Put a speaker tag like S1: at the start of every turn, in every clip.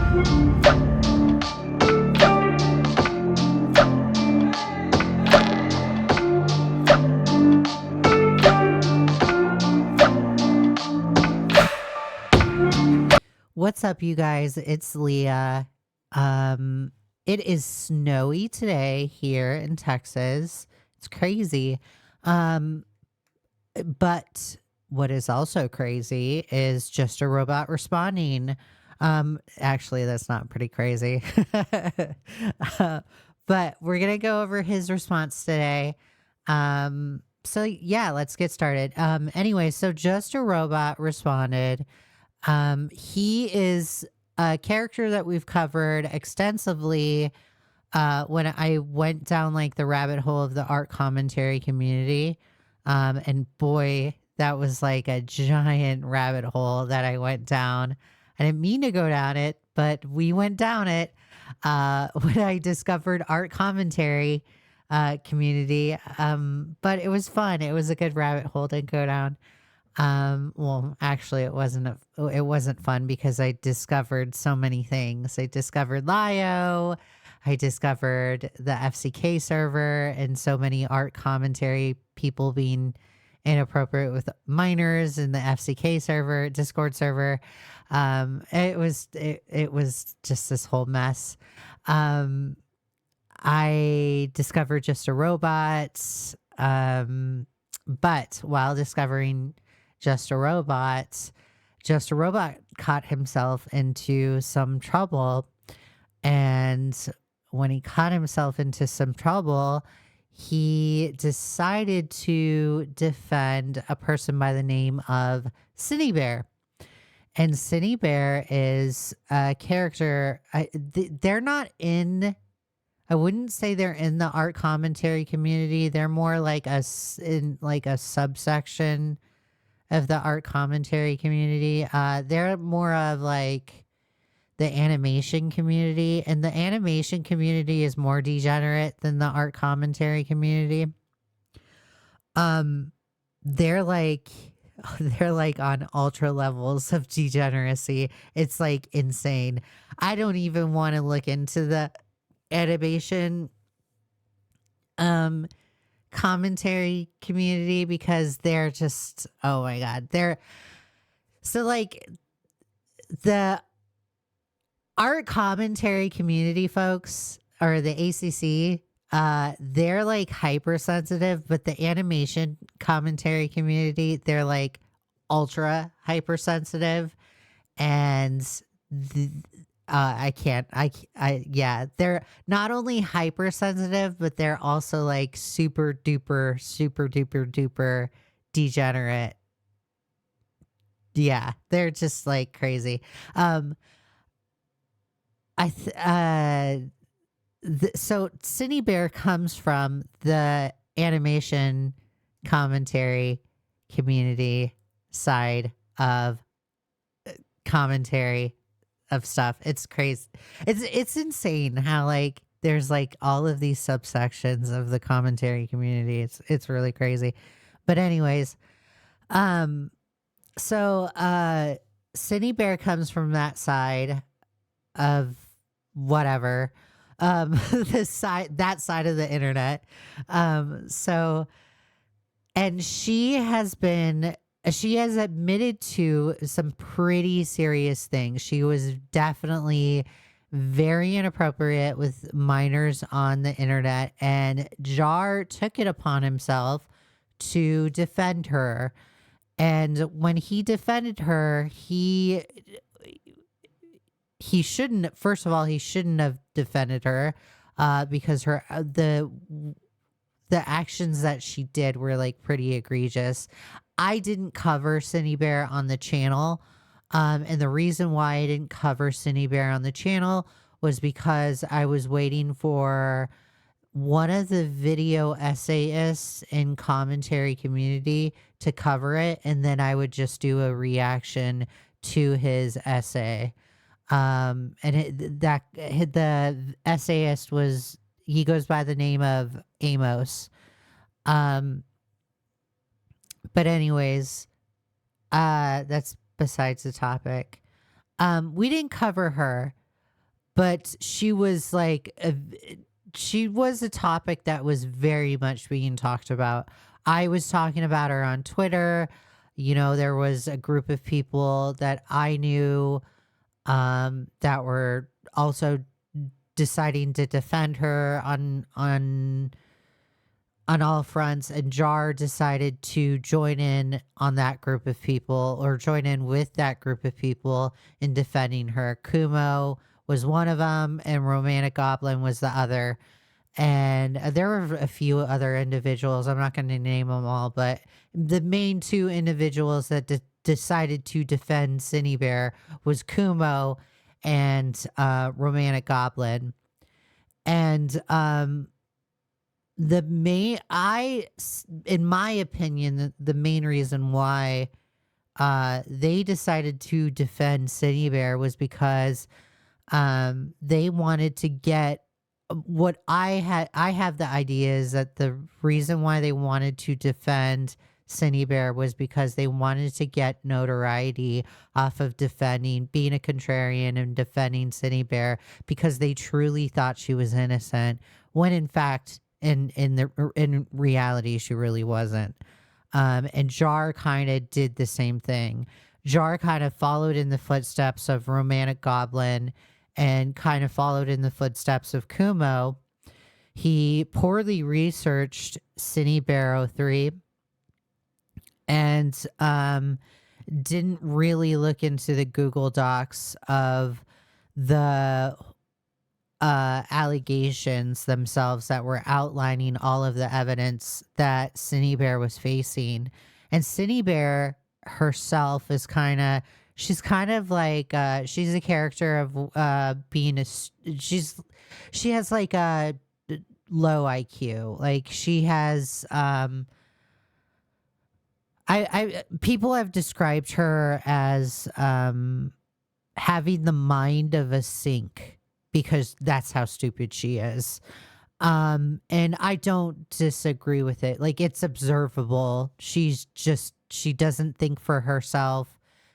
S1: What's up, you guys? It's Leigha. It is snowy today here in Texas. It's crazy. But what is also crazy is just a robot responding. Actually, that's not pretty crazy. But we're gonna go over his response today. So yeah, let's get started. Anyway, so just a robot responded. He is a character that we've covered extensively when I went down like the rabbit hole of the art commentary community. And boy, that was like a giant rabbit hole that I went down. I didn't mean to go down it, but we went down it when I discovered art commentary community. But it was fun. It was a good rabbit hole to go down. Well, actually it wasn't fun because I discovered so many things. I discovered Lio, I discovered the FCK server and so many art commentary people being inappropriate with minors in the FCK server, Discord server. It was just this whole mess. I discovered just a robot. But while discovering just a robot caught himself into some trouble. And when he caught himself into some trouble, he decided to defend a person by the name of SonyBoy. And SonyBoy is a character. They're not in... I wouldn't say they're in the art commentary community. They're more like in a subsection of the art commentary community. They're more of like the animation community, and the animation community is more degenerate than the art commentary community. They're like on ultra levels of degeneracy. It's like insane. I don't even want to look into the animation commentary community because they're just, oh my god, they're so like the art commentary community folks, or the ACC, they're like hypersensitive, but the animation commentary community, they're like ultra hypersensitive. And yeah, they're not only hypersensitive, but they're also like super duper degenerate. Yeah, they're just like crazy. So SonyBoy comes from the animation commentary community side of commentary of stuff. It's crazy. It's insane how like there's like all of these subsections of the commentary community. It's really crazy. But anyways, so SonyBoy comes from that side of whatever. That side of the internet. And she has admitted to some pretty serious things. She was definitely very inappropriate with minors on the internet, and Jar took it upon himself to defend her. And when he defended her, he shouldn't, first of all, he shouldn't have defended her because the actions that she did were like pretty egregious. I didn't cover SonyBoy on the channel. And the reason why I didn't cover SonyBoy on the channel was because I was waiting for one of the video essayists in commentary community to cover it. And then I would just do a reaction to his essay. The essayist he goes by the name of Amos. But anyways, that's besides the topic. We didn't cover her, but she was like, she was a topic that was very much being talked about. I was talking about her on Twitter. You know, there was a group of people that I knew that were also deciding to defend her on all fronts, and Jar decided to join in on that group of people, or join in with that group of people in defending her. Kumo was one of them, and Romantic Goblin was the other. And there were a few other individuals. I'm not going to name them all, but the main two individuals that decided to defend SonyBoy was Kumo and Romantic Goblin. And in my opinion, the main reason why they decided to defend SonyBoy was because they wanted to get what I have the idea is that the reason why they wanted to defend SonyBoy was because they wanted to get notoriety off of being a contrarian and defending SonyBoy, because they truly thought she was innocent, when in fact, in reality, she really wasn't. And Jar kind of did the same thing. Jar kind of followed in the footsteps of Romantic Goblin and kind of followed in the footsteps of Kumo. He poorly researched SonyBoy 03 and didn't really look into the Google Docs of the allegations themselves that were outlining all of the evidence that SonyBoy was facing. And SonyBoy herself is she's kind of like she's a character of she has like a low IQ. Like she has people have described her as having the mind of a sink, because that's how stupid she is. And I don't disagree with it. Like, it's observable. She doesn't think for herself.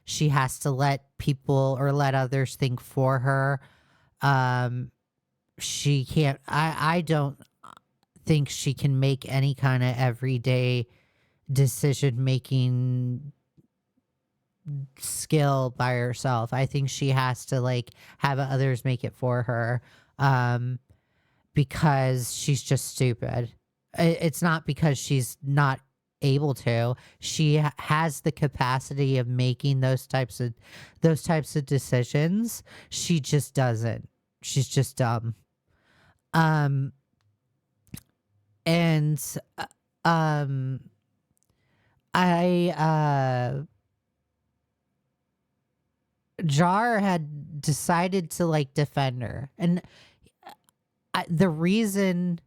S1: She has to let people or let others think for her. She can't, I don't think she can make any kind of everyday decision making skill by herself. I think she has to like have others make it for her, because she's just stupid. It's not because she's not able to. She has the capacity of making those types of decisions. She just doesn't. She's just dumb. Jar had decided to like defend her, and the reason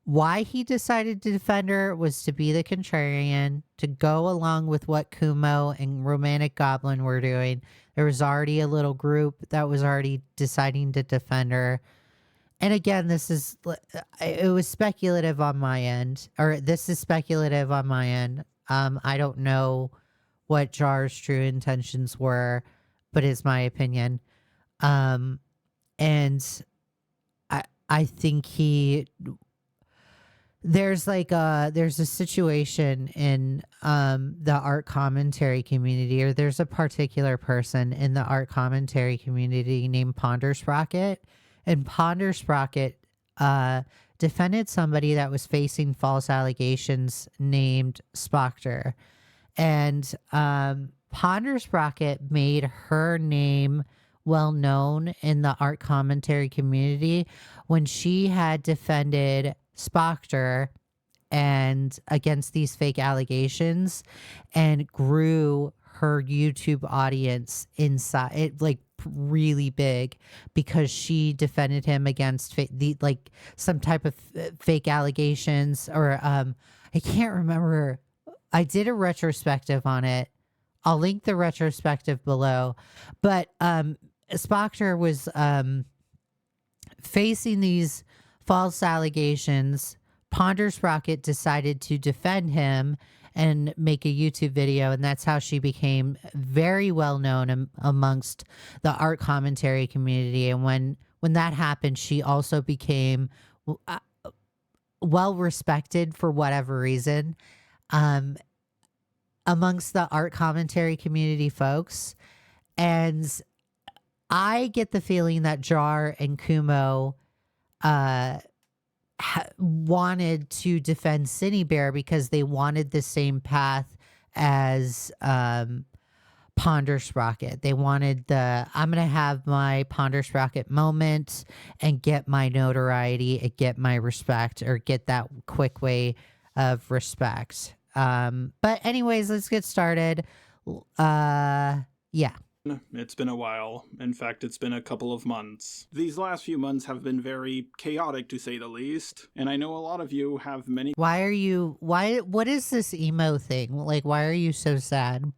S1: why he decided to defend her was to be the contrarian, to go along with what Kumo and Romantic Goblin were doing. There was already a little group that was already deciding to defend her. And again, it was speculative on my end, or this is speculative on my end. I don't know what Jar's true intentions were, but it's my opinion. And I think there's a situation in the art commentary community, or there's a particular person in the art commentary community named PonderSprocket, and PonderSprocket defended somebody that was facing false allegations named Spoctor. And PonderSprocket made her name well known in the art commentary community when she had defended Spoctor and against these fake allegations, and grew her YouTube audience inside it like really big, because she defended him against some type of fake allegations, or I can't remember. I did a retrospective on it. I'll link the retrospective below. But Spoctor was facing these false allegations. PonderSprocket decided to defend him and make a YouTube video. And that's how she became very well known amongst the art commentary community. And when that happened, she also became well respected for whatever reason amongst the art commentary community folks. And I get the feeling that Jar and Kumo wanted to defend Cinebear because they wanted the same path as Pondersprocket. They wanted I'm going to have my Pondersprocket moment and get my notoriety and get my respect, or get that quick way of respect. But anyways, let's get started. Yeah.
S2: It's been a while. In fact, it's been a couple of months. These last few months have been very chaotic, to say the least, and I know a lot of you have many—
S1: what is this emo thing? Like, why are you so sad?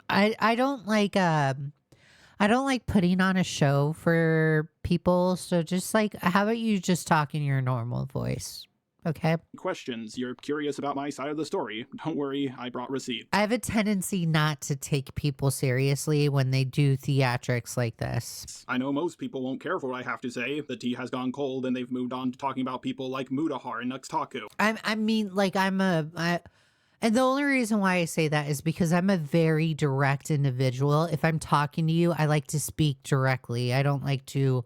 S1: I don't like putting on a show for people, so just like, how about you just talk in your normal voice? Okay.
S2: Questions. You're curious about my side of the story. Don't worry, I brought receipts.
S1: I have a tendency not to take people seriously when they do theatrics like this.
S2: I know most people won't care for what I have to say. The tea has gone cold and they've moved on to talking about people like Mudahar and Nuxtaku.
S1: And the only reason why I say that is because I'm a very direct individual. If I'm talking to you, I like to speak directly. I don't like to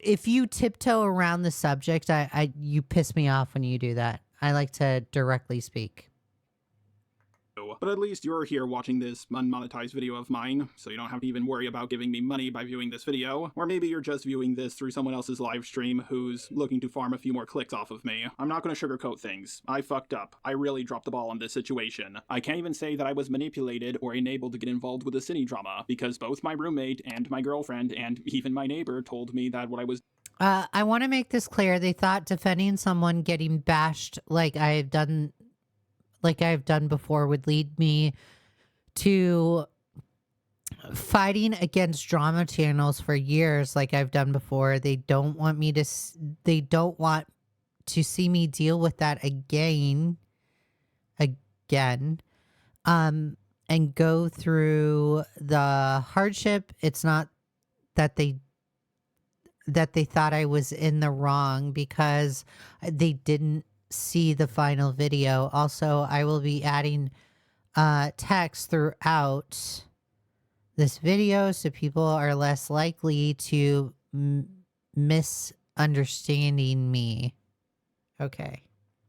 S1: if you tiptoe around the subject, you piss me off when you do that. I like to directly speak.
S2: But at least you're here watching this unmonetized video of mine, so you don't have to even worry about giving me money by viewing this video. Or maybe you're just viewing this through someone else's live stream who's looking to farm a few more clicks off of me. I'm not going to sugarcoat things. I fucked up. I really dropped the ball on this situation. I can't even say that I was manipulated or enabled to get involved with the cine drama, because both my roommate and my girlfriend and even my neighbor told me that what I was—
S1: I want to make this clear. They thought defending someone getting bashed like I've done before would lead me to fighting against drama channels for years like I've done before. They don't want to see me deal with that again, and go through the hardship. It's not that they thought I was in the wrong, because they didn't see the final video. Also, I will be adding text throughout this video so people are less likely to misunderstanding me. Okay.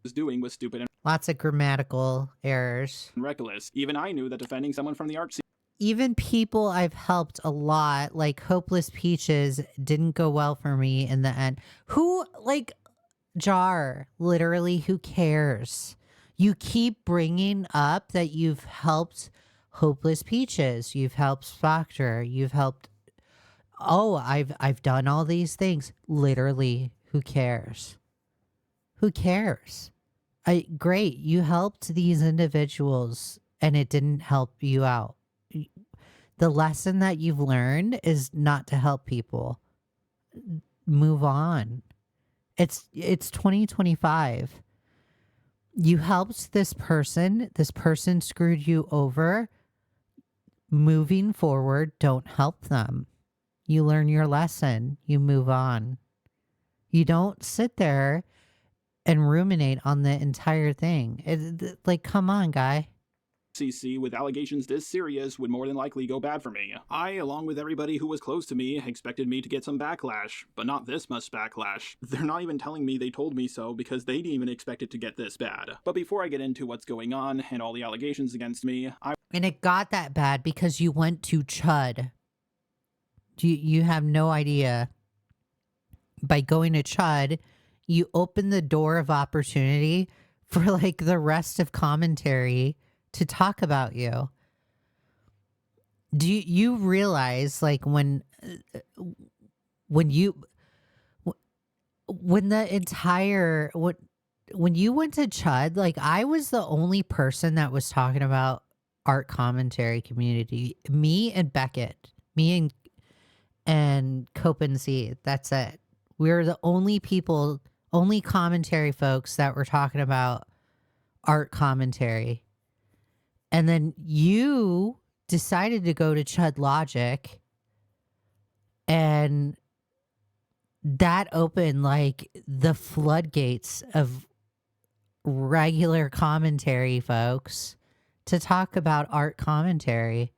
S2: was doing was stupid and
S1: Lots of grammatical errors.
S2: reckless. Even I knew that defending someone from the art scene—
S1: Even people I've helped a lot, like Hopeless Peaches, didn't go well for me in the end. Jar, literally, who cares? You keep bringing up that you've helped Hopeless Peaches, you've helped Spectre, you've helped— oh, I've done all these things. Literally, who cares? Who cares? Great, you helped these individuals and it didn't help you out. The lesson that you've learned is not to help people. Move on. It's 2025. You helped this person screwed you over. Moving forward, don't help them. You learn your lesson, you move on. You don't sit there and ruminate on the entire thing. Like, come on, guy.
S2: CC with allegations this serious would more than likely go bad for me. I, along with everybody who was close to me, expected me to get some backlash, but not this much backlash. They're not even telling me they told me so, because they didn't even expect it to get this bad. But before I get into what's going on and all the allegations against me,
S1: And it got that bad because you went to Chud. You have no idea. By going to Chud, you open the door of opportunity for like the rest of commentary to talk about you. Do you realize, like, when you went to Chud, like, I was the only person that was talking about art commentary community. Me and Beckett, me and Copen Z. That's it. We were the only people, only commentary folks that were talking about art commentary. And then you decided to go to Chud Logic, and that opened like the floodgates of regular commentary folks to talk about art commentary.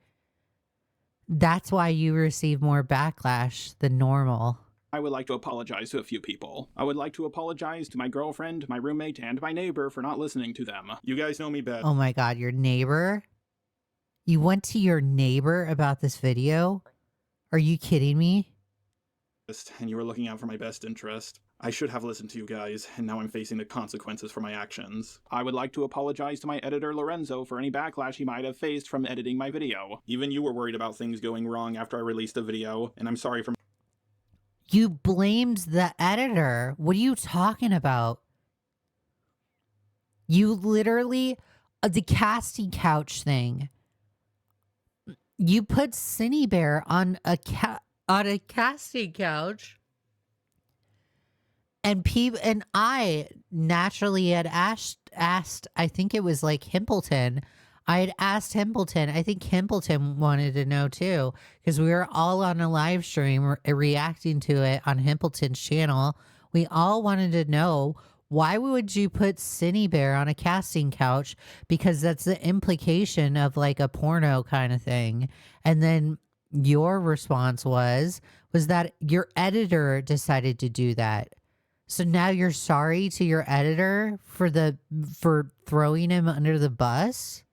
S1: That's why you receive more backlash than normal.
S2: I would like to apologize to a few people. I would like to apologize to my girlfriend, my roommate, and my neighbor for not listening to them. You guys know me best.
S1: Oh my God, your neighbor? You went to your neighbor about this video? Are you kidding me?
S2: And you were looking out for my best interest. I should have listened to you guys, and now I'm facing the consequences for my actions. I would like to apologize to my editor Lorenzo for any backlash he might have faced from editing my video. Even you were worried about things going wrong after I released the video, and I'm sorry for...
S1: You blamed the editor. What are you talking about? You literally, the casting couch thing. You put SonyBoy on a casting couch, and I naturally had asked. I think it was like Himpleton. I had asked Himpleton. I think Himpleton wanted to know too, because we were all on a live stream reacting to it on Himpleton's channel. We all wanted to know, why would you put SonyBoy on a casting couch? Because that's the implication of like a porno kind of thing. And then your response was that your editor decided to do that. So now you're sorry to your editor for throwing him under the bus?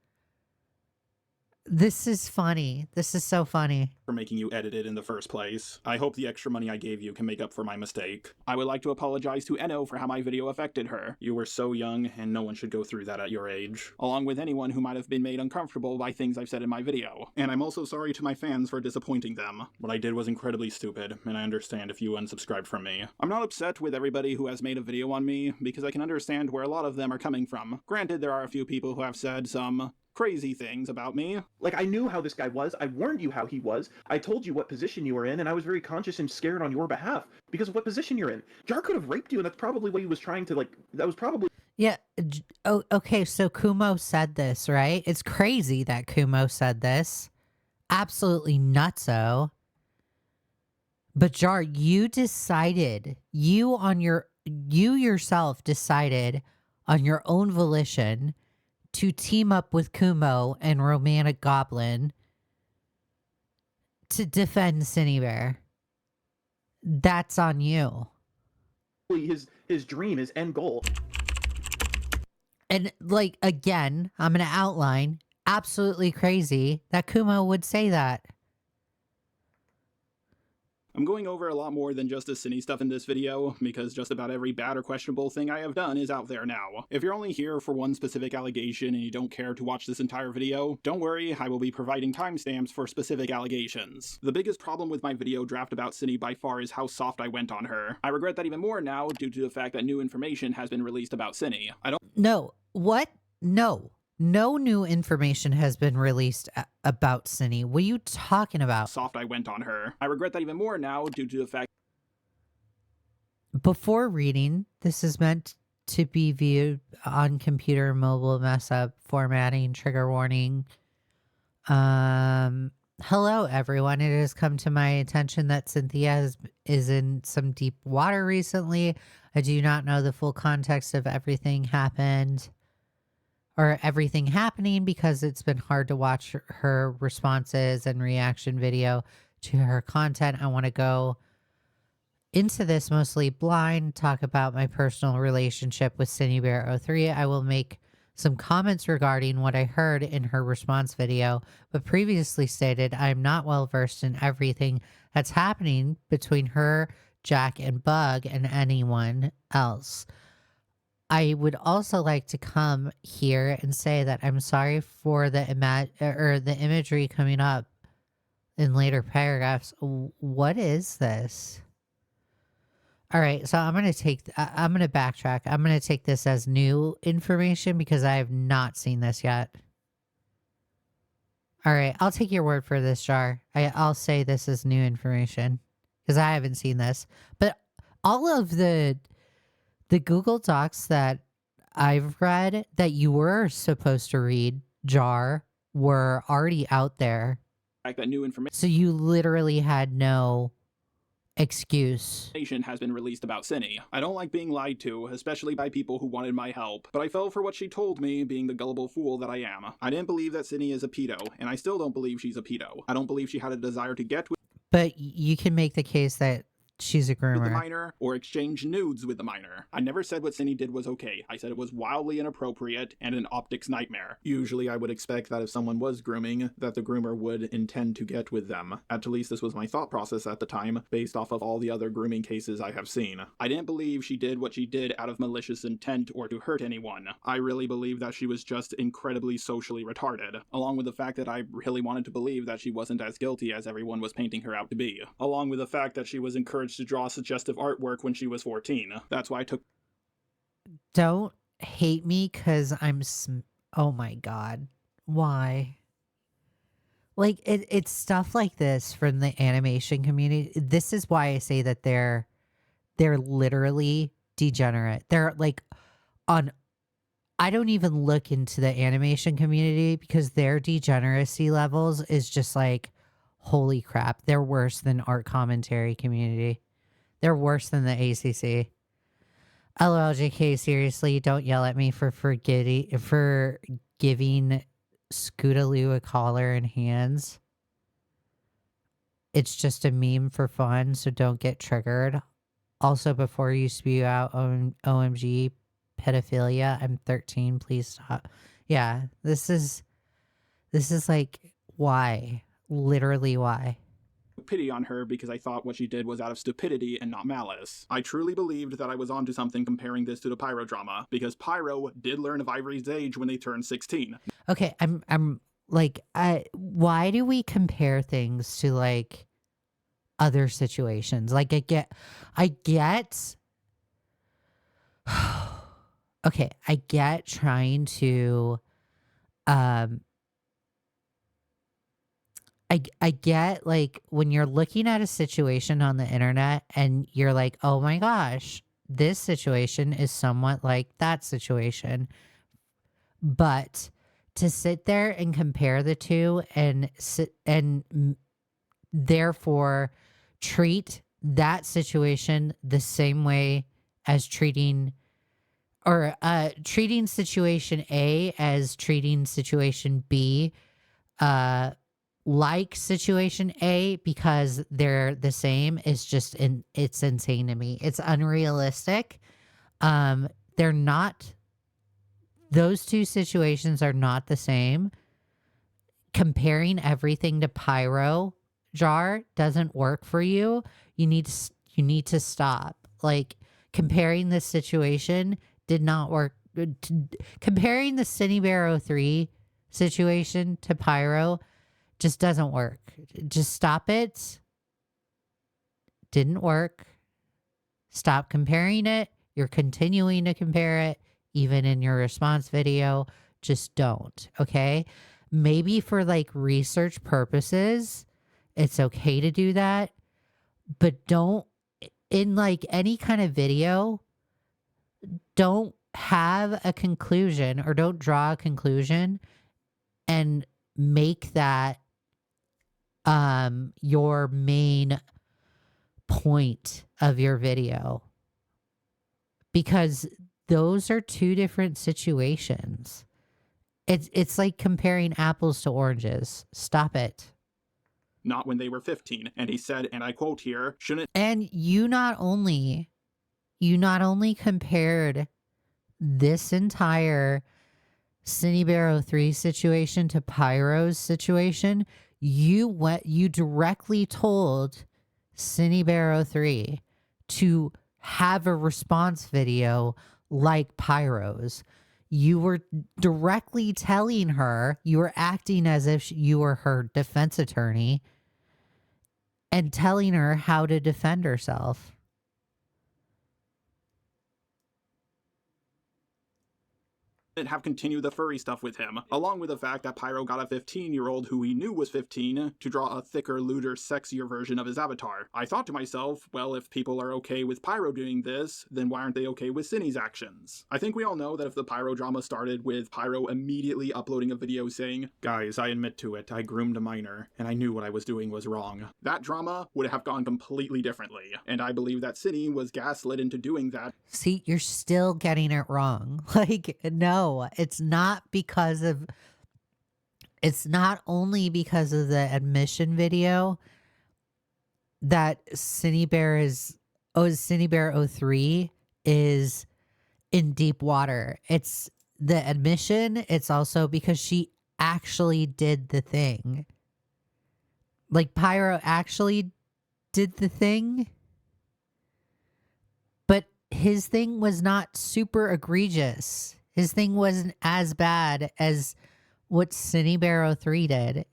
S1: This is funny. This is so funny.
S2: For making you edit it in the first place. I hope the extra money I gave you can make up for my mistake. I would like to apologize to Enno for how my video affected her. You were so young, and no one should go through that at your age. Along with anyone who might have been made uncomfortable by things I've said in my video. And I'm also sorry to my fans for disappointing them. What I did was incredibly stupid, and I understand if you unsubscribed from me. I'm not upset with everybody who has made a video on me, because I can understand where a lot of them are coming from. Granted, there are a few people who have said some crazy things about me.
S3: Like, I knew how this guy was. I warned you how he was. I told you what position you were in, and I was very conscious and scared on your behalf because of what position you're in. Jar could have raped you, and that's probably what he was trying to, like, that was probably...
S1: Yeah. Oh, okay. So Kumo said this, right? It's crazy that Kumo said this. Absolutely nutso. But Jar, you decided, you yourself decided on your own volition to team up with Kumo and Romantic Goblin to defend SonyBoy. That's on you.
S3: His dream, his end goal.
S1: And like, again, I'm going to outline, absolutely crazy that Kumo would say that.
S2: I'm going over a lot more than just the Cine stuff in this video, because just about every bad or questionable thing I have done is out there now. If you're only here for one specific allegation and you don't care to watch this entire video, don't worry, I will be providing timestamps for specific allegations. The biggest problem with my video draft about Cine by far is how soft I went on her. I regret that even more now due to the fact that new information has been released about Cine.
S1: No. What? No. No new information has been released about Cine. What are you talking about?
S2: Soft I went on her. I regret that even more now due to the fact...
S1: Before reading, this is meant to be viewed on computer, mobile, mess up, formatting, trigger warning. Hello, everyone. It has come to my attention that Cynthia is in some deep water recently. I do not know the full context of everything happened. Or everything happening, because it's been hard to watch her responses and reaction video to her content. I want to go into this mostly blind, talk about my personal relationship with SonyBoy03. I will make some comments regarding what I heard in her response video, but previously stated I'm not well versed in everything that's happening between her, Jack, and Bug, and anyone else. I would also like to come here and say that I'm sorry for the imagery coming up in later paragraphs. What is this? All right, so I'm going to backtrack. I'm going to take this as new information because I have not seen this yet. All right, I'll take your word for this, Jar. I'll say this is new information because I haven't seen this. But all of the Google Docs that I've read that you were supposed to read Jar were already out there.
S2: Fact that new information
S1: So you literally had no excuse.
S2: has been released about Cinny. I don't like being lied to, especially by people who wanted my help, but I fell for what she told me, being the gullible fool that I am. I didn't believe that Cinny is a pedo, and I still don't believe she's a pedo. I don't believe she had a desire to get with
S1: But you can make the case that she's a
S2: the
S1: groomer.
S2: minor or exchange nudes with the minor. I never said what Cinny did was okay. I said it was wildly inappropriate and an optics nightmare. Usually I would expect that if someone was grooming, that the groomer would intend to get with them. At least this was my thought process at the time, based off of all the other grooming cases I have seen. I didn't believe she did what she did out of malicious intent or to hurt anyone. I really believe that she was just incredibly socially retarded, along with the fact that I really wanted to believe that she wasn't as guilty as everyone was painting her out to be, along with the fact that she was encouraged to draw suggestive artwork when she was 14. That's why I took
S1: Don't hate me because oh my God. Why? Like, it's stuff like this from the animation community. This is why I say that they're literally degenerate. They're like I don't even look into the animation community because their degeneracy levels is just like, holy crap. They're worse than art commentary community. They're worse than the ACC. LOLJK, seriously, don't yell at me for giving Scootaloo a collar and hands. It's just a meme for fun, so don't get triggered. Also, before you spew out OMG pedophilia, I'm 13, please stop. Yeah, this is like, why? Literally why?
S2: pity on her because I thought what she did was out of stupidity and not malice. I truly believed that I was onto something comparing this to the Pyro drama, because Pyro did learn of Ivory's age when they turned 16.
S1: Okay, I'm like, why do we compare things to like other situations? Like I get okay, I get trying to I get like when you're looking at a situation on the internet and you're like, oh my gosh, this situation is somewhat like that situation. But to sit there and compare the two and therefore treat that situation the same way as treating situation A as treating situation B, like situation A because they're the same is just it's insane to me. It's unrealistic. They're not. Those two situations are not the same. Comparing everything to Pyro Jar doesn't work for you. You need to stop. Like, comparing this situation did not work. Comparing the SonyBoy 03 situation to Pyro just doesn't work. Just stop it. Didn't work. Stop comparing it. You're continuing to compare it. Even in your response video, just don't, okay? Maybe for like research purposes, it's okay to do that, but don't, in like any kind of video, don't have a conclusion or don't draw a conclusion and make that your main point of your video, because those are two different situations. It's like comparing apples to oranges. Stop it.
S2: Not when they were 15. And he said, and I quote here, shouldn't...
S1: And you not only compared this entire SonyBoy 03 situation to Pyro's situation, you directly told SonyBoy 03 to have a response video like Pyro's. You were directly telling her, you were acting as if you were her defense attorney and telling her how to defend herself.
S2: have continued the furry stuff with him, along with the fact that Pyro got a 15-year-old who he knew was 15 to draw a thicker, lewder, sexier version of his avatar. I thought to myself, well, if people are okay with Pyro doing this, then why aren't they okay with Cinny's actions? I think we all know that if the Pyro drama started with Pyro immediately uploading a video saying, "Guys, I admit to it, I groomed a minor, and I knew what I was doing was wrong," that drama would have gone completely differently, and I believe that Cinny was gaslit into doing that.
S1: See, you're still getting it wrong. Like, no, it's not because of, it's not only because of the admission video that SonyBear 03 is in deep water. It's the admission. It's also because she actually did the thing. Like, Pyro actually did the thing, but his thing was not super egregious. His thing wasn't as bad as what SonyBear 03 did.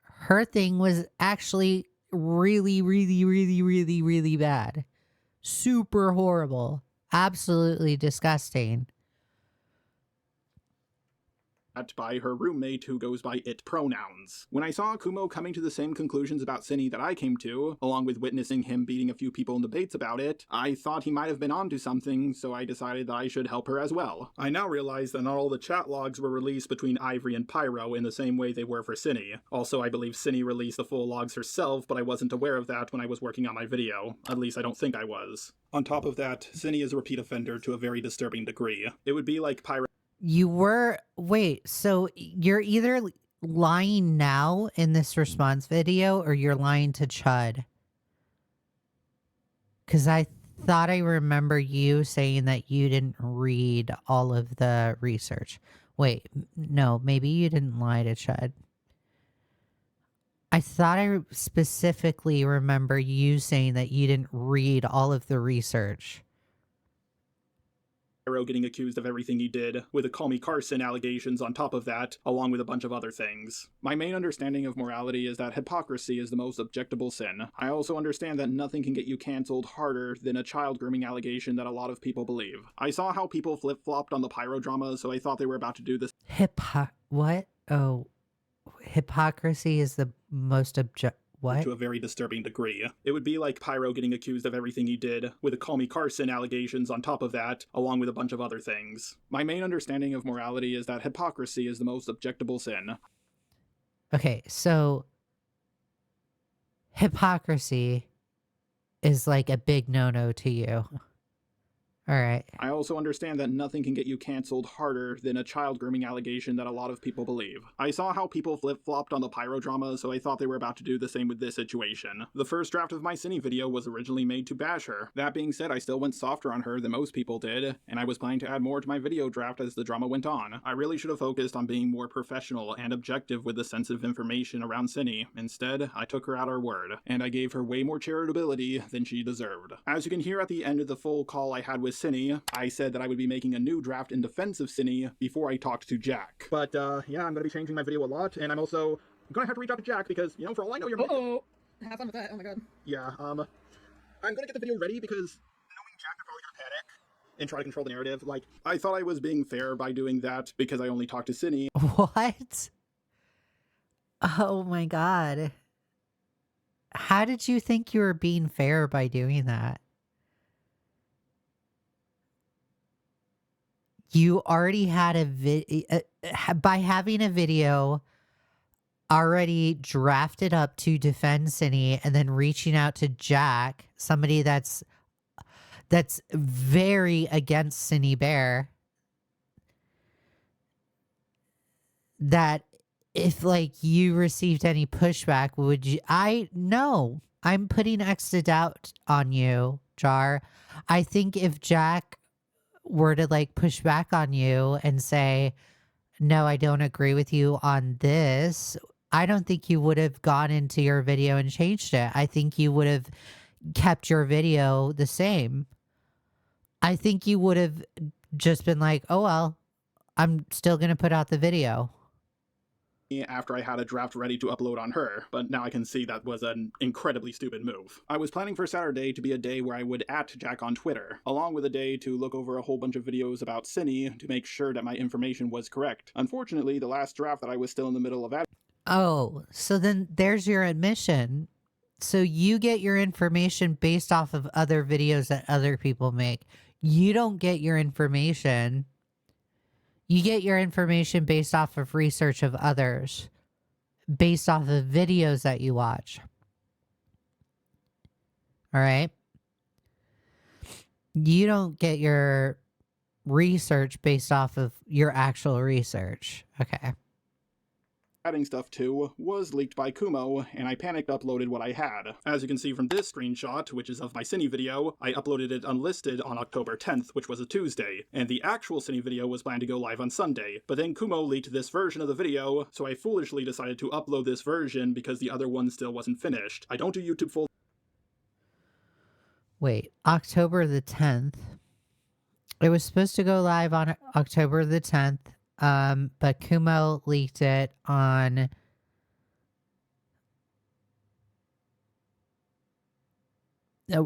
S1: Her thing was actually really, really, really, really, really bad. Super horrible. Absolutely disgusting.
S2: By her roommate who goes by it pronouns. When I saw Kumo coming to the same conclusions about Cinny that I came to, along with witnessing him beating a few people in debates about it, I thought he might have been onto something, so I decided that I should help her as well. I now realize that not all the chat logs were released between Ivory and Pyro in the same way they were for Cinny. Also, I believe Cinny released the full logs herself, but I wasn't aware of that when I was working on my video. At least I don't think I was. On top of that, Cinny is a repeat offender to a very disturbing degree. It would be like Pyro.
S1: You were, wait, so you're either lying now in this response video or you're lying to Chud? Because I thought I remember you saying that you didn't read all of the research. Wait, no, maybe you didn't lie to Chud. I thought I specifically remember you saying that you didn't read all of the research.
S2: Pyro getting accused of everything he did, with the Call Me Carson allegations on top of that, along with a bunch of other things. My main understanding of morality is that hypocrisy is the most objectable sin. I also understand that nothing can get you cancelled harder than a child grooming allegation that a lot of people believe. I saw how people flip-flopped on the Pyro drama, so I thought they were about to do this.
S1: What? Oh, hypocrisy is the most what?
S2: To a very disturbing degree. It would be like Pyro getting accused of everything he did, with the Call Me Carson allegations on top of that, along with a bunch of other things. My main understanding of morality is that hypocrisy is the most objectable sin.
S1: Okay, so hypocrisy is like a big no-no to you. All right.
S2: I also understand that nothing can get you cancelled harder than a child grooming allegation that a lot of people believe. I saw how people flip-flopped on the Pyro drama, so I thought they were about to do the same with this situation. The first draft of my Cinny video was originally made to bash her. That being said, I still went softer on her than most people did, and I was planning to add more to my video draft as the drama went on. I really should have focused on being more professional and objective with the sensitive information around Cinny. Instead, I took her at her word, and I gave her way more charitability than she deserved. As you can hear at the end of the full call I had with Cinny, I said that I would be making a new draft in defense of Cinny before I talked to Jack. But, yeah, I'm gonna be changing my video a lot, and I'm also gonna have to reach out to Jack because, you know, for all I know, you're—
S4: Oh, have fun with that. Oh my god.
S2: Yeah, I'm gonna get the video ready because knowing Jack, they're probably gonna panic and try to control the narrative. Like, I thought I was being fair by doing that because I only talked to Cinny.
S1: What? Oh my god. How did you think you were being fair by doing that? You already had by having a video already drafted up to defend Cinny and then reaching out to Jack, somebody that's very against SonyBear, that if like you received any pushback, would you— no, I'm putting extra doubt on you, Jar. I think if Jack were to like push back on you and say, no, I don't agree with you on this, I don't think you would have gone into your video and changed it. I think you would have kept your video the same. I think you would have just been like, oh, well, I'm still going to put out the video.
S2: after I had a draft ready to upload on her, but now I can see that was an incredibly stupid move. I was planning for Saturday to be a day where I would @Jack on Twitter, along with a day to look over a whole bunch of videos about Cine to make sure that my information was correct. Unfortunately, the last draft that I was still in the middle of
S1: Oh, so then there's your admission. So you get your information based off of other videos that other people make. You don't get your information. You get your information based off of research of others, based off of videos that you watch. All right? You don't get your research based off of your actual research. Okay.
S2: adding stuff to was leaked by Kumo, and I panicked uploaded what I had. As you can see from this screenshot, which is of my Cine video, I uploaded it unlisted on October 10th, which was a Tuesday, and the actual Cine video was planned to go live on Sunday, but then Kumo leaked this version of the video, so I foolishly decided to upload this version because the other one still wasn't finished. I don't do YouTube full-
S1: Wait, October the 10th. It was supposed to go live on October the 10th. But Kumo leaked it on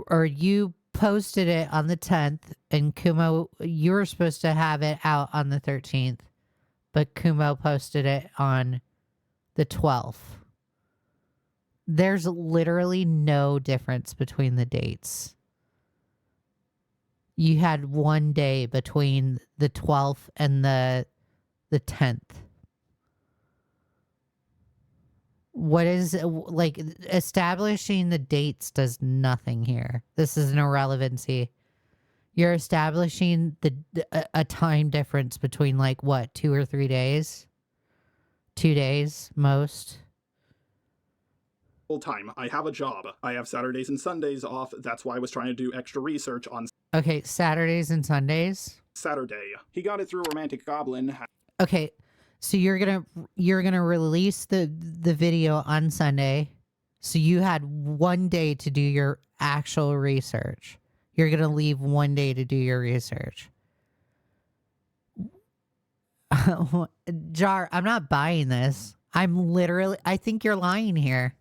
S1: or you posted it on the 10th, and Kumo, you were supposed to have it out on the 13th, but Kumo posted it on the 12th. There's literally no difference between the dates. You had one day between the 12th and the 10th. What is, like, establishing the dates does nothing here. This is an irrelevancy. You're establishing a time difference between, like, what, 2 or 3 days? 2 days, most.
S2: full time. I have a job. I have Saturdays and Sundays off. That's why I was trying to do extra research on
S1: Okay, Saturdays and Sundays?
S2: Saturday. He got it through Romantic Goblin.
S1: Okay, so you're gonna release the video on Sunday. So you had one day to do your actual research. You're gonna leave one day to do your research. Jar, I'm not buying this. I think you're lying here.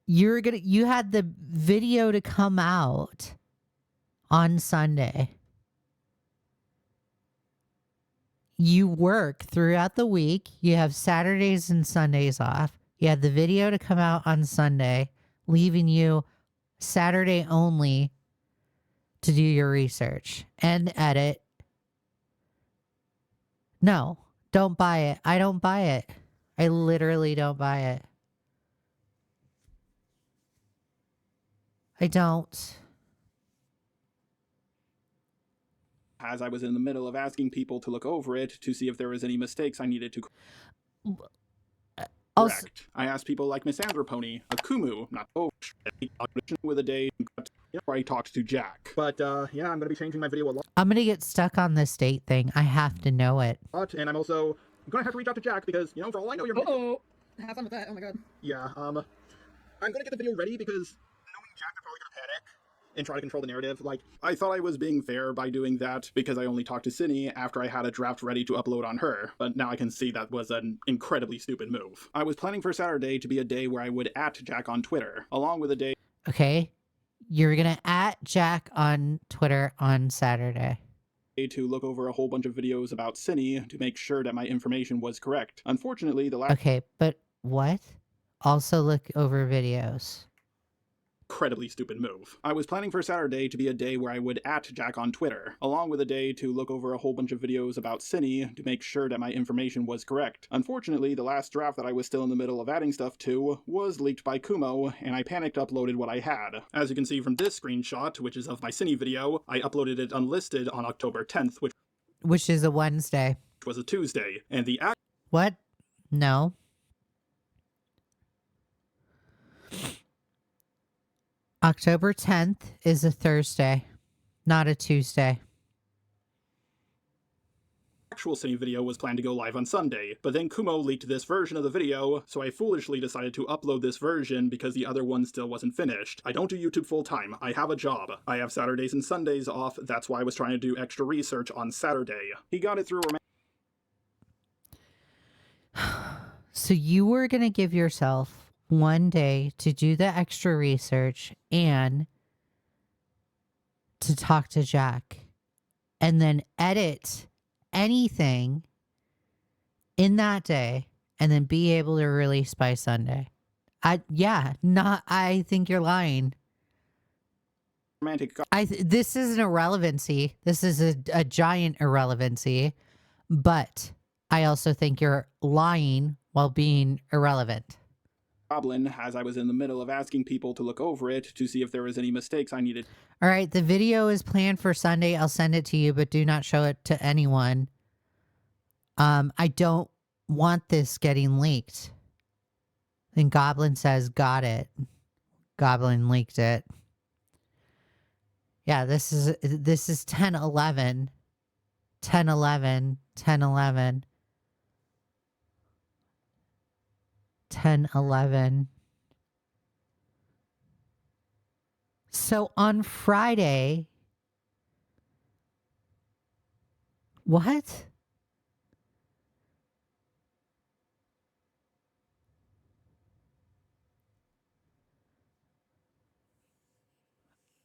S1: You had the video to come out on Sunday. You work throughout the week. You have Saturdays and Sundays off. You had the video to come out on Sunday, leaving you Saturday only to do your research and edit. No, don't buy it. I don't buy it. I literally don't buy it. I don't.
S2: As I was in the middle of asking people to look over it to see if there was any mistakes I needed to
S1: Also,
S2: correct. I asked people like Miss Andropony, Akumu, not with a day where I talked to Jack. But yeah, I'm going to be changing my video a lot.
S1: I'm going to get stuck on this date thing. I have to know it.
S2: And I'm also going to have to reach out to Jack because, you know, for all I know, you're...
S4: Uh-oh. Have fun with that. Oh my god.
S2: Yeah, I'm going to get the video ready because knowing Jack, they're probably going to panic and try to control the narrative. Like, I thought I was being fair by doing that because I only talked to Cine after I had a draft ready to upload on her, but now I can see that was an incredibly stupid move. I was planning for Saturday to be a day where I would @Jack on Twitter, along with a day...
S1: Okay? You're going to @Jack on Twitter on Saturday.
S2: to look over a whole bunch of videos about Cine to make sure that my information was correct. Unfortunately, the last...
S1: Okay, but what? Also look over videos.
S2: incredibly stupid move. I was planning for Saturday to be a day where I would @Jack on Twitter, along with a day to look over a whole bunch of videos about Cine to make sure that my information was correct. Unfortunately, the last draft that I was still in the middle of adding stuff to was leaked by Kumo, and I panicked uploaded what I had. As you can see from this screenshot, which is of my Cine video, I uploaded it unlisted on October 10th,
S1: Which is a Wednesday.
S2: which was a Tuesday, and the
S1: What? No. October 10th is a Thursday, not a Tuesday.
S2: actual Cine video was planned to go live on Sunday, but then Kumo leaked this version of the video, so I foolishly decided to upload this version because the other one still wasn't finished. I don't do YouTube full time. I have a job. I have Saturdays and Sundays off. That's why I was trying to do extra research on Saturday. He got it through
S1: So you were going to give yourself one day to do the extra research and to talk to Jack and then edit anything in that day and then be able to release by Sunday. I think you're lying.
S2: Romantic.
S1: This is an irrelevancy. This is a giant irrelevancy, but I also think you're lying while being irrelevant.
S2: Goblin, as I was in the middle of asking people to look over it to see if there was any mistakes I needed.
S1: All right, the video is planned for Sunday. I'll send it to you, but do not show it to anyone. I don't want this getting leaked. And Goblin says, got it. Goblin leaked it. Yeah, this is 10/11. 10/11. 10/11. 10/11. So on Friday, what?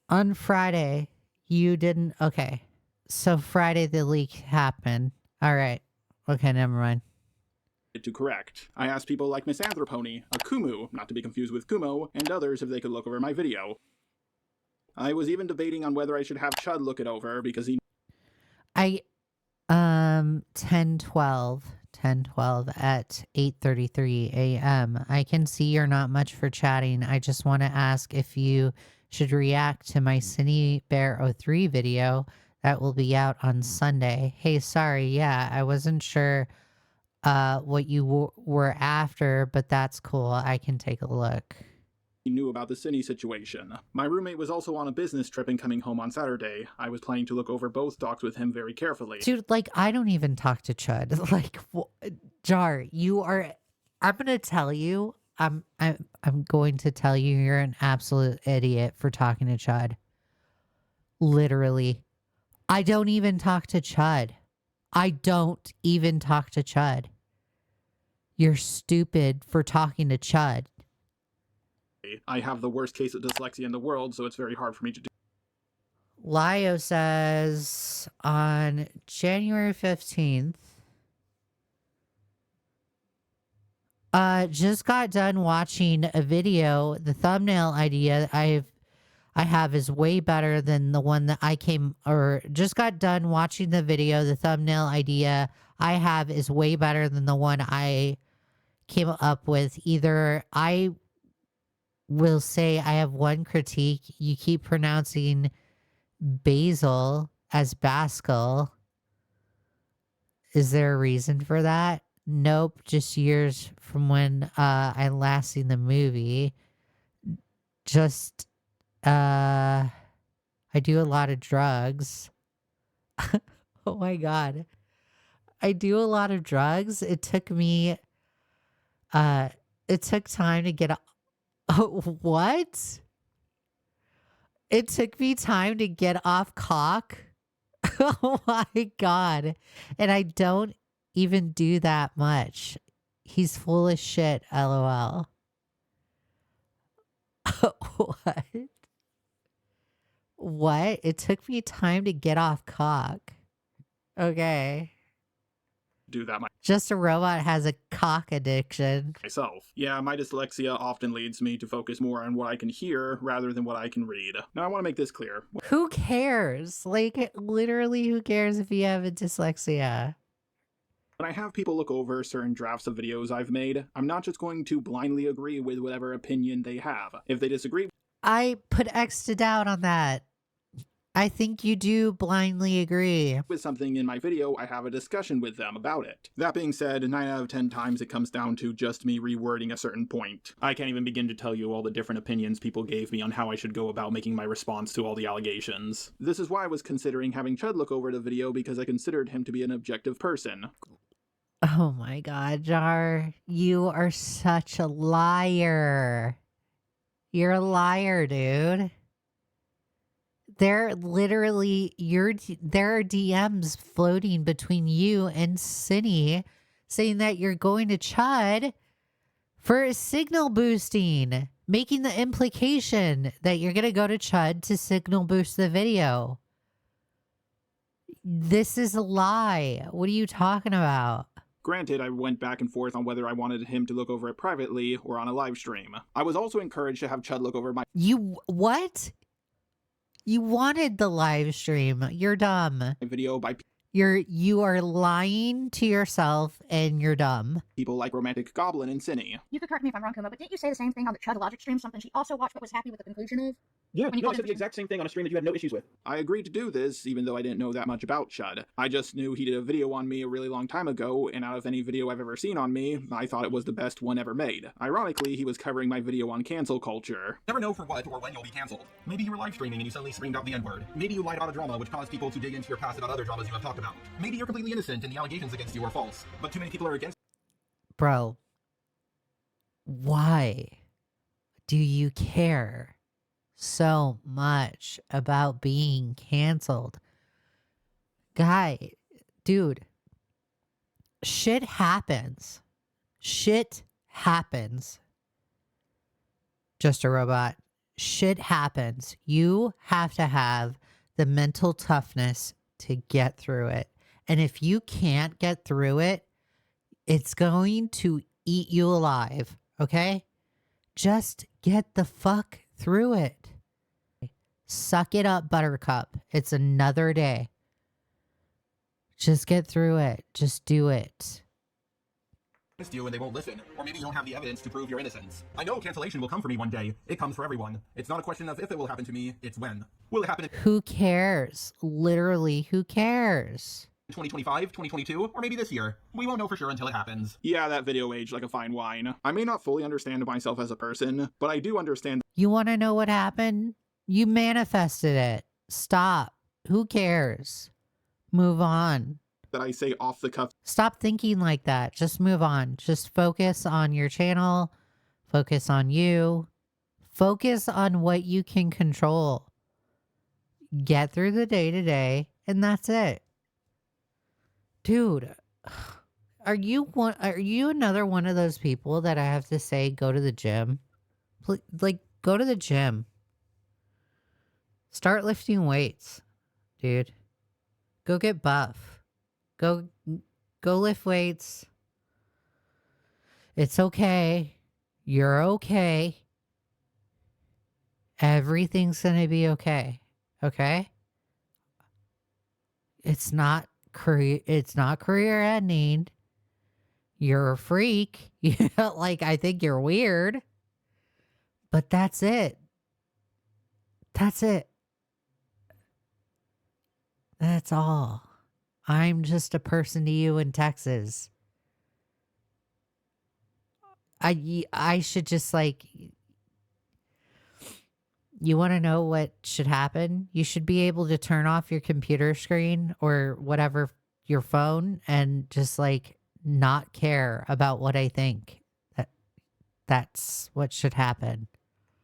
S1: On Friday, you didn't. Okay. So Friday, the leak happened. All right. Okay, never mind.
S2: To correct. I asked people like Miss Anthropony, a Kumu, not to be confused with Kumo, and others if they could look over my video. I was even debating on whether I should have Chud look it over because he...
S1: 10:12 at 8:33 a.m. I can see you're not much for chatting. I just want to ask if you should react to my Bear 03 video that will be out on Sunday. Hey, sorry, yeah, I wasn't sure what you were after, but that's cool. I can take a look.
S2: He knew about the Cine situation. My roommate was also on a business trip and coming home on Saturday. I was planning to look over both docs with him very carefully.
S1: Dude, like, I don't even talk to Chud. Like, Jar, you are... I'm going to tell you... I'm going to tell you you're an absolute idiot for talking to Chud. Literally. I don't even talk to Chud. I don't even talk to Chud. You're stupid for talking to Chud.
S2: I have the worst case of dyslexia in the world, so it's very hard for me to do.
S1: Lio says on January 15th, just got done watching a video. The thumbnail idea I have is way better than the one that just got done watching the video. The thumbnail idea I have is way better than the one I came up with. Either I will say I have one critique. You keep pronouncing basil as Baskel. Is there a reason for that? Nope, just years from when I last seen the movie. Just I do a lot of drugs. Oh my god. I do a lot of drugs. It took me it took time to get what? It took me time to get off cock. Oh my god. And I don't even do that much. He's full of shit, LOL. What? What? It took me time to get off cock. Okay.
S2: Do that
S1: Just a robot has a cock addiction.
S2: myself. Yeah, my dyslexia often leads me to focus more on what I can hear rather than what I can read. Now, I want to make this clear.
S1: Who cares? Like, literally, who cares if you have a dyslexia?
S2: When I have people look over certain drafts of videos I've made, I'm not just going to blindly agree with whatever opinion they have. If they disagree
S1: I put X to doubt on that. I think you do blindly agree.
S2: with something in my video, I have a discussion with them about it. That being said, 9 out of 10 times it comes down to just me rewording a certain point. I can't even begin to tell you all the different opinions people gave me on how I should go about making my response to all the allegations. This is why I was considering having Chud look over the video because I considered him to be an objective person.
S1: Oh my god, Jar. You are such a liar. You're a liar, dude. There literally, there are DMs floating between you and Cine saying that you're going to Chud for signal boosting, making the implication that you're going to go to Chud to signal boost the video. This is a lie. What are you talking about?
S2: Granted, I went back and forth on whether I wanted him to look over it privately or on a live stream. I was also encouraged to have Chud look over my
S1: What? You wanted the live stream. You're dumb.
S2: video by
S1: You are lying to yourself and you're dumb.
S2: people like Romantic Goblin and Cinny.
S4: You could correct me if I'm wrong, Kuma, but didn't you say the same thing on the Chud Logic stream? Something she also watched but was happy with the conclusion of?
S3: Yeah,
S4: When you
S3: no, I
S4: called
S3: said
S4: him-
S3: the exact same thing on a stream that you had no issues with.
S2: I agreed to do this, even though I didn't know that much about Chud. I just knew he did a video on me a really long time ago, and out of any video I've ever seen on me, I thought it was the best one ever made. Ironically, he was covering my video on cancel culture.
S5: Never know for what or when you'll be cancelled. Maybe you were live streaming and you suddenly screamed out the N-word. Maybe you lied about a drama which caused people to dig into your past about other dramas you have talked about. Maybe you're completely innocent and the allegations against you are false. But too many people are against
S1: Bro, why do you care so much about being canceled? Guy, dude, shit happens. Shit happens. Just a robot. Shit happens. You have to have the mental toughness to get through it. And if you can't get through it, it's going to eat you alive, okay? Just get the fuck through it. Suck it up, Buttercup. It's another day. Just get through it. Just do it.
S5: you and they won't listen. Or maybe you don't have the evidence to prove your innocence. I know cancellation will come for me one day. It comes for everyone. It's not a question of if it will happen to me, it's when. Will it happen in
S1: Who cares? Literally, who cares?
S5: 2025, 2022, or maybe this year? We won't know for sure until it happens.
S2: Yeah, that video aged like a fine wine. I may not fully understand myself as a person, but I do understand
S1: You want to know what happened? You manifested it. Stop. Who cares? Move on.
S2: that I say off the cuff
S1: Stop thinking like that. Just move on. Just focus on your channel. Focus on you. Focus on what you can control. Get through the day to day, and that's it. Dude, are you another one of those people that I have to say go to the gym? Like, go to the gym. Start lifting weights, dude. Go get buff. Go lift weights. It's okay. You're okay. Everything's gonna be okay. Okay? It's not career ending. You're a freak. Like, I think you're weird. But that's it. That's it. That's all. I'm just a person to you in Texas. I should just, like, you want to know what should happen? You should be able to turn off your computer screen or whatever, your phone, and just, like, not care about what I think. That's what should happen.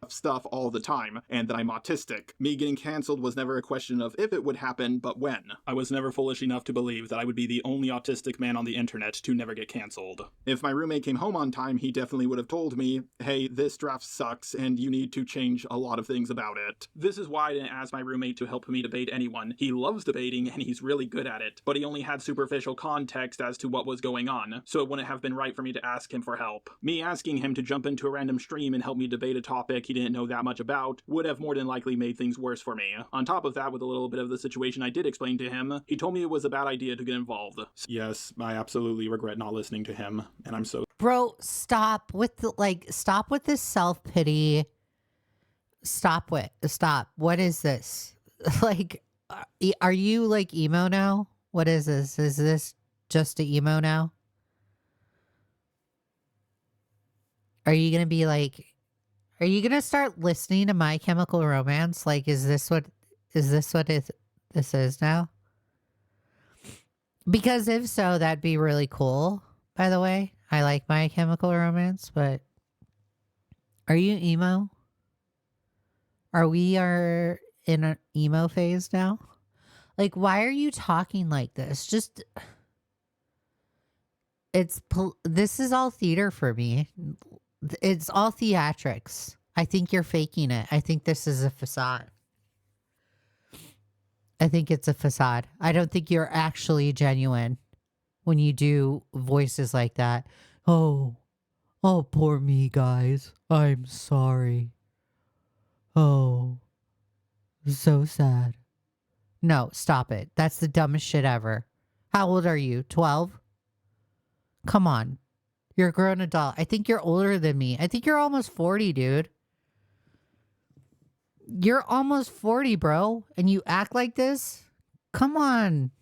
S2: stuff all the time, and that I'm autistic. Me getting cancelled was never a question of if it would happen, but when. I was never foolish enough to believe that I would be the only autistic man on the internet to never get cancelled. If my roommate came home on time, he definitely would have told me, hey, this draft sucks, and you need to change a lot of things about it. This is why I didn't ask my roommate to help me debate anyone. He loves debating, and he's really good at it, but he only had superficial context as to what was going on, so it wouldn't have been right for me to ask him for help. Me asking him to jump into a random stream and help me debate a topic he didn't know that much about would have more than likely made things worse for me. On top of that, with a little bit of the situation I did explain to him, he told me it was a bad idea to get involved. Yes, I absolutely regret not listening to him, and I'm so
S1: Bro, stop with this self-pity. Stop. What is this? Like, are you like emo now? What is this? Is this just a emo now? Are you going to be like, are you going to start listening to My Chemical Romance? Like, is this what this is now? Because if so, that'd be really cool, by the way. I like My Chemical Romance, but are you emo? We are in an emo phase now? Like, why are you talking like this? Just, this is all theater for me. It's all theatrics. I think you're faking it. I think this is a facade. I think it's a facade. I don't think you're actually genuine when you do voices like that. Oh, poor me, guys. I'm sorry. Oh, so sad. No, stop it. That's the dumbest shit ever. How old are you? 12? Come on. You're a grown adult. I think you're older than me. I think you're almost 40, dude. You're almost 40, bro. And you act like this? Come on.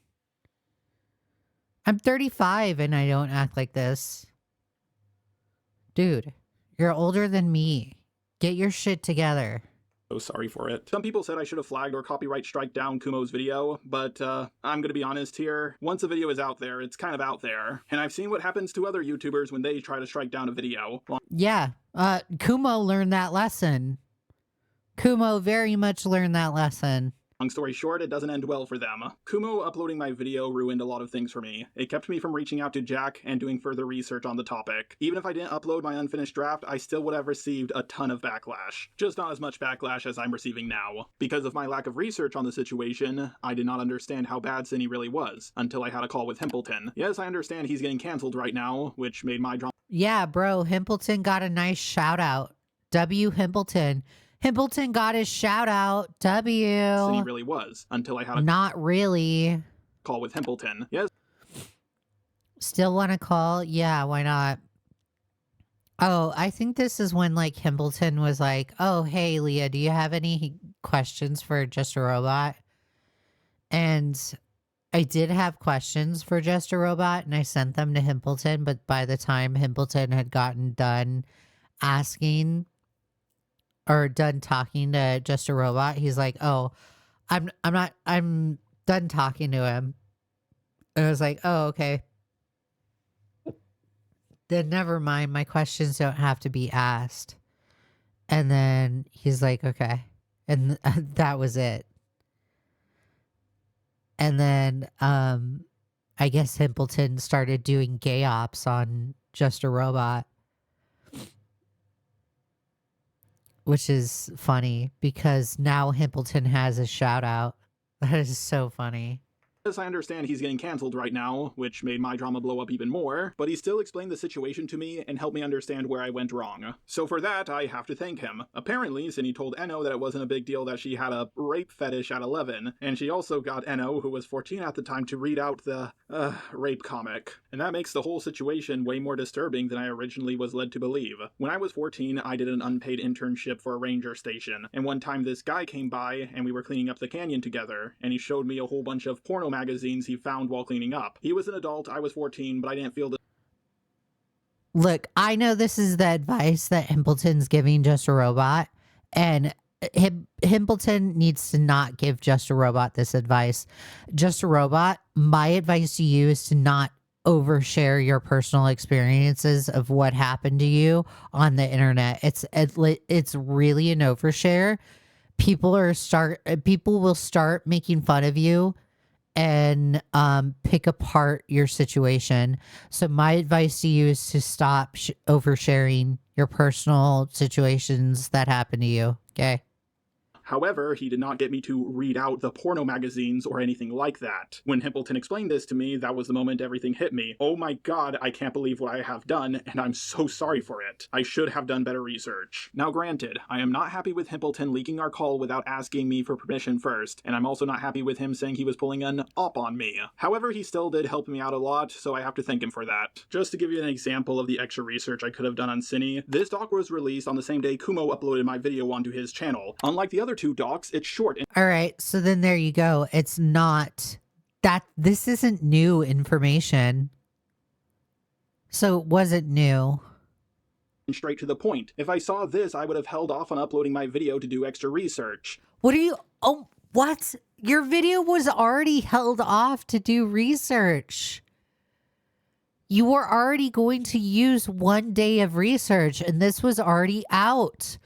S1: I'm 35 and I don't act like this. Dude, you're older than me. Get your shit together.
S2: So sorry for it. Some people said I should have flagged or copyright strike down Kumo's video, but I'm gonna be honest here. Once a video is out there, it's kind of out there. And I've seen what happens to other YouTubers when they try to strike down a video.
S1: Yeah, Kumo learned that lesson. Kumo very much learned that lesson.
S2: Long story short, it doesn't end well for them. Kumo uploading my video ruined a lot of things for me. It kept me from reaching out to Jack and doing further research on the topic. Even if I didn't upload my unfinished draft, I still would have received a ton of backlash. Just not as much backlash as I'm receiving now. Because of my lack of research on the situation, I did not understand how bad Cinny really was, until I had a call with Himpleton. Yes, I understand he's getting cancelled right now, which made my drama.
S1: Yeah, bro, Himpleton got a nice shout out. W. Himpleton. Himpleton got his shout out. W.
S2: Cinny really was, until I had a
S1: Not really.
S2: call with Himpleton. Yes.
S1: Still want to call? Yeah, why not? Oh, I think this is when like Himpleton was like, oh, hey, Leigha, do you have any questions for Just a Robot? And I did have questions for Just a Robot and I sent them to Himpleton, but by the time Himpleton had gotten done asking or done talking to Just a Robot, he's like, oh, I'm done talking to him. And I was like, oh, okay. Then never mind, my questions don't have to be asked. And then he's like, okay. And that was it. And then I guess Himpleton started doing gay ops on Just a Robot. Which is funny because now Himpleton has a shout out. That is so funny.
S2: Yes, I understand he's getting cancelled right now, which made my drama blow up even more, but he still explained the situation to me and helped me understand where I went wrong. So for that, I have to thank him. Apparently, Cinny told Enno that it wasn't a big deal that she had a rape fetish at 11, and she also got Enno, who was 14 at the time, to read out the, rape comic. And that makes the whole situation way more disturbing than I originally was led to believe. When I was 14, I did an unpaid internship for a ranger station, and one time this guy came by, and we were cleaning up the canyon together, and he showed me a whole bunch of porno magazines he found while cleaning up. He was an adult, I was 14, but I didn't feel
S1: Look, I know this is the advice that Himpleton's giving Just a Robot, and Himpleton needs to not give Just a Robot this advice. Just a Robot, my advice to you is to not overshare your personal experiences of what happened to you on the internet. It's really an overshare. People will start making fun of you and pick apart your situation. So my advice to you is to stop oversharing your personal situations that happen to you. Okay.
S2: However, he did not get me to read out the porno magazines or anything like that. When Himpleton explained this to me, that was the moment everything hit me. Oh my god, I can't believe what I have done, and I'm so sorry for it. I should have done better research. Now granted, I am not happy with Himpleton leaking our call without asking me for permission first, and I'm also not happy with him saying he was pulling an op on me. However, he still did help me out a lot, so I have to thank him for that. Just to give you an example of the extra research I could have done on Cinny, this doc was released on the same day Kumo uploaded my video onto his channel. Unlike the other two docs, it's short.
S1: All right, so then there you go. It's not that this isn't new information. So it wasn't new.
S2: And straight to the point. If I saw this, I would have held off on uploading my video to do extra research.
S1: What are you? Oh, what? Your video was already held off to do research. You were already going to use 1 day of research, and this was already out.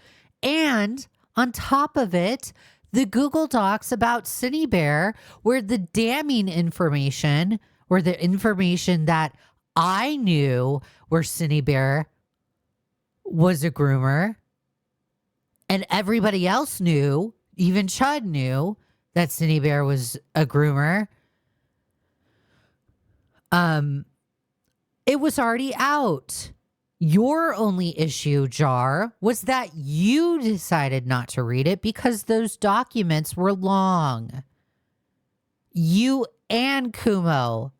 S1: And on top of it, the Google Docs about Cinny Bear, where the damning information, or the information that I knew where SonyLox was a groomer, and everybody else knew, even Chud knew, that SonyLox was a groomer. It was already out. Your only issue, Jar, was that you decided not to read it because those documents were long. You and Kumo.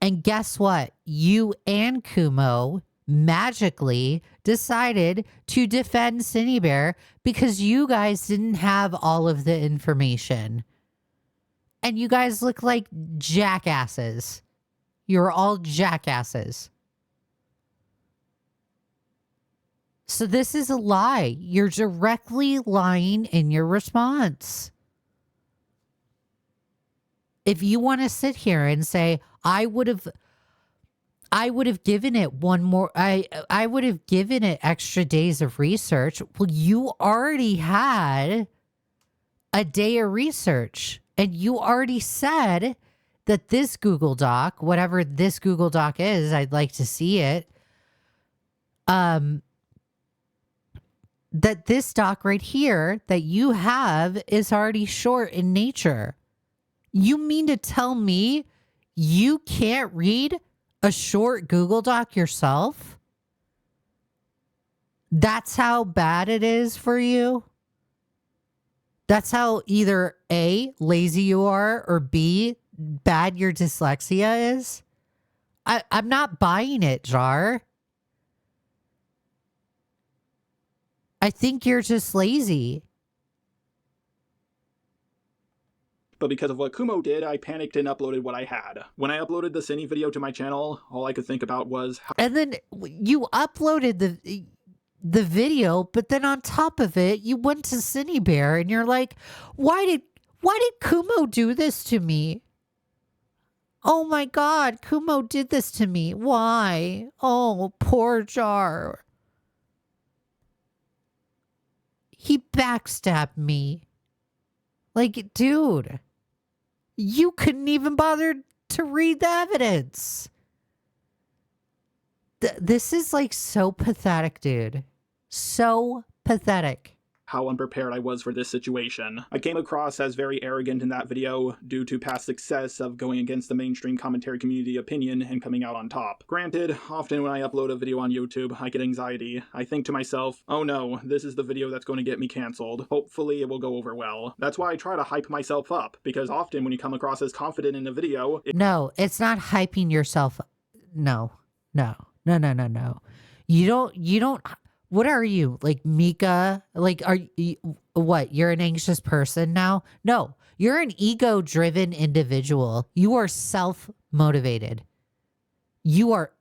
S1: And guess what? You and Kumo magically decided to defend SonyLox because you guys didn't have all of the information. And you guys look like jackasses. You're all jackasses. So this is a lie. You're directly lying in your response. If you want to sit here and say, I would have given it one more, I would have given it extra days of research. Well, you already had a day of research, and you already said that this Google Doc, whatever this Google Doc is, I'd like to see it. That this doc right here that you have is already short in nature. You mean to tell me you can't read a short Google Doc yourself? That's how bad it is for you? That's how either A, lazy you are, or B, bad your dyslexia is? I'm not buying it, Jar. I think you're just lazy.
S2: But because of what Kumo did, I panicked and uploaded what I had. When I uploaded the Cine video to my channel, all I could think about was how—
S1: And then you uploaded the video, but then on top of it, you went to SonyLox and you're like, why did Kumo do this to me? Oh my God, Kumo did this to me. Why? Oh, poor Jar. He backstabbed me. Like, dude, you couldn't even bother to read the evidence. This is like so pathetic, dude. So pathetic.
S2: how unprepared I was for this situation. I came across as very arrogant in that video due to past success of going against the mainstream commentary community opinion and coming out on top. Granted, often when I upload a video on YouTube, I get anxiety. I think to myself, oh no, this is the video that's going to get me cancelled. Hopefully it will go over well. That's why I try to hype myself up, because often when you come across as confident in a video—
S1: No, it's not hyping yourself. No. You don't, what are you, like Mika? Like, are you, what, you're an anxious person now? No, you're an ego-driven individual. You are self-motivated. You are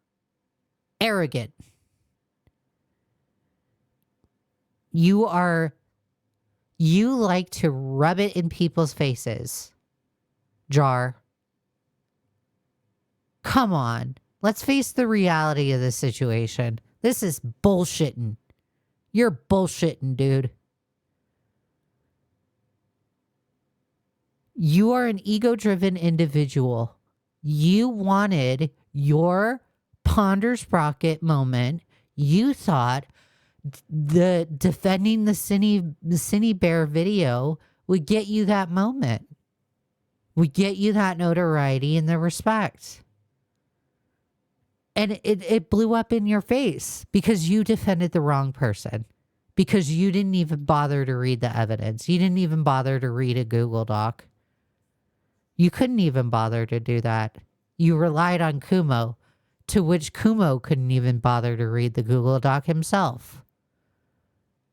S1: arrogant. You like to rub it in people's faces. Jar. Come on. Let's face the reality of the situation. This is bullshitting. You're bullshitting, dude. You are an ego-driven individual. You wanted your Ponder Sprocket moment. You thought the defending the SonyLox video would get you that moment. Would get you that notoriety and the respect. And it blew up in your face because you defended the wrong person. Because you didn't even bother to read the evidence. You didn't even bother to read a Google Doc. You couldn't even bother to do that. You relied on Kumo, to which Kumo couldn't even bother to read the Google Doc himself.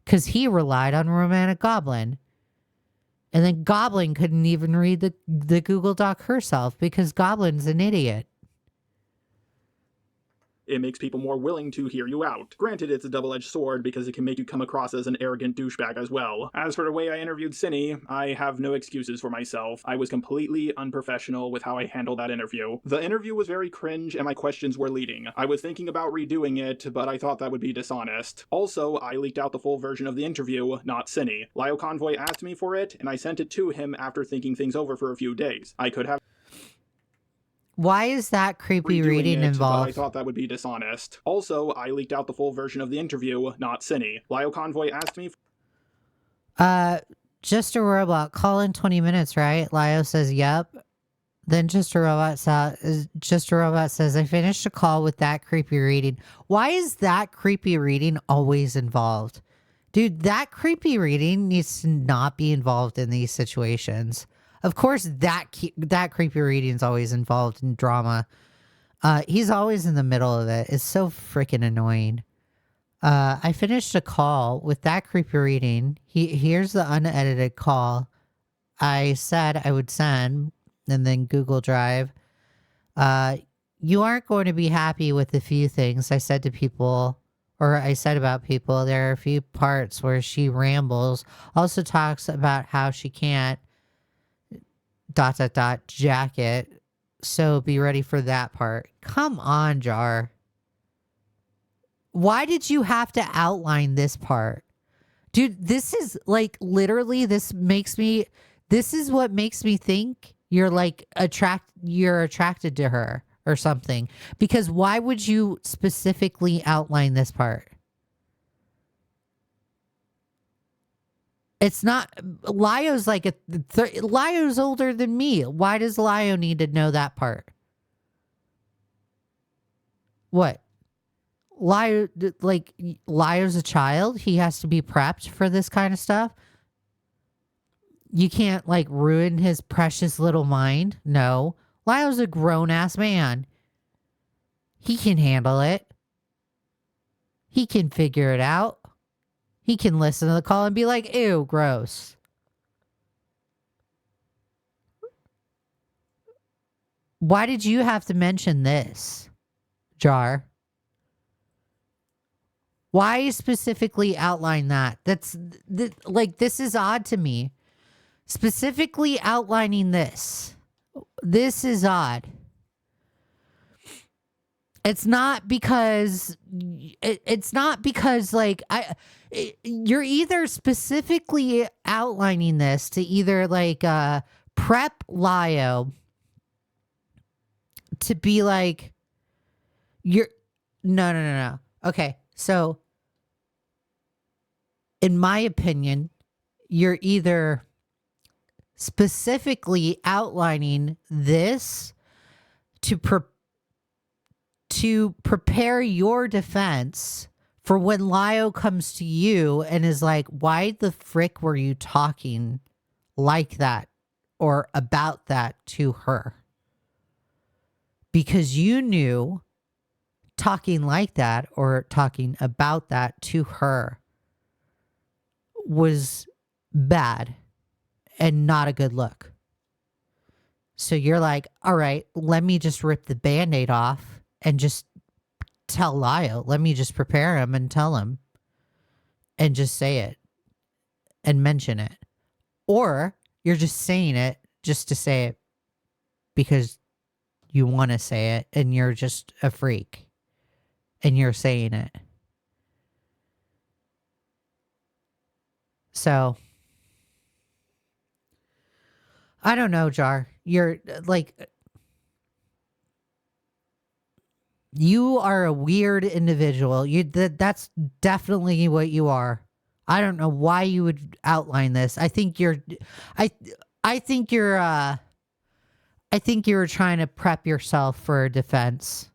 S1: Because he relied on Romantic Goblin. And then Goblin couldn't even read the Google Doc herself because Goblin's an idiot.
S2: it makes people more willing to hear you out. Granted, it's a double-edged sword because it can make you come across as an arrogant douchebag as well. As for the way I interviewed Cine, I have no excuses for myself. I was completely unprofessional with how I handled that interview. The interview was very cringe and my questions were leading. I was thinking about redoing it, but I thought that would be dishonest. Also, I leaked out the full version of the interview, not Cine. Leigha Convoy asked me for it, and I sent it to him after thinking things over for a few days. I could have—
S1: Why is that creepy
S2: redoing
S1: reading
S2: it,
S1: involved?
S2: But I thought that would be dishonest. Also, I leaked out the full version of the interview, not Cine. Lio Convoy asked me.
S1: Just a robot. Call in 20 minutes, right? Lio says, yep. Then Just a Robot says, I finished a call with that creepy reading. Why is that creepy reading always involved? Dude, that creepy reading needs to not be involved in these situations. Of course, that creepy reading is always involved in drama. He's always in the middle of it. It's so freaking annoying. I finished a call with that creepy reading. Here's the unedited call I said I would send, and then Google Drive. You aren't going to be happy with a few things I said to people, or I said about people. There are a few parts where she rambles. Also talks about how she can't ... jacket. So be ready for that part. Come on, Jar. Why did you have to outline this part? Dude, this is like literally this is what makes me think you're like you're attracted to her or something. Because why would you specifically outline this part? It's not... Lio's like Lio's older than me. Why does Lio need to know that part? What? Lio's a child? He has to be prepped for this kind of stuff? You can't like ruin his precious little mind? No. Lio's a grown-ass man. He can handle it. He can figure it out. He can listen to the call and be like, ew, gross. Why did you have to mention this, Jar? Why specifically outline that? This is odd to me. Specifically outlining this. This is odd. It's not because like you're either specifically outlining this to either like prep Lio to be like no. Okay, so in my opinion, you're either specifically outlining this to prepare your defense for when Lio comes to you and is like, why the frick were you talking like that or about that to her? Because you knew talking like that or talking about that to her was bad and not a good look. So you're like, all right, let me just rip the Band-Aid off and just tell Lio. Let me just prepare him and tell him and just say it and mention it. Or you're just saying it just to say it because you want to say it and you're just a freak and you're saying it. So I don't know, Jar. You're like, you are a weird individual. That's definitely what you are. I don't know why you would outline this. I think you're trying to prep yourself for a defense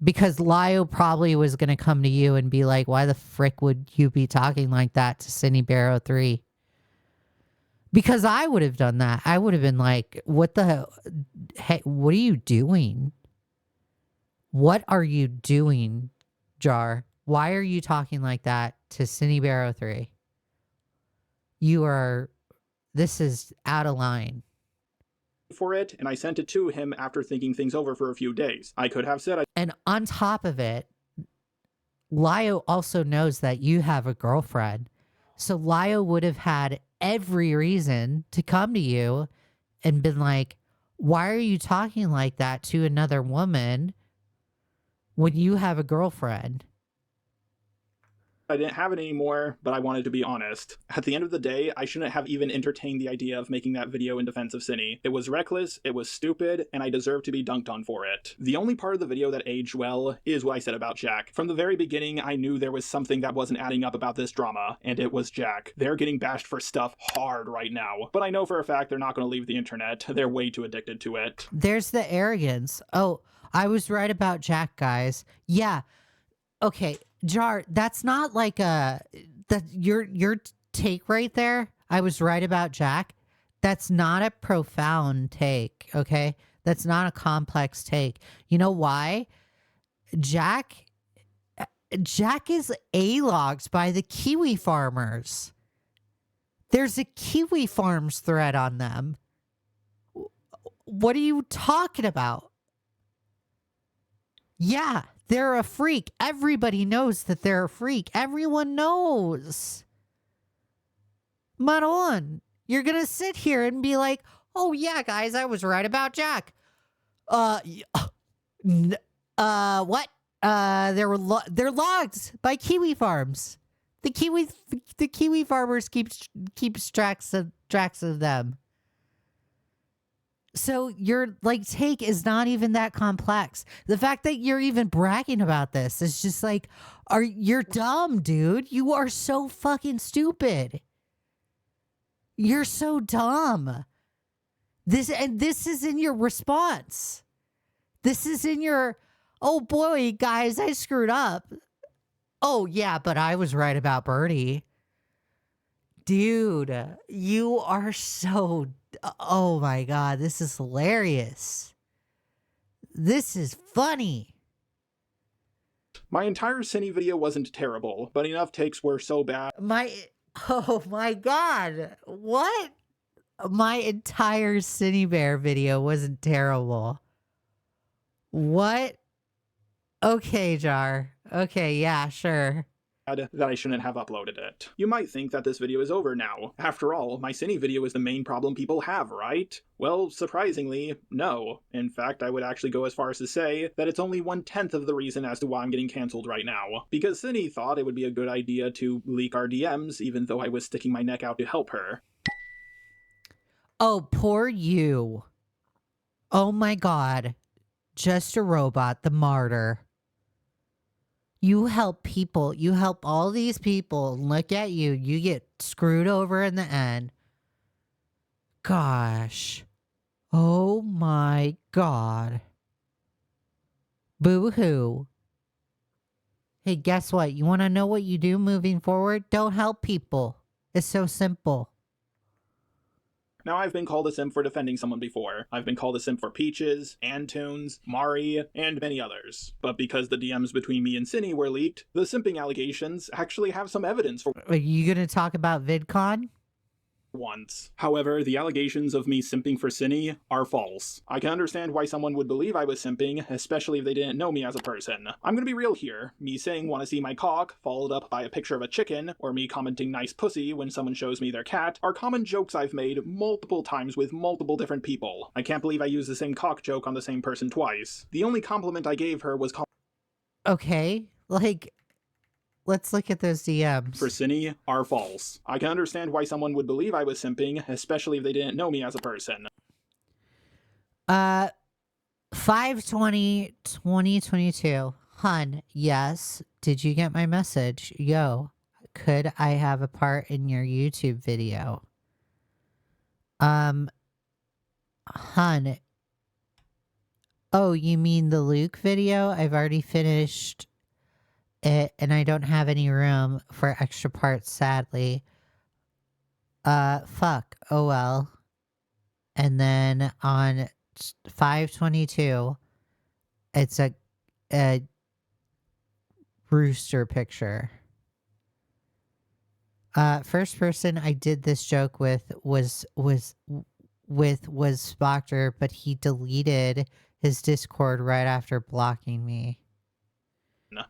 S1: because Lio probably was going to come to you and be like, why the frick would you be talking like that to SonyBoy 3? Because I would have done that. I would have been like, what the hell? Hey, what are you doing? What are you doing, Jar? Why are you talking like that to SonyBoy 3? This is out of line.
S2: For it, and I sent it to him after thinking things over for a few days. I could have said
S1: And on top of it, Lio also knows that you have a girlfriend. So Lio would have had every reason to come to you and been like, why are you talking like that to another woman when you have a girlfriend?
S2: I didn't have it anymore, but I wanted to be honest. At the end of the day, I shouldn't have even entertained the idea of making that video in defense of Cinny. It was reckless, it was stupid, and I deserve to be dunked on for it. The only part of the video that aged well is what I said about Jack. From the very beginning, I knew there was something that wasn't adding up about this drama, and it was Jack. They're getting bashed for stuff hard right now, but I know for a fact they're not going to leave the internet. They're way too addicted to it.
S1: There's the arrogance. Oh, I was right about Jack, guys. Yeah. Okay, Jar, that's not like your take right there. I was right about Jack. That's not a profound take, okay? That's not a complex take. You know why? Jack is A-logged by the kiwi farmers. There's a kiwi farms thread on them. What are you talking about? Yeah, they're a freak. Everybody knows that they're a freak. Everyone knows. Maron, you're going to sit here and be like, oh yeah, guys, I was right about Jack. What? They're logged by kiwi farms. The kiwi farmers keeps tracks of them. So your take is not even that complex. The fact that you're even bragging about this is just like, you're dumb, dude. You are so fucking stupid. You're so dumb. This is in your response. This is in your, oh boy, guys, I screwed up. Oh yeah, but I was right about Birdie. Dude, you are so, oh my God, this is hilarious. This is funny.
S2: My entire Cinny video wasn't terrible, but enough takes were so bad.
S1: Oh my God, what? My entire Grislybaer video wasn't terrible. What? Okay, Jar. Okay, yeah, sure.
S2: That I shouldn't have uploaded it. You might think that this video is over now. After all, my Cinny video is the main problem people have, right? Well, surprisingly, no. In fact, I would actually go as far as to say that it's only 1/10 of the reason as to why I'm getting cancelled right now. Because Cinny thought it would be a good idea to leak our DMs, even though I was sticking my neck out to help her.
S1: Oh, poor you. Oh my God. Just a robot, the martyr. You help people. You help all these people. Look at you. You get screwed over in the end. Gosh. Oh my God. Boo-hoo. Hey, guess what? You want to know what you do moving forward? Don't help people. It's so simple.
S2: Now, I've been called a simp for defending someone before. I've been called a simp for Peaches, Antunes, Mari, and many others. But because the DMs between me and Cinny were leaked, the simping allegations actually have some evidence for
S1: Are you going to talk about VidCon?
S2: once. However, the allegations of me simping for Cinny are false. I can understand why someone would believe I was simping, especially if they didn't know me as a person. I'm gonna be real here. Me saying wanna see my cock, followed up by a picture of a chicken, or me commenting nice pussy when someone shows me their cat, are common jokes I've made multiple times with multiple different people. I can't believe I used the same cock joke on the same person twice. The only compliment I gave her was
S1: Okay, let's look at those DMs.
S2: for Cinny are false. I can understand why someone would believe I was simping, especially if they didn't know me as a person.
S1: 5/20/2022. Hun, yes. Did you get my message? Yo, could I have a part in your YouTube video? Hun. Oh, you mean the Luke video? I've already finished it and I don't have any room for extra parts, sadly. Fuck. Oh well. And then on 5/22, it's a rooster picture. First person I did this joke with was Spockter, but he deleted his Discord right after blocking me.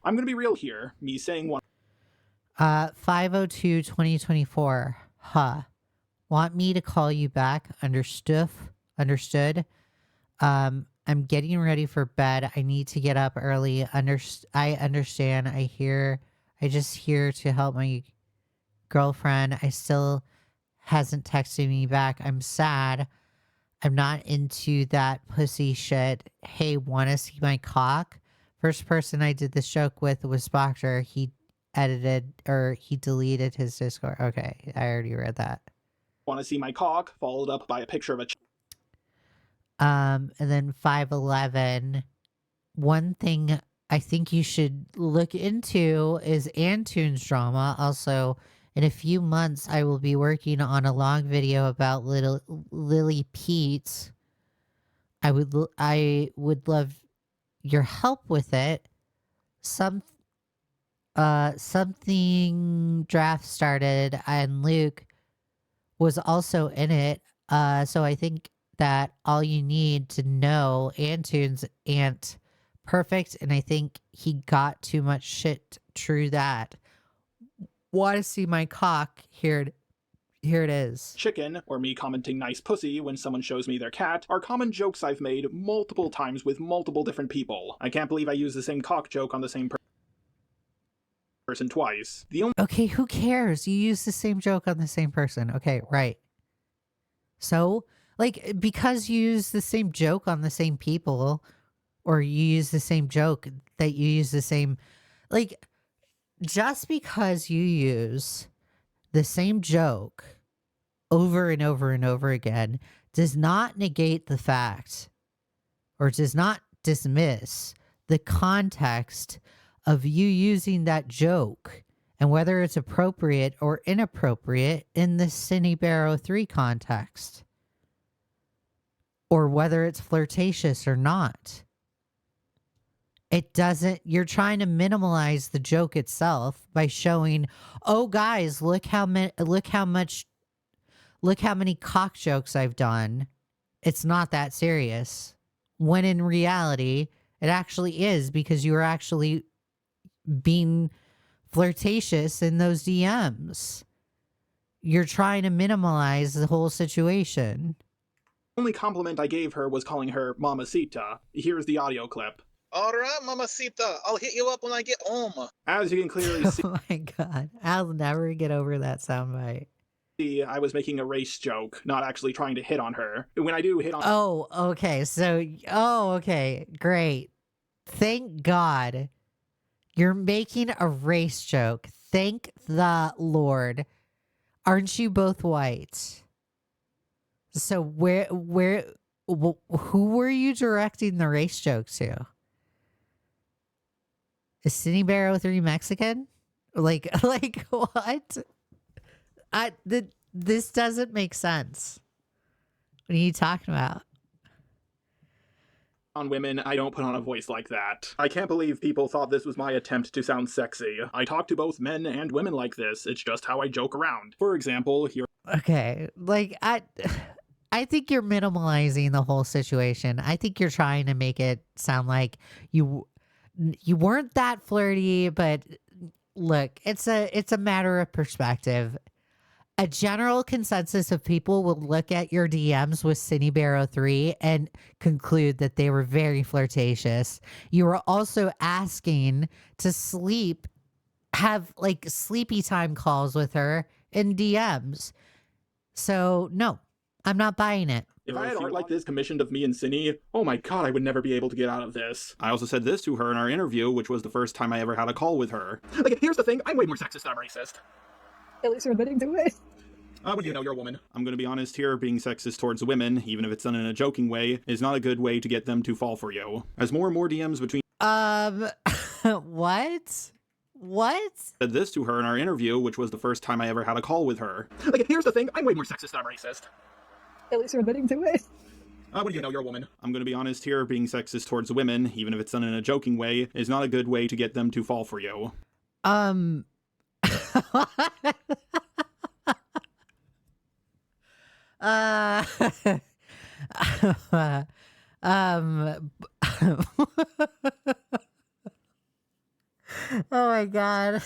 S2: I'm gonna be real here. Me saying one
S1: 5/02/2024. Huh. Want me to call you back? Understood? I'm getting ready for bed. I need to get up early. I understand. I hear I just here to help my girlfriend. I still hasn't texted me back. I'm sad. I'm not into that pussy shit. Hey, want to see my cock? First person I did this joke with was Spoctor. He deleted his Discord. Okay, I already read that.
S2: Want to see my cock? Followed up by a picture of a
S1: And then 511. One thing I think you should look into is Antoon's drama. Also, in a few months, I will be working on a long video about little Lily Pete. I would love your help with it. Something draft started, and Luke was also in it. So I think that all you need to know, Antoon's aunt perfect, and I think he got too much shit. True that. Want to see my cock? Here it is.
S2: chicken, or me commenting nice pussy when someone shows me their cat, are common jokes I've made multiple times with multiple different people. I can't believe I used the same cock joke on the same person twice. The only
S1: Okay, who cares? You use the same joke on the same person. Okay, right. So, like, because you use the same joke on the same people, or you use the same joke that you use the same, like, just because you use the same joke over and over and over again does not negate the fact, or does not dismiss the context of you using that joke and whether it's appropriate or inappropriate in the SonyLox 3 context, or whether it's flirtatious or not. It doesn't, you're trying to minimalize the joke itself by showing, oh guys, look how many cock jokes I've done. It's not that serious. When in reality, it actually is, because you were actually being flirtatious in those DMs. You're trying to minimize the whole situation.
S2: only compliment I gave her was calling her Mamacita. Here's the audio clip.
S6: All right, mamacita. I'll hit you up when I get home.
S2: As you can clearly see,
S1: Oh my god. I'll never get over that soundbite.
S2: I was making a race joke, not actually trying to hit on her. When I do hit on
S1: Oh, okay. So, okay. Great. Thank God you're making a race joke. Thank the Lord. Aren't you both white? So who were you directing the race joke to? Is SonyLox 3 Mexican? Like what? This doesn't make sense. What are you talking about?
S2: women, I don't put on a voice like that. I can't believe people thought this was my attempt to sound sexy. I talk to both men and women like this. It's just how I joke around. For example, here.
S1: Okay, like I think you're minimalizing the whole situation. I think you're trying to make it sound like you weren't that flirty, but look, it's a matter of perspective. A general consensus of people will look at your DMs with SonyLox 3 and conclude that they were very flirtatious. You were also asking to have like sleepy time calls with her in DMs. So no, I'm not buying it.
S2: If I had art like this commissioned of me and Cindy, oh my god, I would never be able to get out of this. I also said this to her in our interview, which was the first time I ever had a call with her. Like, here's the thing, I'm way more sexist than I'm racist.
S7: At least you're admitting to it.
S2: What do you know, you're a woman. I'm gonna be honest here, being sexist towards women, even if it's done in a joking way, is not a good way to get them to fall for you. As more and more DMs between
S1: What? What?
S2: said this to her in our interview, which was the first time I ever had a call with her. Like, here's the thing, I'm way more sexist than I'm racist.
S7: At least you're admitting to it.
S2: What do you know, you're a woman. I'm gonna be honest here, being sexist towards women, even if it's done in a joking way, is not a good way to get them to fall for you.
S1: Oh my god.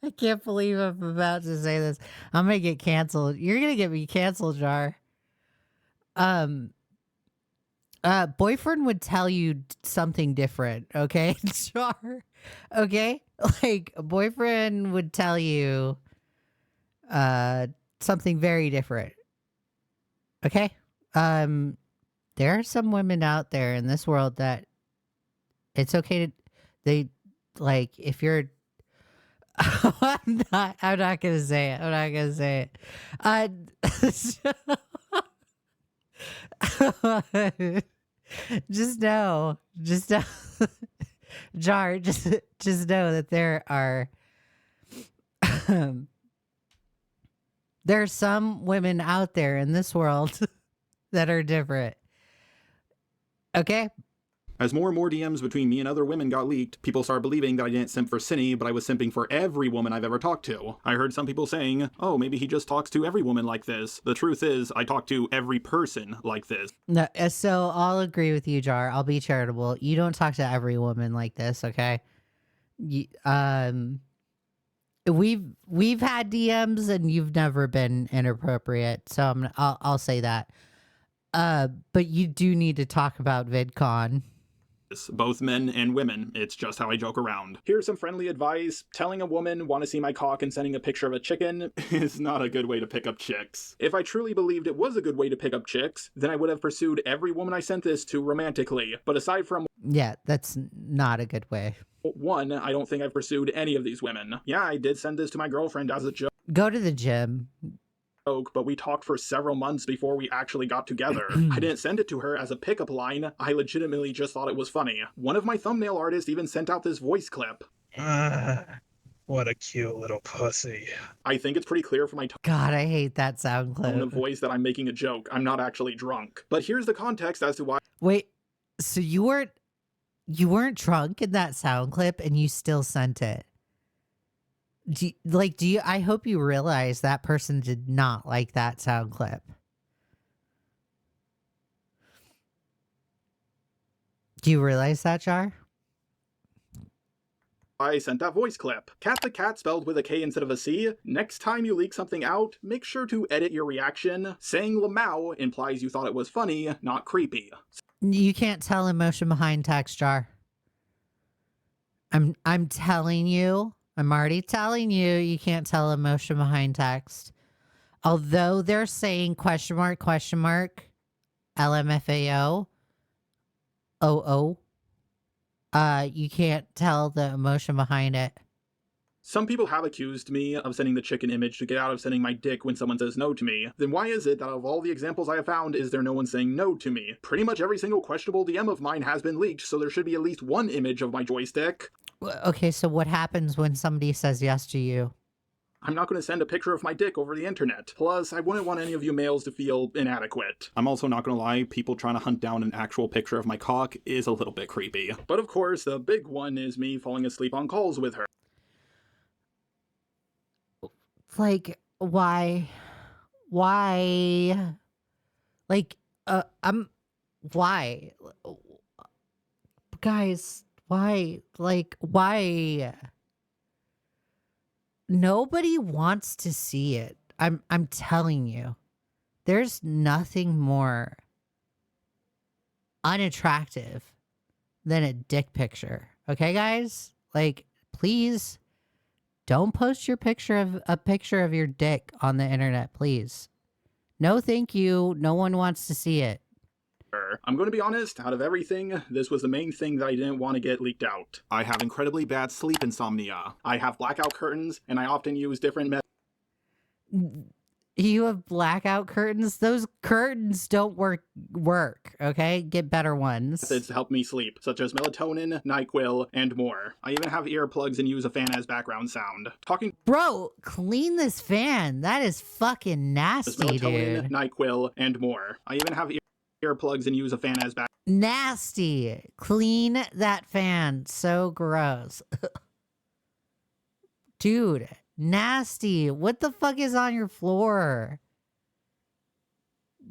S1: I can't believe I'm about to say this. I'm gonna get canceled. You're gonna get me canceled, Jar. Boyfriend would tell you something different, okay? Jar. Okay? Like, a boyfriend would tell you something very different. Okay? There are some women out there in this world that it's okay to, they, like, if you're, I'm not gonna say it. I'm not gonna say it. Just know, Jar, just know that there are some women out there in this world that are different. Okay?
S2: As more and more DMs between me and other women got leaked, people started believing that I didn't simp for Cinny, but I was simping for every woman I've ever talked to. I heard some people saying, oh, maybe he just talks to every woman like this. The truth is, I talk to every person like this.
S1: No, so I'll agree with you, Jar. I'll be charitable. You don't talk to every woman like this, okay? We've had DMs and you've never been inappropriate, so I'll say that. But you do need to talk about VidCon.
S2: Both men and women. It's just how I joke around. Here's some friendly advice. Telling a woman, want to see my cock and sending a picture of a chicken is not a good way to pick up chicks. If I truly believed it was a good way to pick up chicks, then I would have pursued every woman I sent this to romantically. But aside from...
S1: Yeah, that's not a good way.
S2: One, I don't think I've pursued any of these women. Yeah, I did send this to my girlfriend as a joke.
S1: Go to the gym.
S2: But we talked for several months before we actually got together. I didn't send it to her as a pickup line. I legitimately just thought it was funny. One of my thumbnail artists even sent out this voice clip.
S8: What a cute little pussy.
S2: I think it's pretty clear from my
S1: God, I hate that sound clip.
S2: tone of voice that I'm making a joke. I'm not actually drunk. But here's the context as to why...
S1: Wait, so you weren't drunk in that sound clip and you still sent it? I hope you realize that person did not like that sound clip. Do you realize that, Jar?
S2: I sent that voice clip. Cat the cat spelled with a K instead of a C. Next time you leak something out, make sure to edit your reaction. Saying Lamau implies you thought it was funny, not creepy.
S1: You can't tell emotion behind text, Jar. I'm telling you. I'm already telling you, you can't tell emotion behind text. Although they're saying question mark, LMFAO, OO, you can't tell the emotion behind it.
S2: Some people have accused me of sending the chicken image to get out of sending my dick when someone says no to me. Then why is it that out of all the examples I have found, is there no one saying no to me? Pretty much every single questionable DM of mine has been leaked, so there should be at least one image of my joystick.
S1: Okay, so what happens when somebody says yes to you?
S2: I'm not going to send a picture of my dick over the internet. Plus, I wouldn't want any of you males to feel inadequate. I'm also not going to lie, people trying to hunt down an actual picture of my cock is a little bit creepy. But of course, the big one is me falling asleep on calls with her.
S1: Like, why? Like, why? Guys, why? Like, why? Nobody wants to see it. I'm telling you. There's nothing more unattractive than a dick picture. Okay, guys? Like, please don't post a picture of your dick on the internet, please. No, thank you. No one wants to see it.
S2: I'm going to be honest, out of everything, this was the main thing that I didn't want to get leaked out. I have incredibly bad sleep insomnia. I have blackout curtains, and I often use different
S1: You have blackout curtains? Those curtains don't work, okay? Get better ones.
S2: methods to help me sleep, such as melatonin, NyQuil, and more. I even have earplugs and use a fan as background sound.
S1: Bro, clean this fan. That is fucking nasty, dude.
S2: NyQuil, and more. I even have earplugs and use a fan as
S1: nasty. Clean that fan. So gross. Dude, nasty. What the fuck is on your floor?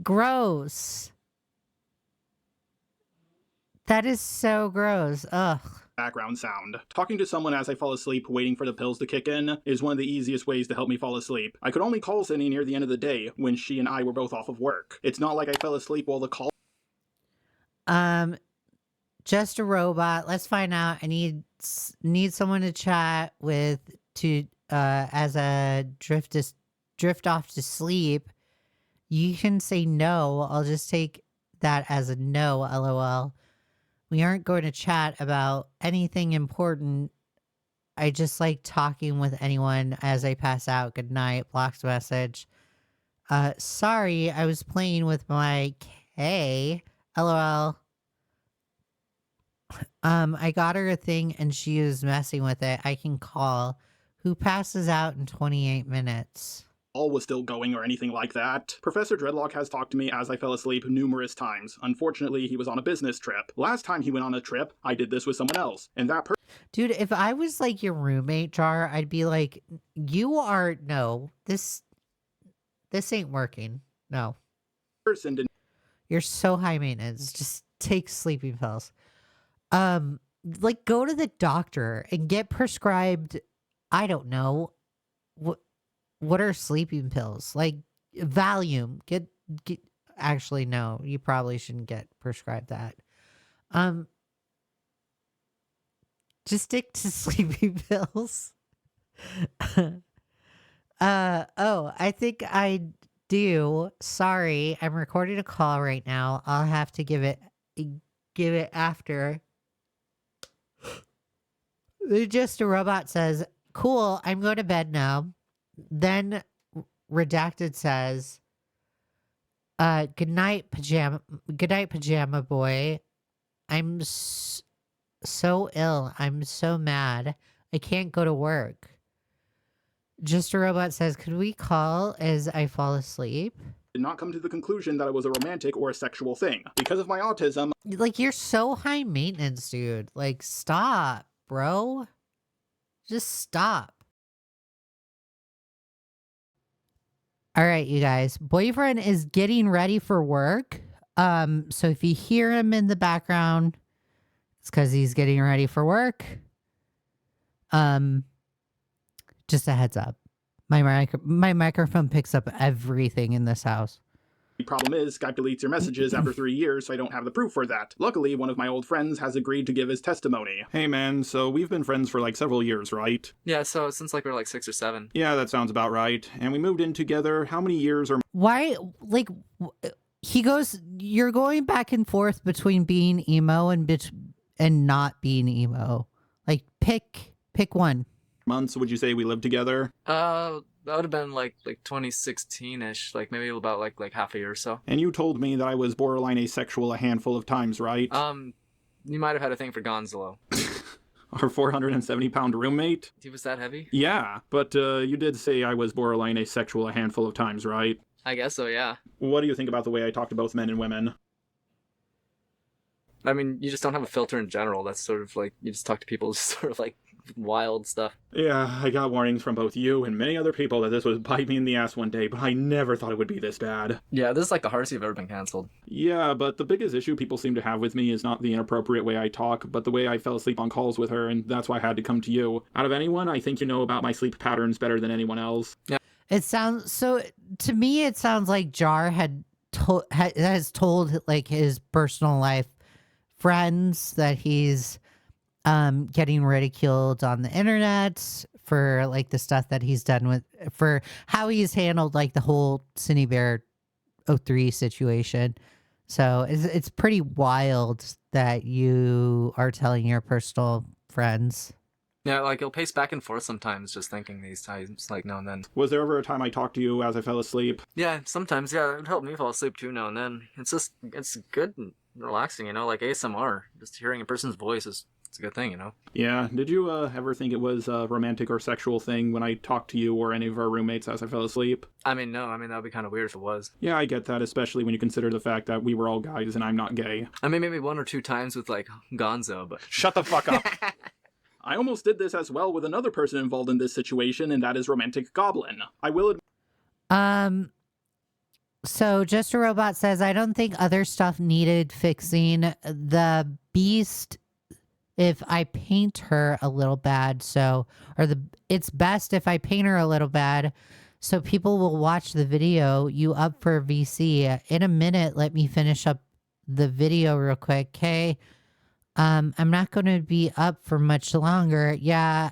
S1: Gross. That is so gross. Ugh.
S2: Background sound. Talking to someone as I fall asleep waiting for the pills to kick in is one of the easiest ways to help me fall asleep. I could only call Cindy near the end of the day when she and I were both off of work. It's not like I fell asleep while the call...
S1: Just a robot. Let's find out. I need someone to chat with as a drift off to sleep. You can say no. I'll just take that as a no, LOL. We aren't going to chat about anything important. I just like talking with anyone as I pass out. Good night. Blocks message. Sorry, I was playing with my K. LOL. I got her a thing and she was messing with it. I can call. Who passes out in 28 minutes?
S2: All was still going or anything like that. Professor Dreadlock has talked to me as I fell asleep numerous times. Unfortunately, he was on a business trip. Last time he went on a trip, I did this with someone else, and that
S1: Dude, if I was like your roommate, Jar, I'd be like, no, this ain't working. No.
S2: person didn't.
S1: You're so high maintenance. Just take sleeping pills. Like go to the doctor and get prescribed, I don't know, what are sleeping pills? Like Valium. Get actually no, you probably shouldn't get prescribed that. Just stick to sleeping pills. I think I do. Sorry, I'm recording a call right now. I'll have to give it after. Just a robot says, cool, I'm going to bed now. Then Redacted says, good night, pajama boy. I'm so ill. I'm so mad. I can't go to work. Just a robot says, could we call as I fall asleep?
S2: Did not come to the conclusion that it was a romantic or a sexual thing. Because of my autism,
S1: Like, you're so high maintenance, dude. Like, stop, bro. Just stop. All right, you guys. Boyfriend is getting ready for work. So if you hear him in the background, it's because he's getting ready for work. Just a heads up. My microphone picks up everything in this house.
S2: the problem is Skype deletes your messages after 3 years, so I don't have the proof for that. Luckily, one of my old friends has agreed to give his testimony. Hey man, so we've been friends for like several years, right?
S9: Yeah, so since like we were like 6 or 7.
S2: Yeah, that sounds about right. And we moved in together. How many years or...
S1: Why, like, he goes, you're going back and forth between being emo and not being emo. Like, pick one.
S2: months would you say we lived together?
S9: That would have been like 2016-ish, like maybe about like half a year or so.
S2: And you told me that I was borderline asexual a handful of times, right?
S9: You might have had a thing for Gonzalo.
S2: Our 470-pound roommate?
S9: He was that heavy?
S2: Yeah, but you did say I was borderline asexual a handful of times, right?
S9: I guess so, yeah.
S2: What do you think about the way I talk to both men and women?
S9: I mean, you just don't have a filter in general. That's sort of like, you just talk to people just sort of like wild stuff.
S2: Yeah, I got warnings from both you and many other people that this would bite me in the ass one day, but I never thought it would be this bad.
S9: Yeah, this is like the hardest you've ever been canceled.
S2: Yeah, but the biggest issue people seem to have with me is not the inappropriate way I talk, but the way I fell asleep on calls with her, and that's why I had to come to you. Out of anyone, I think you know about my sleep patterns better than anyone else.
S9: Yeah.
S1: It sounds, so to me, it sounds like Jar has told like his personal life friends that he's getting ridiculed on the internet for like the stuff that he's done with, for how he's handled like the whole SonyBoy 03 situation. So it's pretty wild that you are telling your personal friends.
S9: Yeah, like he'll pace back and forth sometimes, just thinking these times, like now and then.
S2: Was there ever a time I talked to you as I fell asleep?
S9: Yeah, sometimes, yeah, it would help me fall asleep too now and then. It's good and relaxing, you know, like ASMR. Just hearing a person's voice it's a good thing, you know?
S2: Yeah, did you ever think it was a romantic or sexual thing when I talked to you or any of our roommates as I fell asleep?
S9: I mean, no, that would be kind of weird if it was.
S2: Yeah, I get that, especially when you consider the fact that we were all guys and I'm not gay.
S9: I mean, maybe 1 or 2 times with, like, Gonzo, but...
S2: Shut the fuck up! I almost did this as well with another person involved in this situation, and that is Romantic Goblin. I will
S1: So Just a Robot says, I don't think other stuff needed fixing. The Beast, if I paint her a little bad, it's best if I paint her a little bad so people will watch the video. You up for VC? In a minute, let me finish up the video real quick, okay? I'm not going to be up for much longer. Yeah,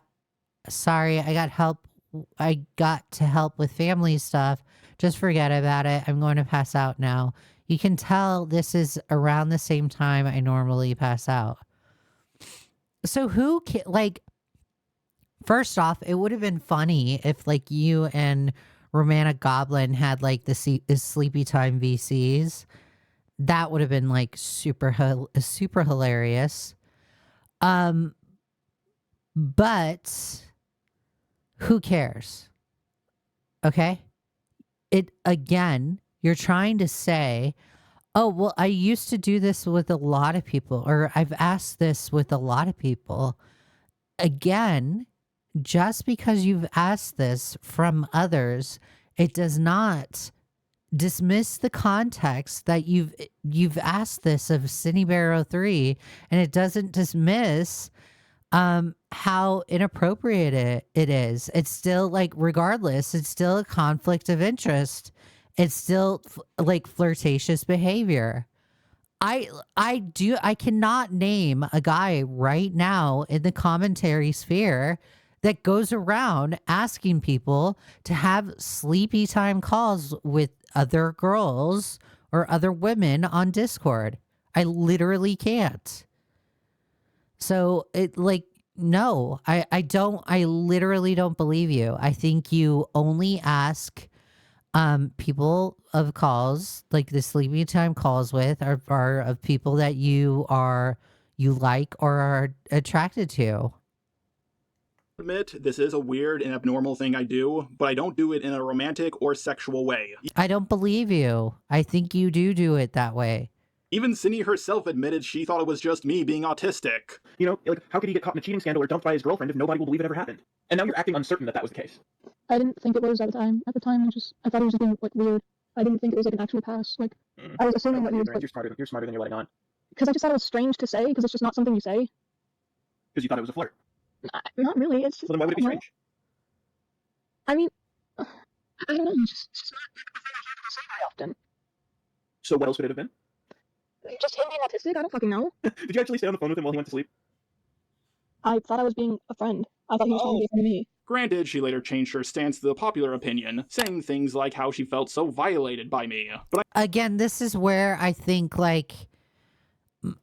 S1: sorry, I got to help with family stuff. Just forget about it. I'm going to pass out now. You can tell this is around the same time I normally pass out. So first off, it would have been funny if like you and Romantic Goblin had like the sleepy time VCs. That would have been like super hilarious. But who cares? Okay? You're trying to say, oh, well, I used to do this with a lot of people, or I've asked this with a lot of people. Again, just because you've asked this from others, it does not dismiss the context that you've asked this of SonyLox, and it doesn't dismiss how inappropriate it is. It's still like, regardless, it's still a conflict of interest. It's still like flirtatious behavior. I cannot name a guy right now in the commentary sphere that goes around asking people to have sleepy time calls with other girls or other women on Discord. I literally can't. So no, I literally don't believe you. I think you only ask people of calls, like the sleepy time calls with, are of people that you like or are attracted to.
S2: Admit this is a weird and abnormal thing I do, but I don't do it in a romantic or sexual way.
S1: I don't believe you. I think you do it that way.
S2: Even Cindy herself admitted she thought it was just me being autistic.
S3: You know, like, how could he get caught in a cheating scandal or dumped by his girlfriend if nobody will believe it ever happened? And now you're acting uncertain that was the case.
S7: I didn't think it was at the time. At the time, I thought it was just being like weird. I didn't think it was like an actual pass. Like, I was assuming that he was.
S3: You're smarter than you're letting on.
S7: Because I just thought it was strange to say, because it's just not something you say.
S3: Because you thought it was a flirt.
S7: Not really. It's just.
S3: Well, then why would it be strange?
S7: I mean, I don't know. It's just not a thing I hear people say very often.
S3: So what else would it have been?
S7: Just him being autistic? I don't fucking know.
S3: Did you actually stay on the phone with him while he went to sleep?
S7: I thought I was being a friend. I thought he was trying to be a friend to me.
S2: Granted, she later changed her stance to the popular opinion, saying things like how she felt so violated by me. But
S1: again, this is where I think like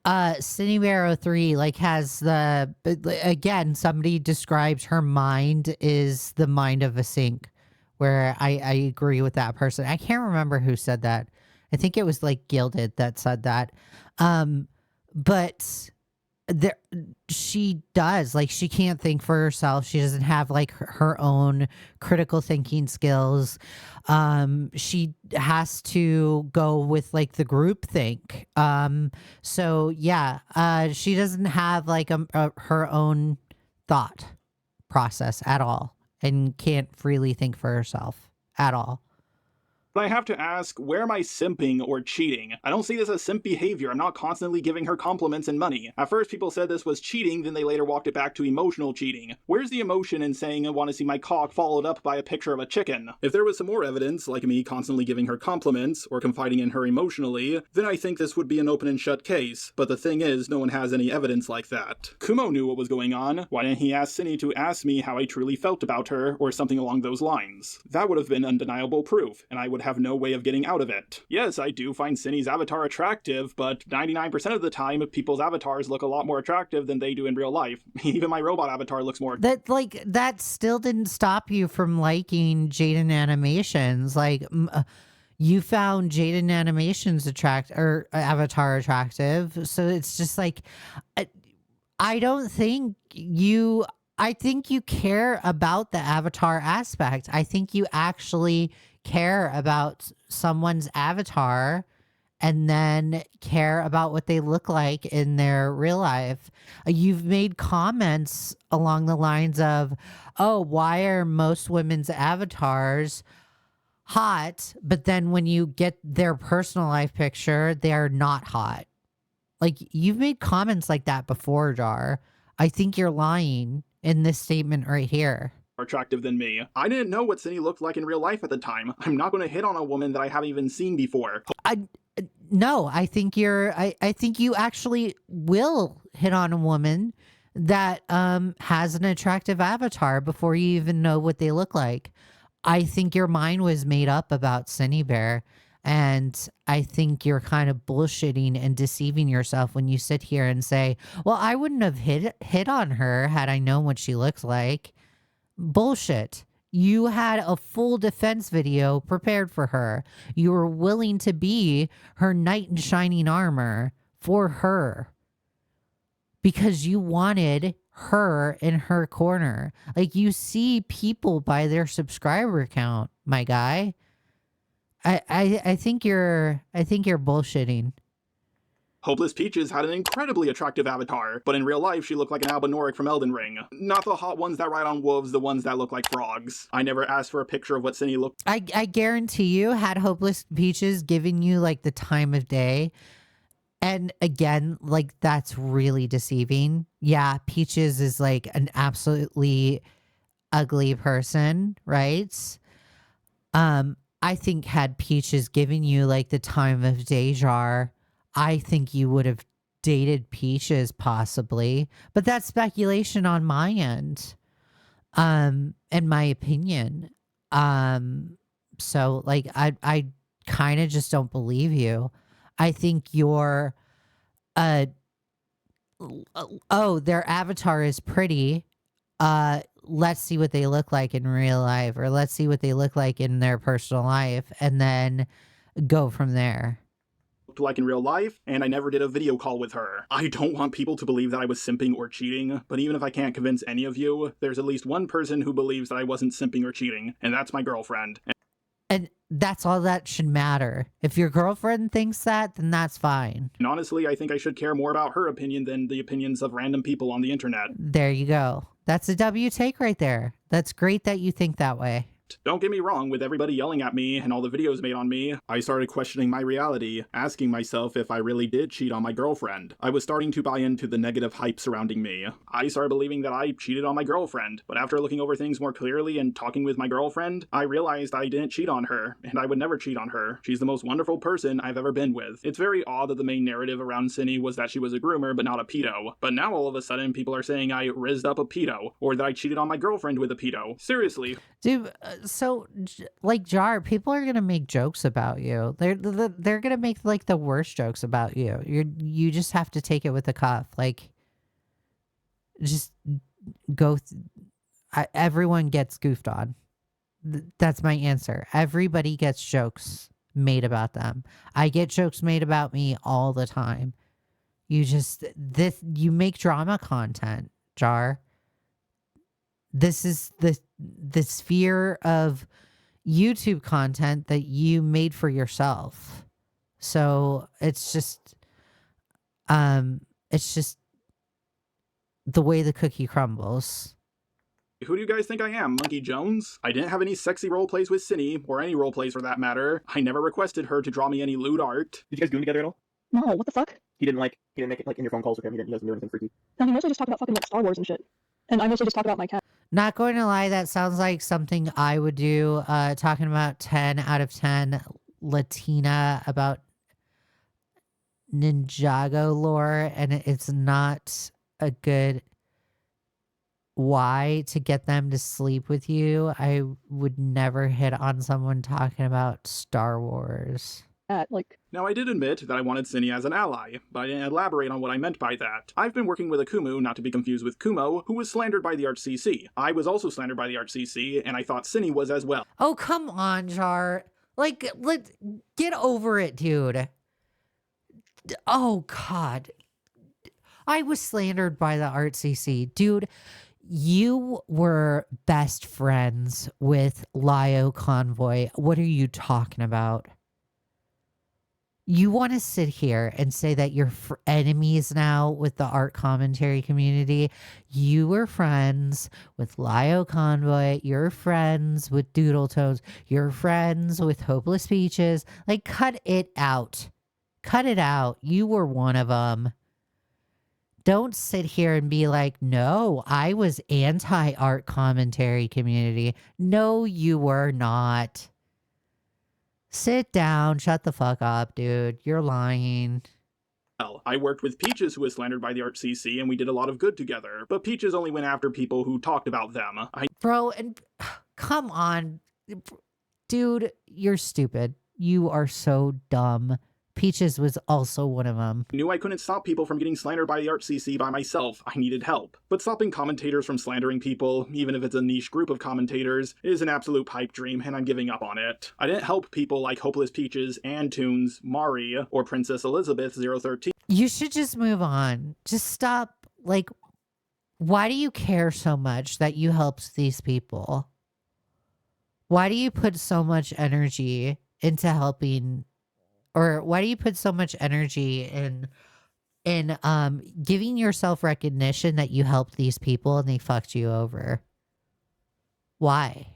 S1: SonyLox 3 like has the, again, somebody described her mind is the mind of a sink, where I agree with that person. I can't remember who said that. I think it was like Gilded that said that. But she does, like, she can't think for herself. She doesn't have like her own critical thinking skills. She has to go with like the group think. So yeah, she doesn't have like her own thought process at all, and can't freely think for herself at all.
S2: I have to ask, where am I simping or cheating? I don't see this as simp behavior. I'm not constantly giving her compliments and money. At first people said this was cheating, then they later walked it back to emotional cheating. Where's the emotion in saying I want to see my cock followed up by a picture of a chicken? If there was some more evidence, like me constantly giving her compliments or confiding in her emotionally, then I think this would be an open and shut case. But the thing is, no one has any evidence like that. Kumo knew what was going on. Why didn't he ask Cindy to ask me how I truly felt about her, or something along those lines? That would have been undeniable proof, and I would have no way of getting out of it. Yes, I do find Cindy's avatar attractive, but 99% of the time, people's avatars look a lot more attractive than they do in real life. Even my robot avatar looks more...
S1: That still didn't stop you from liking Jaden Animations. Like, you found Jaden Animations avatar attractive, so it's just like... I think you care about the avatar aspect. I think you actually care about someone's avatar and then care about what they look like in their real life. You've made comments along the lines of, oh, why are most women's avatars hot, but then when you get their personal life picture, they're not hot? Like, you've made comments like that before, Jar. I think you're lying in this statement right here.
S2: Attractive than me. I didn't know what Cindy looked like in real life at the time. I'm not going to hit on a woman that I haven't even seen before.
S1: No, I think you actually will hit on a woman that has an attractive avatar before you even know what they look like. I think your mind was made up about SonyBoy, and I think you're kind of bullshitting and deceiving yourself when you sit here and say, well, I wouldn't have hit on her had I known what she looks like. Bullshit. You had a full defense video prepared for her. You were willing to be her knight in shining armor for her because you wanted her in her corner. Like, you see people by their subscriber count, my guy. I think you're bullshitting.
S2: Hopeless Peaches had an incredibly attractive avatar, but in real life she looked like an Albinoric from Elden Ring. Not the hot ones that ride on wolves, the ones that look like frogs. I never asked for a picture of what Cindy looked.
S1: I guarantee you, had Hopeless Peaches given you like the time of day, and again, like, that's really deceiving. Yeah, Peaches is like an absolutely ugly person, right? I think had Peaches given you like the time of day, Jar, I think you would have dated Peaches possibly, but that's speculation on my end, in my opinion. So like, I kind of just don't believe you. I think you're, oh, their avatar is pretty. Let's see what they look like in real life, or let's see what they look like in their personal life, and then go from there.
S2: Like in real life, and I never did a video call with her. I don't want people to believe that I was simping or cheating, but even if I can't convince any of you, there's at least one person who believes that I wasn't simping or cheating, and that's my girlfriend.
S1: And that's all that should matter. If your girlfriend thinks that, then that's fine.
S2: And honestly, I think I should care more about her opinion than the opinions of random people on the internet.
S1: There you go. That's a W take right there. That's great that you think that way.
S2: Don't get me wrong, with everybody yelling at me and all the videos made on me, I started questioning my reality, asking myself if I really did cheat on my girlfriend. I was starting to buy into the negative hype surrounding me. I started believing that I cheated on my girlfriend, but after looking over things more clearly and talking with my girlfriend, I realized I didn't cheat on her, and I would never cheat on her. She's the most wonderful person I've ever been with. It's very odd that the main narrative around Cindy was that she was a groomer but not a pedo, but now all of a sudden people are saying I rizzed up a pedo, or that I cheated on my girlfriend with a pedo. Seriously.
S1: Dude, so like, Jar, people are gonna make jokes about you. They're gonna make like the worst jokes about you. You just have to take it with a cuff. Like, just go. Everyone gets goofed on. That's my answer. Everybody gets jokes made about them. I get jokes made about me all the time. You make drama content, Jar. This is the sphere of YouTube content that you made for yourself. So it's just the way the cookie crumbles.
S2: Who do you guys think I am, Monkey Jones? I didn't have any sexy roleplays with Cindy, or any roleplays for that matter. I never requested her to draw me any lewd art.
S3: Did you guys do them together at all?
S7: No, what the fuck?
S3: He didn't make it like in your phone calls with him. He doesn't do anything freaky.
S7: No, he mostly just talked about fucking like Star Wars and shit. And I mostly just talked about my cat.
S1: Not going to lie, that sounds like something I would do. Talking about 10 out of 10 Latina about Ninjago lore, and it's not a good why to get them to sleep with you. I would never hit on someone talking about Star Wars.
S2: Now, I did admit that I wanted Cindy as an ally, but I didn't elaborate on what I meant by that. I've been working with a Kumu, not to be confused with Kumo, who was slandered by the ArchCC. I was also slandered by the ArchCC, and I thought Cindy was as well.
S1: Oh, come on, Jar. Like, get over it, dude. Oh, God. I was slandered by the ArchCC. Dude, you were best friends with Leigha Convoy. What are you talking about? You want to sit here and say that you're enemies now with the art commentary community. You were friends with Leigha Convoy. You're friends with Doodle Tones. You're friends with Hopeless Peaches. Like, cut it out. Cut it out. You were one of them. Don't sit here and be like, no, I was anti-art commentary community. No, you were not. Sit down. Shut the fuck up, dude. You're lying.
S2: well. I worked with Peaches, who was slandered by the Art CC, and we did a lot of good together. But Peaches only went after people who talked about them.
S1: Bro, and come on. Dude, you're stupid. You are so dumb. Peaches was also one of them.
S2: I knew I couldn't stop people from getting slandered by the Art CC by myself. I needed help. But stopping commentators from slandering people, even if it's a niche group of commentators, is an absolute pipe dream, and I'm giving up on it. I didn't help people like Hopeless Peaches, Antunes, Mari, or Princess Elizabeth 013.
S1: You should just move on. Just stop. Like, why do you care so much that you helped these people? Why do you put so much energy into helping, or why do you put so much energy in giving yourself recognition that you helped these people and they fucked you over? Why?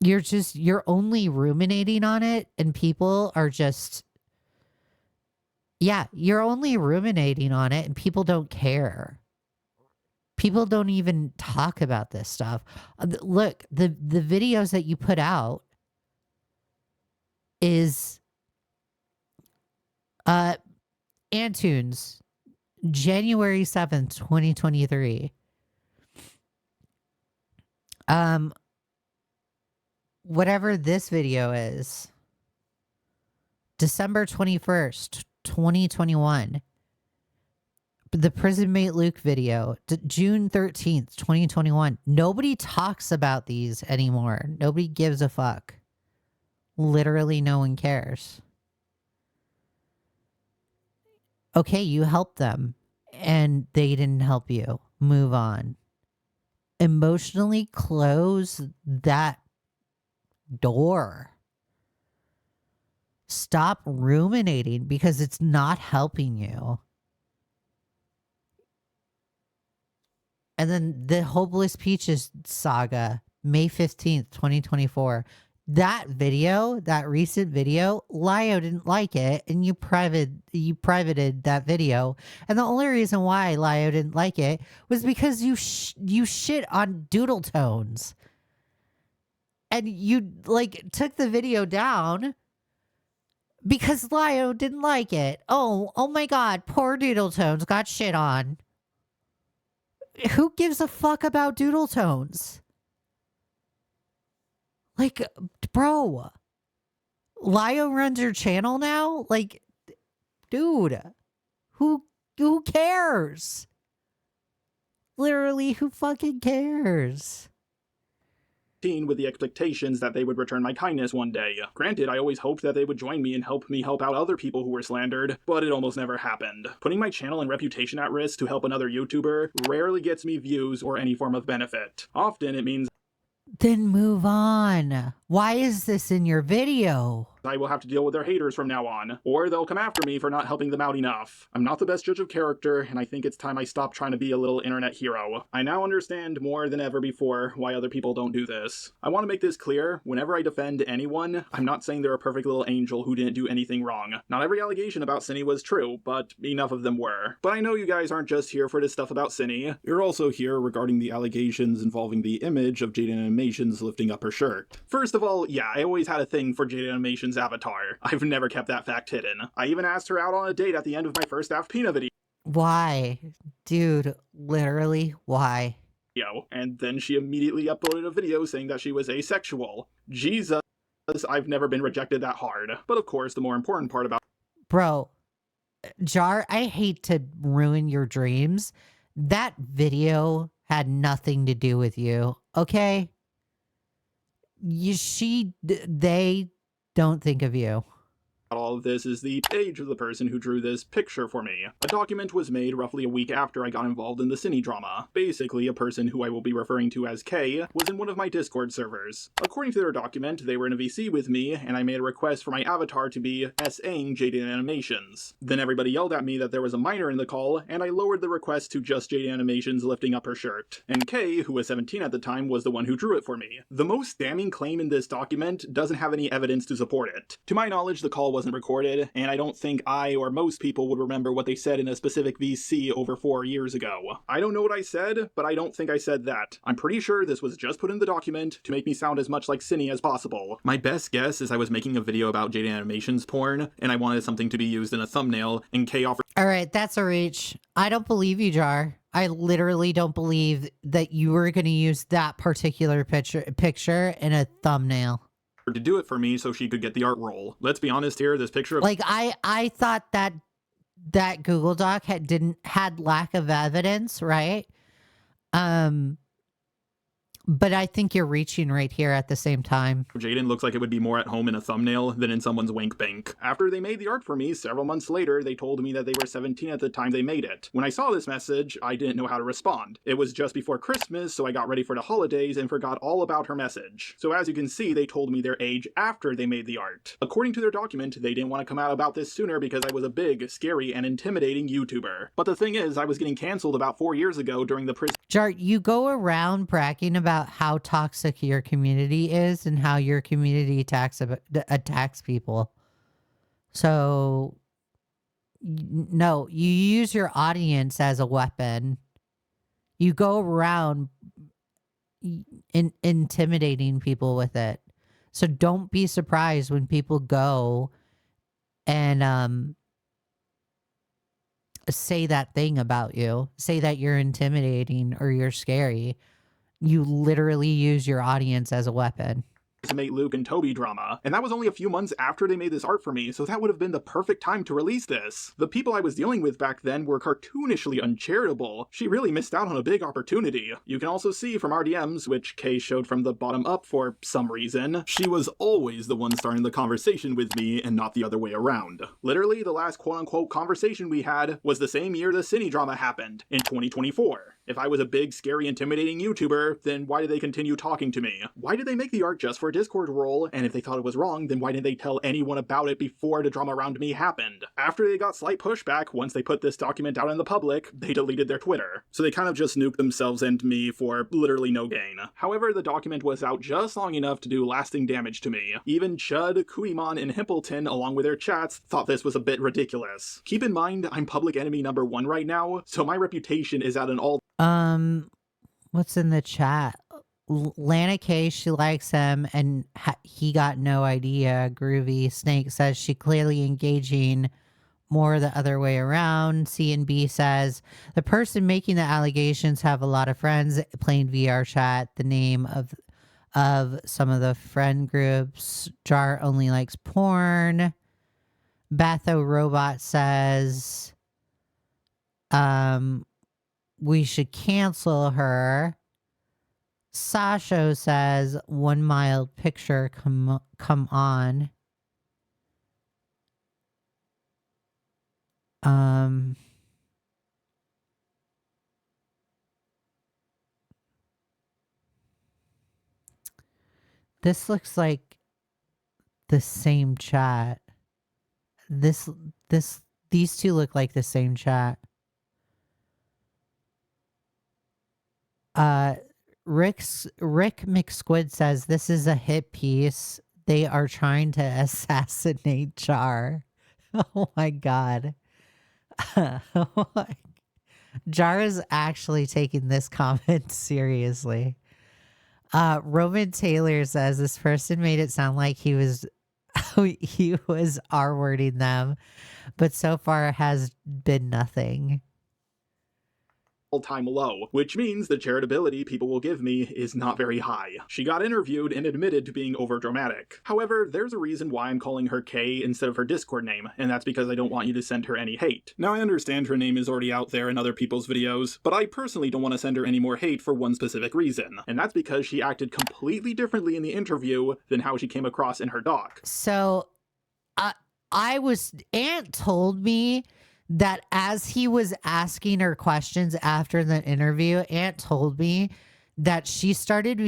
S1: You're only ruminating on it, and people are just, yeah, you're only ruminating on it and people don't care. People don't even talk about this stuff. Look, the videos that you put out is Antunes, January 7th, 2023. Whatever this video is, December 21st, 2021. The Prison Mate Luke video, June 13th, 2021. Nobody talks about these anymore. Nobody gives a fuck. Literally no one cares. Okay, you helped them and they didn't help you. Move on. Emotionally close that door. Stop ruminating because it's not helping you. And then the Hopeless Peaches saga, May 15th, 2024. That video, that recent video, Leigha didn't like it, and you privated that video. And the only reason why Leigha didn't like it was because you shit on doodle tones. And you took the video down because Leigha didn't like it. Oh my god, poor doodle tones got shit on. Who gives a fuck about doodle tones? Like, bro, Leigha runs your channel now? Like, dude, who cares? Literally, who fucking cares?
S2: With the expectations that they would return my kindness one day. Granted, I always hoped that they would join me and help me help out other people who were slandered, but it almost never happened. Putting my channel and reputation at risk to help another YouTuber rarely gets me views or any form of benefit. Often it means
S1: then move on. Why is this in your video?
S2: I will have to deal with their haters from now on, or they'll come after me for not helping them out enough. I'm not the best judge of character, and I think it's time I stop trying to be a little internet hero. I now understand more than ever before why other people don't do this. I want to make this clear, whenever I defend anyone, I'm not saying they're a perfect little angel who didn't do anything wrong. Not every allegation about Cinny was true, but enough of them were. But I know you guys aren't just here for this stuff about Cinny. You're also here regarding the allegations involving the image of Jade Animations lifting up her shirt. First of all, yeah, I always had a thing for Jade Animations' avatar. I've never kept that fact hidden. I even asked her out on a date at the end of my first Pina video.
S1: Why? Dude, literally, why?
S2: And then she immediately uploaded a video saying that she was asexual. Jesus, I've never been rejected that hard. But of course, the more important part about—
S1: Bro, Jar, I hate to ruin your dreams. That video had nothing to do with you, okay? They don't think of you.
S2: all of this is the age of the person who drew this picture for me. A document was made roughly a week after I got involved in the Cine drama. Basically, a person who I will be referring to as K was in one of my Discord servers. According to their document, they were in a VC with me, and I made a request for my avatar to be S.ing Jade Animations. Then everybody yelled at me that there was a minor in the call, and I lowered the request to just Jade Animations lifting up her shirt. And K, who was 17 at the time, was the one who drew it for me. The most damning claim in this document doesn't have any evidence to support it. To my knowledge, the call wasn't recorded, and I don't think I or most people would remember what they said in a specific VC over 4 years ago. I don't know what I said, but I don't think I said that. I'm pretty sure this was just put in the document to make me sound as much like Cinny as possible. My best guess is I was making a video about Jade Animations porn, and I wanted something to be used in a thumbnail, and Kay offered—
S1: All right, that's a reach. I don't believe you, Jar. I literally don't believe that you were going to use that particular picture in a thumbnail.
S2: to do it for me so she could get the art role. Let's be honest here, this picture of—
S1: Like, I thought that Google Doc had lack of evidence, right? But I think you're reaching right here at the same time.
S2: Jaden looks like it would be more at home in a thumbnail than in someone's wink bank. After they made the art for me, several months later, they told me that they were 17 at the time they made it. When I saw this message, I didn't know how to respond. It was just before Christmas, so I got ready for the holidays and forgot all about her message. So as you can see, they told me their age after they made the art. According to their document, they didn't want to come out about this sooner because I was a big, scary, and intimidating YouTuber. But the thing is, I was getting canceled about 4 years ago during the prison—
S1: Jar, you go around bragging about how toxic your community is and how your community attacks people. So, no, you use your audience as a weapon. You go around intimidating people with it. So don't be surprised when people go and say that thing about you. Say that you're intimidating or you're scary. You literally use your audience as a weapon.
S2: Mate Luke and Toby drama, and that was only a few months after they made this art for me, so that would have been the perfect time to release this. The people I was dealing with back then were cartoonishly uncharitable. She really missed out on a big opportunity. You can also see from our DMs, which Kay showed from the bottom up for some reason, she was always the one starting the conversation with me and not the other way around. Literally, the last quote-unquote conversation we had was the same year the Cine drama happened, in 2024. If I was a big, scary, intimidating YouTuber, then why did they continue talking to me? Why did they make the art just for a Discord role? And if they thought it was wrong, then why didn't they tell anyone about it before the drama around me happened? After they got slight pushback, once they put this document out in the public, they deleted their Twitter. So they kind of just nuked themselves and me for literally no gain. However, the document was out just long enough to do lasting damage to me. Even Chud, Kuimon, and Himpleton, along with their chats, thought this was a bit ridiculous. Keep in mind, I'm public enemy #1 right now, so my reputation is at an all—
S1: what's in the chat? Lana K, she likes him, and he got no idea. Groovy Snake says she clearly engaging more the other way around. C and B says the person making the allegations have a lot of friends. Plain VR chat, the name of some of the friend groups. Jar only likes porn. Batho Robot says we should cancel her. Sasho says 1 mild picture come on. This looks like the same chat. These two look like the same chat. Rick McSquid says this is a hit piece. They are trying to assassinate Jar. Oh my god. Jar is actually taking this comment seriously. Roman Taylor says this person made it sound like he was R-wording them, but so far has been nothing.
S2: All-time low, which means the charitability people will give me is not very high. She got interviewed and admitted to being overdramatic. However, there's a reason why I'm calling her Kay instead of her Discord name, and that's because I don't want you to send her any hate. Now, I understand her name is already out there in other people's videos, but I personally don't want to send her any more hate for one specific reason, and that's because she acted completely differently in the interview than how she came across in her doc.
S1: So, Aunt told me that as he was asking her questions after the interview, Aunt told me that she started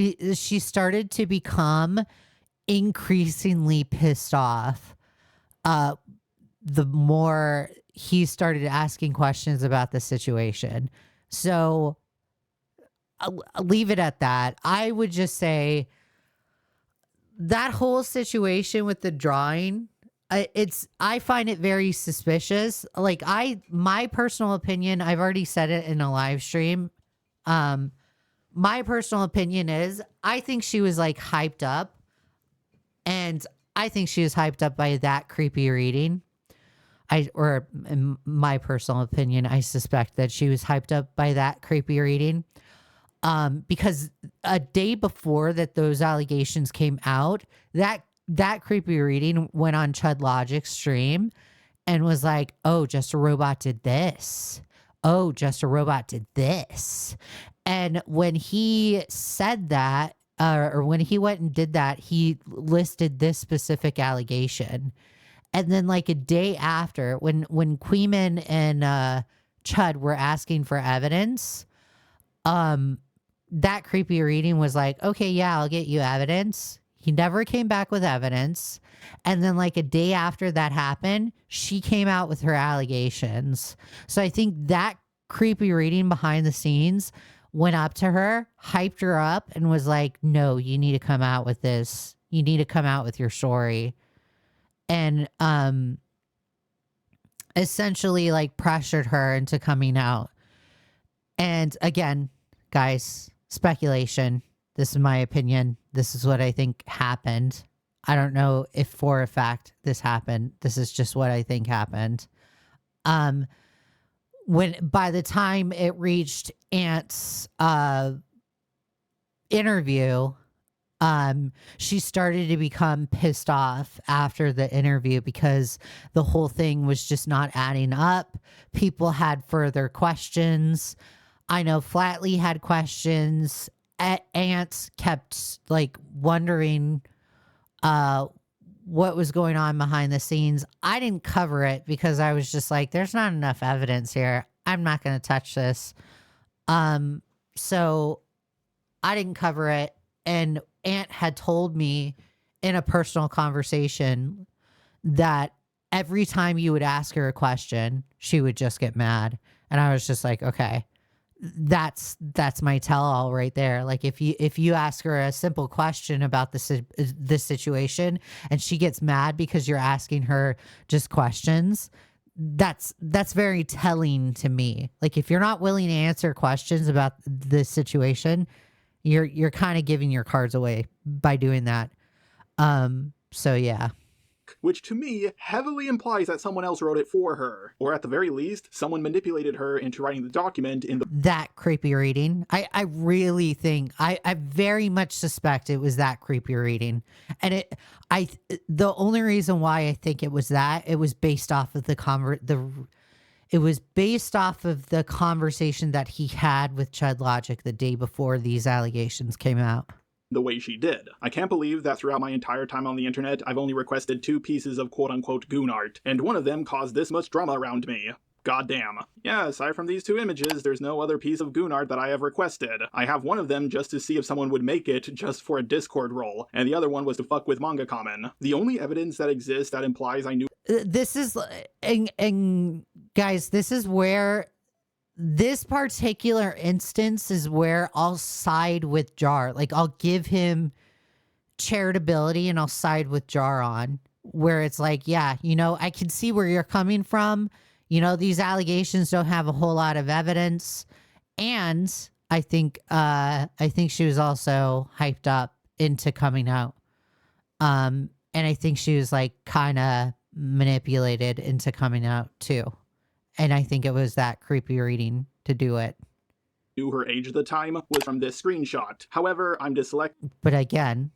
S1: to become increasingly pissed off the more he started asking questions about the situation. So I'll leave it at that. I would just say that whole situation with the drawing, I find it very suspicious. Like my personal opinion, I've already said it in a live stream. My personal opinion is I think she was like hyped up, and I think she was hyped up by that creepy reading. Or in my personal opinion, I suspect that she was hyped up by that creepy reading. Because a day before that those allegations came out, that creepy reading went on ChudLogic's stream and was like, oh, Just a Robot did this. Oh, Just a Robot did this. And when he said that, or when he went and did that, he listed this specific allegation. And then like a day after, when Queeman and Chud were asking for evidence, that creepy reading was like, okay, yeah, I'll get you evidence. He never came back with evidence. And then like a day after that happened, she came out with her allegations. So I think that creepy reading behind the scenes went up to her, hyped her up, and was like, no, you need to come out with this. You need to come out with your story. And essentially like pressured her into coming out. And again, guys, speculation. This is my opinion. This is what I think happened. I don't know if for a fact this happened. This is just what I think happened. When by the time it reached Ant's interview, she started to become pissed off after the interview because the whole thing was just not adding up. People had further questions. I know Flatley had questions. Ant kept like wondering what was going on behind the scenes. I didn't cover it because I was just like, there's not enough evidence here. I'm not going to touch this. So I didn't cover it. And Ant had told me in a personal conversation that every time you would ask her a question, she would just get mad. And I was just like, okay, that's my tell-all right there. Like if you ask her a simple question about this situation and she gets mad because you're asking her just questions, that's very telling to me. Like if you're not willing to answer questions about this situation, you're kind of giving your cards away by doing that. So yeah.
S2: Which to me heavily implies that someone else wrote it for her, or at the very least, someone manipulated her into writing the document in the
S1: that creepy reading. I really think I very much suspect it was that creepy reading, and the only reason why I think it was that, it was based off of the conversation that he had with ChudLogic the day before these allegations came out.
S2: The way she did. I can't believe that throughout my entire time on the internet, I've only requested 2 pieces of quote-unquote goon art, and one of them caused this much drama around me. Goddamn. Yeah, aside from these 2 images, there's no other piece of goon art that I have requested. I have one of them just to see if someone would make it just for a Discord role, and the other one was to fuck with Manga Common. The only evidence that exists that implies I knew—
S1: This is, and guys, this is where this particular instance is where I'll side with Jar. Like I'll give him charitability and I'll side with Jar on, where it's like, yeah, you know, I can see where you're coming from. You know, these allegations don't have a whole lot of evidence. And I think she was also hyped up into coming out. And I think she was like kind of manipulated into coming out too. And I think it was that creepy reading to do it.
S2: Knew her age at the time was from this screenshot. However, I'm dyslexic.
S1: But again,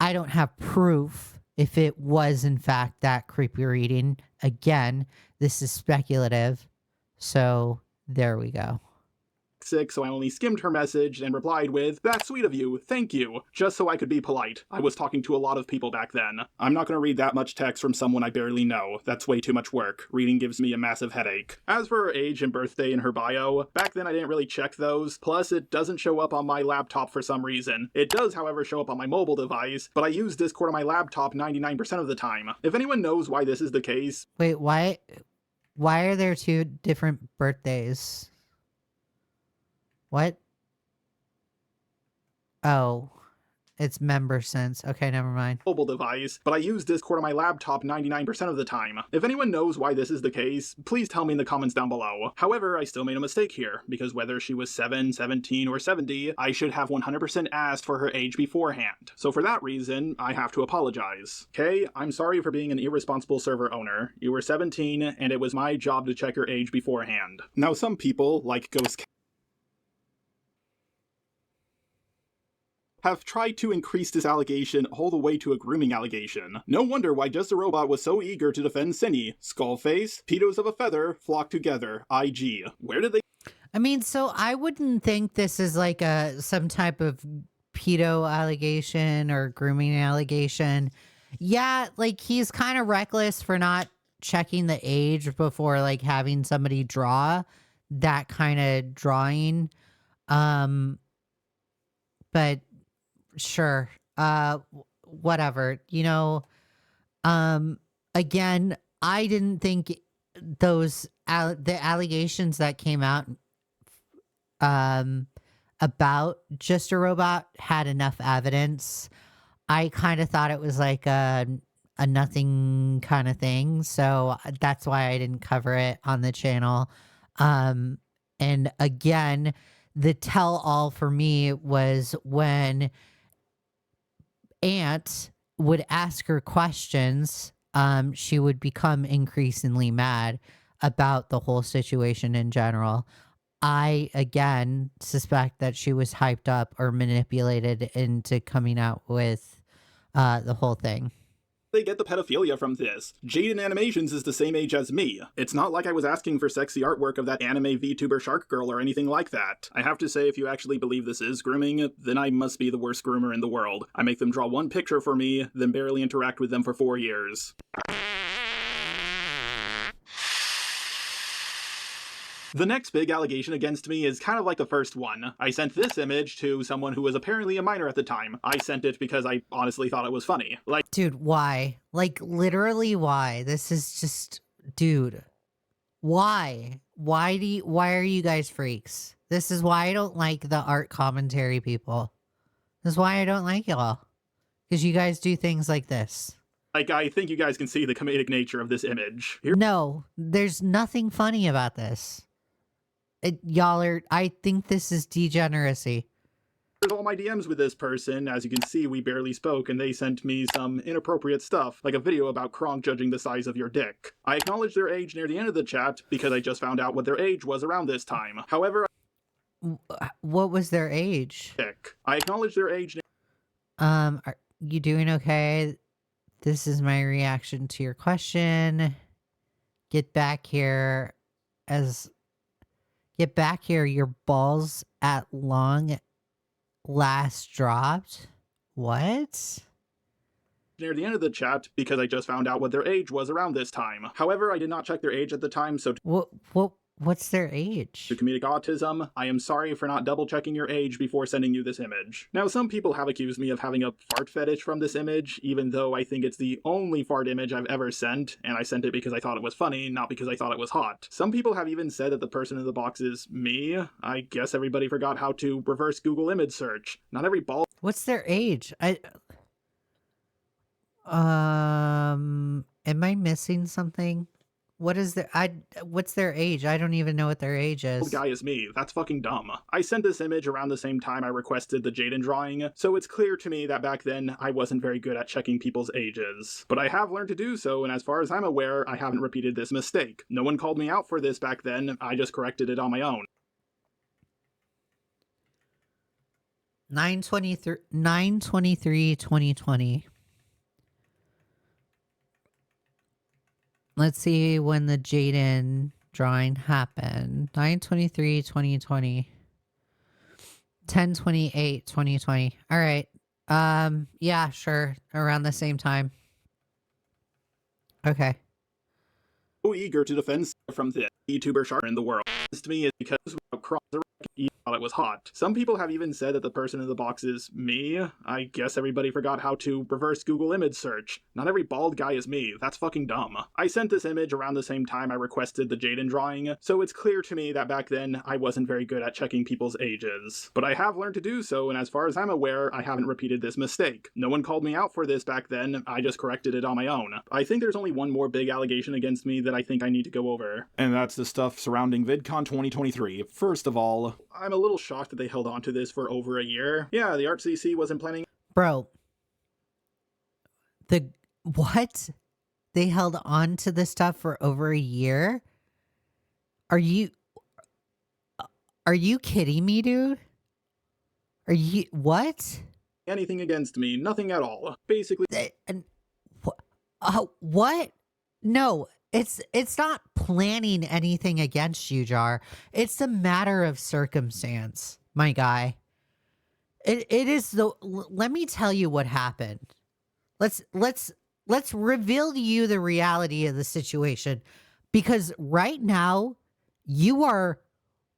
S1: I don't have proof if it was in fact that creepy reading. Again, this is speculative. So there we go.
S2: So I only skimmed her message and replied with, "That's sweet of you, thank you," just so I could be polite. I was talking to a lot of people back then. I'm not gonna read that much text from someone I barely know. That's way too much work. Reading gives me a massive headache. As for her age and birthday in her bio, back then I didn't really check those, plus it doesn't show up on my laptop for some reason. It does, however, show up on my mobile device, but I use Discord on my laptop 99% of the time. If anyone knows why this is the case—
S1: Wait, why are there 2 different birthdays? What? Oh, It's member sense. Okay, never mind.
S2: Mobile device, but I use Discord on my laptop 99% of the time. If anyone knows why this is the case, please tell me in the comments down below. However, I still made a mistake here, because whether she was 7, 17, or 70, I should have 100% asked for her age beforehand. So for that reason, I have to apologize. Okay, I'm sorry for being an irresponsible server owner. You were 17, and it was my job to check your age beforehand. Now some people, like Ghost, have tried to increase this allegation all the way to a grooming allegation. No wonder why Just a Robot was so eager to defend Cinny. Skullface, pedos of a feather, flock together, IG. Where did they—
S1: I mean, so I wouldn't think this is like some type of pedo allegation or grooming allegation. Yeah, like he's kind of reckless for not checking the age before like having somebody draw that kind of drawing. But sure. Whatever. You know, again, I didn't think those the allegations that came out about Just a Robot had enough evidence. I kind of thought it was like a nothing kind of thing, so that's why I didn't cover it on the channel. And again, the tell-all for me was when Ant would ask her questions, she would become increasingly mad about the whole situation in general. I, again, suspect that she was hyped up or manipulated into coming out with the whole thing.
S2: They get the pedophilia from this. Jaden Animations is the same age as me. It's not like I was asking for sexy artwork of that anime VTuber shark girl or anything like that. I have to say, if you actually believe this is grooming, then I must be the worst groomer in the world. I make them draw one picture for me, then barely interact with them for 4 years. The next big allegation against me is kind of like the first one. I sent this image to someone who was apparently a minor at the time. I sent it because I honestly thought it was funny. Like,
S1: dude, why? Like, literally, why? This is just, dude, why? Why are you guys freaks? This is why I don't like the art commentary people. This is why I don't like y'all. Because you guys do things like this.
S2: Like, I think you guys can see the comedic nature of this image.
S1: No, there's nothing funny about this. Y'all are, I think this is degeneracy.
S2: Here's all my DMs with this person. As you can see, we barely spoke, and they sent me some inappropriate stuff, like a video about Kronk judging the size of your dick. I acknowledged their age near the end of the chat, because I just found out what their age was around this time. However,
S1: what was their age?
S2: I acknowledged their age.
S1: Are you doing okay? This is my reaction to your question. Get back here, your balls at long last dropped. What?
S2: Near the end of the chat, because I just found out what their age was around this time. However, I did not check their age at the time, so
S1: what's their age?
S2: To comedic autism, I am sorry for not double checking your age before sending you this image. Now, some people have accused me of having a fart fetish from this image, even though I think it's the only fart image I've ever sent, and I sent it because I thought it was funny, not because I thought it was hot. Some people have even said that the person in the box is me. I guess everybody forgot how to reverse Google image search. Not every ball—
S1: What's their age? Am I missing something? What's their age? I don't even know what their age is.
S2: Guy is me. That's fucking dumb. I sent this image around the same time I requested the Jaden drawing, so it's clear to me that back then I wasn't very good at checking people's ages. But I have learned to do so, and as far as I'm aware, I haven't repeated this mistake. No one called me out for this back then, I just corrected it on my own.
S1: 9/23/2020. Let's see when the Jaden drawing happened. 9/23/2020. 10/28/2020. All right. Yeah, sure. Around the same time. Okay.
S2: So eager to defend from the YouTuber shark in the world. This to me is because Kronk while it was hot. Some people have even said that the person in the box is me. I guess everybody forgot how to reverse Google image search. Not every bald guy is me. That's fucking dumb. I sent this image around the same time I requested the Jaden drawing, so it's clear to me that back then I wasn't very good at checking people's ages. But I have learned to do so, and as far as I'm aware, I haven't repeated this mistake. No one called me out for this back then, I just corrected it on my own. I think there's only one more big allegation against me that I think I need to go over. And that's the stuff surrounding VidCon 2023. First of all, I'm a little shocked that they held on to this for over a year. Yeah, the ArtCC wasn't planning.
S1: Bro. What? They held on to this stuff for over a year? Are you kidding me, dude? What?
S2: Anything against me, nothing at all. Basically.
S1: What? No, it's not planning anything against you, Jar. It's a matter of circumstance, my guy. It is let me tell you what happened. Let's reveal to you the reality of the situation, because right now you are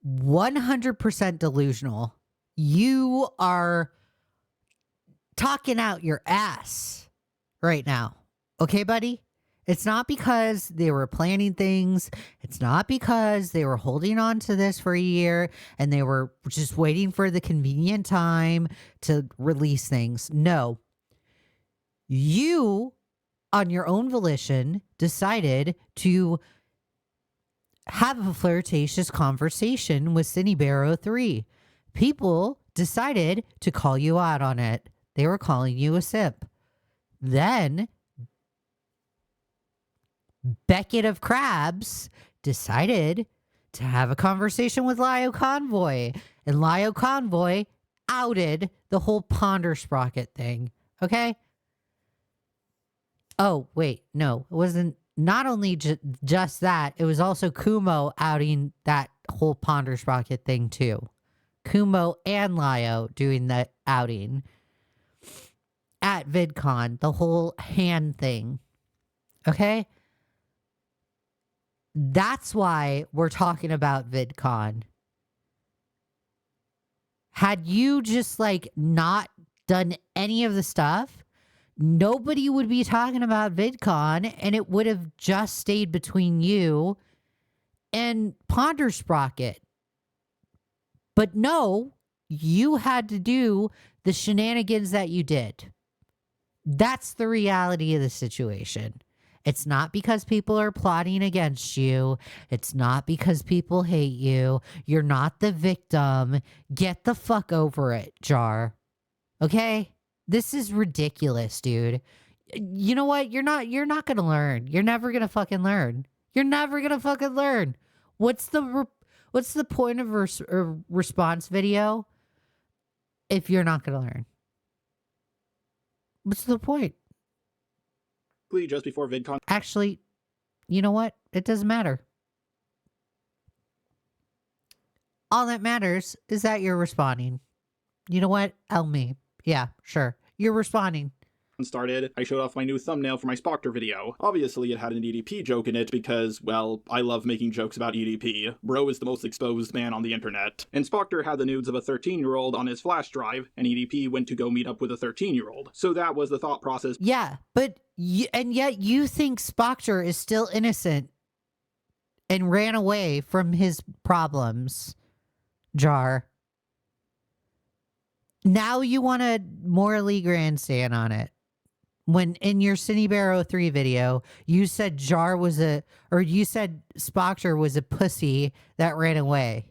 S1: 100% delusional. You are talking out your ass right now. Okay, buddy? It's not because they were planning things. It's not because they were holding on to this for a year and they were just waiting for the convenient time to release things. No. You, on your own volition, decided to have a flirtatious conversation with SonyLox 3. People decided to call you out on it. They were calling you a simp. Then Beckett of Crabs decided to have a conversation with Leigha Convoy, and Leigha Convoy outed the whole Ponder Sprocket thing. Okay? Oh, wait, no, it wasn't. Not only just that, it was also Kumo outing that whole Ponder Sprocket thing too. Kumo and Leigha doing that outing at VidCon, the whole hand thing. Okay? That's why we're talking about VidCon. Had you just not done any of the stuff, nobody would be talking about VidCon, and it would have just stayed between you and Ponder Sprocket. But no, you had to do the shenanigans that you did. That's the reality of the situation. It's not because people are plotting against you. It's not because people hate you. You're not the victim. Get the fuck over it, Jar. Okay? This is ridiculous, dude. You know what? You're not going to learn. You're never going to fucking learn. You're never going to fucking learn. What's the point of a response video if you're not going to learn? What's the point?
S2: Just before VidCon.
S1: Actually, you know what? It doesn't matter. All that matters is that you're responding. You know what? Me. Yeah, sure. You're responding.
S2: Started, I showed off my new thumbnail for my Spoctor video. Obviously, it had an EDP joke in it because, well, I love making jokes about EDP. Bro is the most exposed man on the internet. And Spoctor had the nudes of a 13-year-old on his flash drive, and EDP went to go meet up with a 13-year-old. So that was the thought process.
S1: Yeah, but and yet you think Spoctor is still innocent and ran away from his problems, Jar. Now you want to morally grandstand on it. When in your SonyLox 3 video, you said you said Spoctor was a pussy that ran away.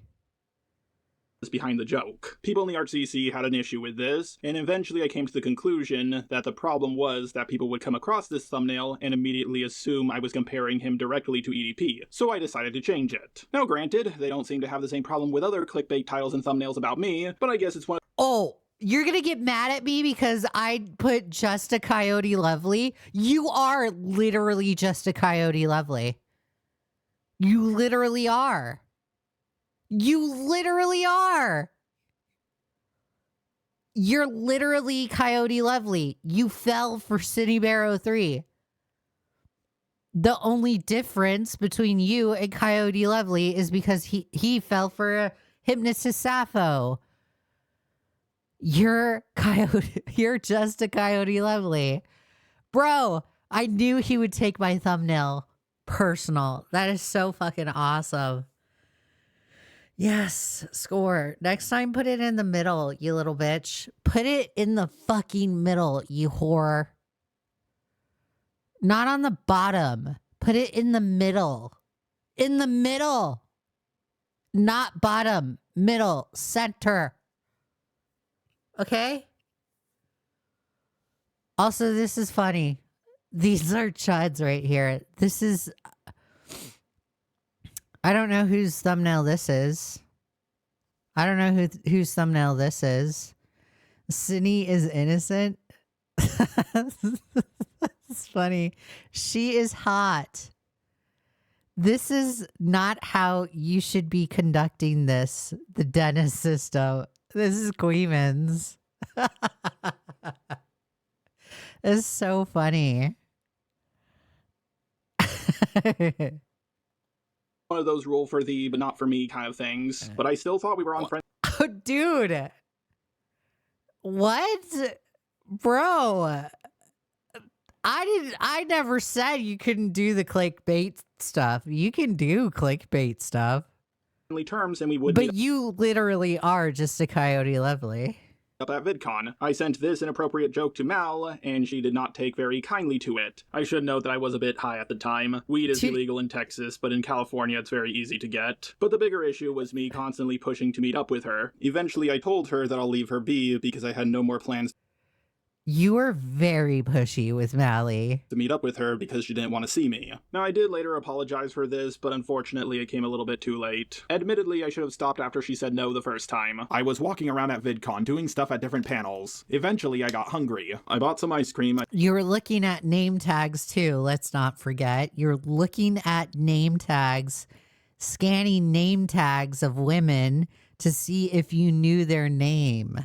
S2: Behind the joke. People in the ArtCC had an issue with this, and eventually I came to the conclusion that the problem was that people would come across this thumbnail and immediately assume I was comparing him directly to EDP, so I decided to change it. Now granted, they don't seem to have the same problem with other clickbait titles and thumbnails about me, but I guess it's one of—
S1: Oh, you're gonna get mad at me because I put just a Coyote Lovely? You are literally just a Coyote Lovely. You literally are. You literally are. You're literally Coyote Lovely. You fell for SonyLox 3. The only difference between you and Coyote Lovely is because he fell for Hypnotist Sappho. You're Coyote. You're just a Coyote Lovely. Bro, I knew he would take my thumbnail personal. That is so fucking awesome. Yes, score. Next time, put it in the middle, you little bitch. Put it in the fucking middle, you whore. Not on the bottom. Put it in the middle. In the middle. Not bottom, middle, center. Okay? Also, this is funny. These are chuds right here. This is... I don't know whose thumbnail this is. I don't know whose thumbnail this is. Cindy is innocent. It's funny. She is hot. This is not how you should be conducting this, the dentist system. This is Queemans. It's so funny.
S2: One of those rule for thee, but not for me kind of things. But I still thought we were on friends.
S1: Oh, dude. What? Bro. I never said you couldn't do the clickbait stuff. You can do clickbait stuff.
S2: Terms, and we would
S1: But you literally are just a Coyote Lovely.
S2: Up at VidCon. I sent this inappropriate joke to Mal, and she did not take very kindly to it. I should note that I was a bit high at the time. Weed is illegal in Texas, but in California it's very easy to get. But the bigger issue was me constantly pushing to meet up with her. Eventually I told her that I'll leave her be because I had no more plans.
S1: You were very pushy with Mally.
S2: To meet up with her because she didn't want to see me. Now, I did later apologize for this, but unfortunately it came a little bit too late. Admittedly, I should have stopped after she said no the first time. I was walking around at VidCon doing stuff at different panels. Eventually, I got hungry. I bought some ice cream.
S1: You were looking at name tags too, let's not forget. You're looking at name tags, scanning name tags of women to see if you knew their name.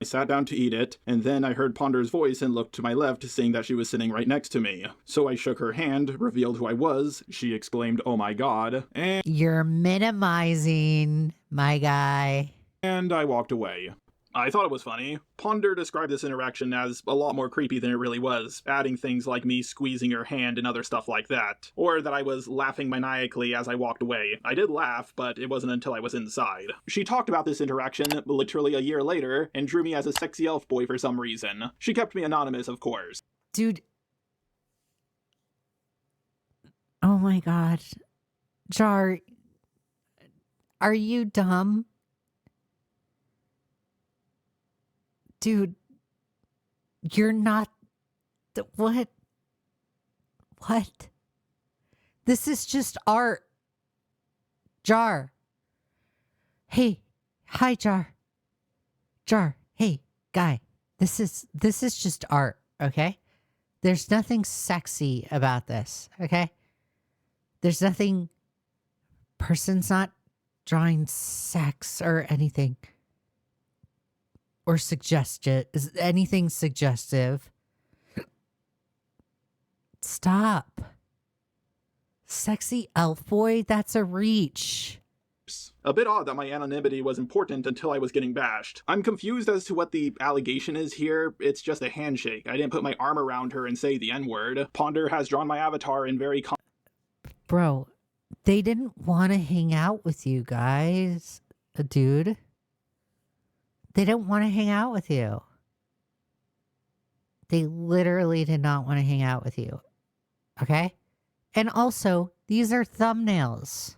S2: I sat down to eat it, and then I heard Ponder's voice and looked to my left, seeing that she was sitting right next to me. So I shook her hand, revealed who I was, she exclaimed, "Oh my god," and...
S1: You're minimizing, my guy.
S2: And I walked away. I thought it was funny. Ponder described this interaction as a lot more creepy than it really was, adding things like me squeezing her hand and other stuff like that. Or that I was laughing maniacally as I walked away. I did laugh, but it wasn't until I was inside. She talked about this interaction literally a year later, and drew me as a sexy elf boy for some reason. She kept me anonymous, of course.
S1: Dude. Oh my god. Jar, are you dumb? Dude, you're not... What? What? This is just art. Jar. Hey. Hi, Jar. Jar. Hey, guy. This is just art, okay? There's nothing sexy about this, okay? There's nothing... Person's not drawing sex or anything. Or anything suggestive. Stop. Sexy elf boy, that's a reach.
S2: A bit odd that my anonymity was important until I was getting bashed. I'm confused as to what the allegation is here. It's just a handshake. I didn't put my arm around her and say the N-word. Ponder has drawn my avatar in very...
S1: Bro, they didn't want to hang out with you guys, dude. They don't want to hang out with you. They literally did not want to hang out with you. Okay? And also, these are thumbnails.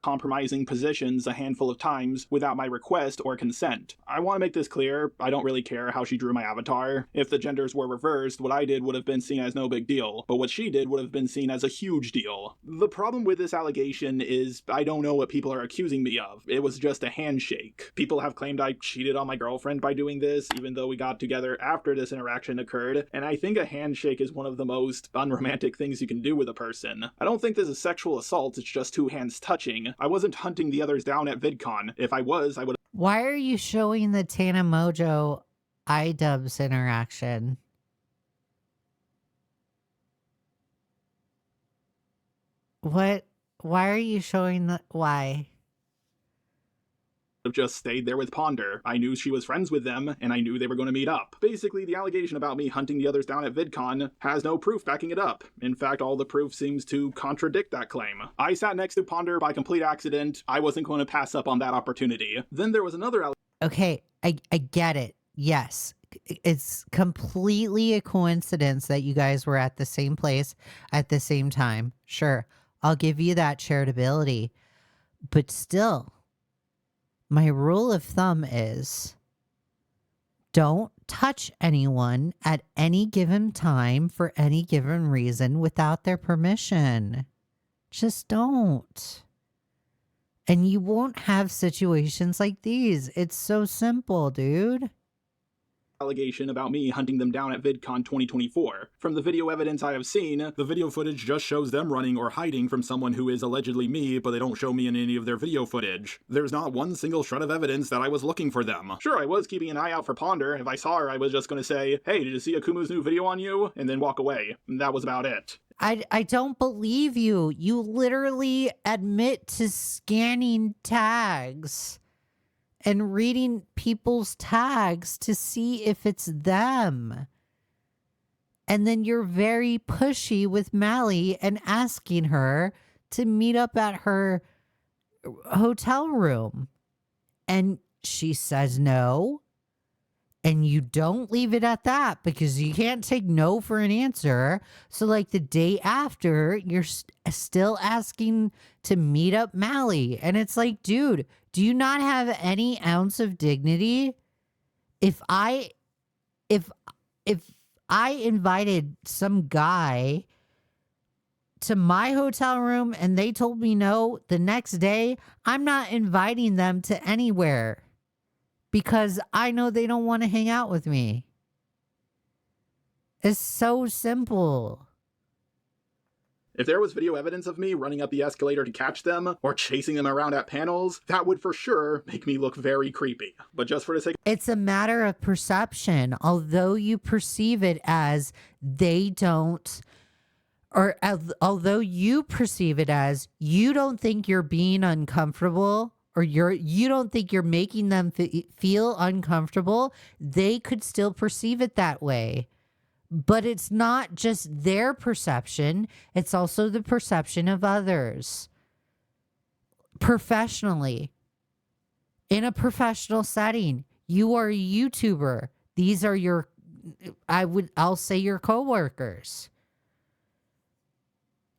S2: Compromising positions a handful of times without my request or consent. I want to make this clear, I don't really care how she drew my avatar. If the genders were reversed, what I did would have been seen as no big deal, but what she did would have been seen as a huge deal. The problem with this allegation is I don't know what people are accusing me of. It was just a handshake. People have claimed I cheated on my girlfriend by doing this, even though we got together after this interaction occurred, and I think a handshake is one of the most unromantic things you can do with a person. I don't think this is sexual assault, it's just two hands touching. I wasn't hunting the others down at VidCon. If I was, I would...
S1: Why are you showing the Tana Mojo iDubbbz interaction? What? Why are you showing the... Why?
S2: have just stayed there with Ponder. I knew she was friends with them, and I knew they were going to meet up. Basically, the allegation about me hunting the others down at VidCon has no proof backing it up. In fact, all the proof seems to contradict that claim. I sat next to Ponder by complete accident. I wasn't going to pass up on that opportunity. Then there was another
S1: Okay, I get it. Yes. It's completely a coincidence that you guys were at the same place at the same time. Sure, I'll give you that charitability. But still, my rule of thumb is don't touch anyone at any given time for any given reason without their permission. Just don't. And you won't have situations like these. It's so simple, dude.
S2: Allegation about me hunting them down at VidCon 2024. From the video evidence I have seen, the video footage just shows them running or hiding from someone who is allegedly me, but they don't show me in any of their video footage. There's not one single shred of evidence that I was looking for them. Sure, I was keeping an eye out for Ponder. If I saw her, I was just going to say, hey, did you see Akumu's new video on you? And then walk away. And that was about it.
S1: I don't believe you. You literally admit to scanning tags and reading people's tags to see if it's them. And then you're very pushy with Mally and asking her to meet up at her hotel room. And she says no. And you don't leave it at that because you can't take no for an answer. So like the day after, you're still asking to meet up Mally. And it's like, dude, do you not have any ounce of dignity? If I invited some guy to my hotel room and they told me no the next day, I'm not inviting them to anywhere. Because I know they don't want to hang out with me. It's so simple.
S2: If there was video evidence of me running up the escalator to catch them, or chasing them around at panels, that would for sure make me look very creepy. But just for the sake...
S1: It's a matter of perception. Although you perceive it as they don't... Or although you perceive it as you don't think you're being uncomfortable... or you don't think you're making them feel uncomfortable, they could still perceive it that way. But it's not just their perception, it's also the perception of others. Professionally, in a professional setting, you are a YouTuber. These are your, I'll say your coworkers.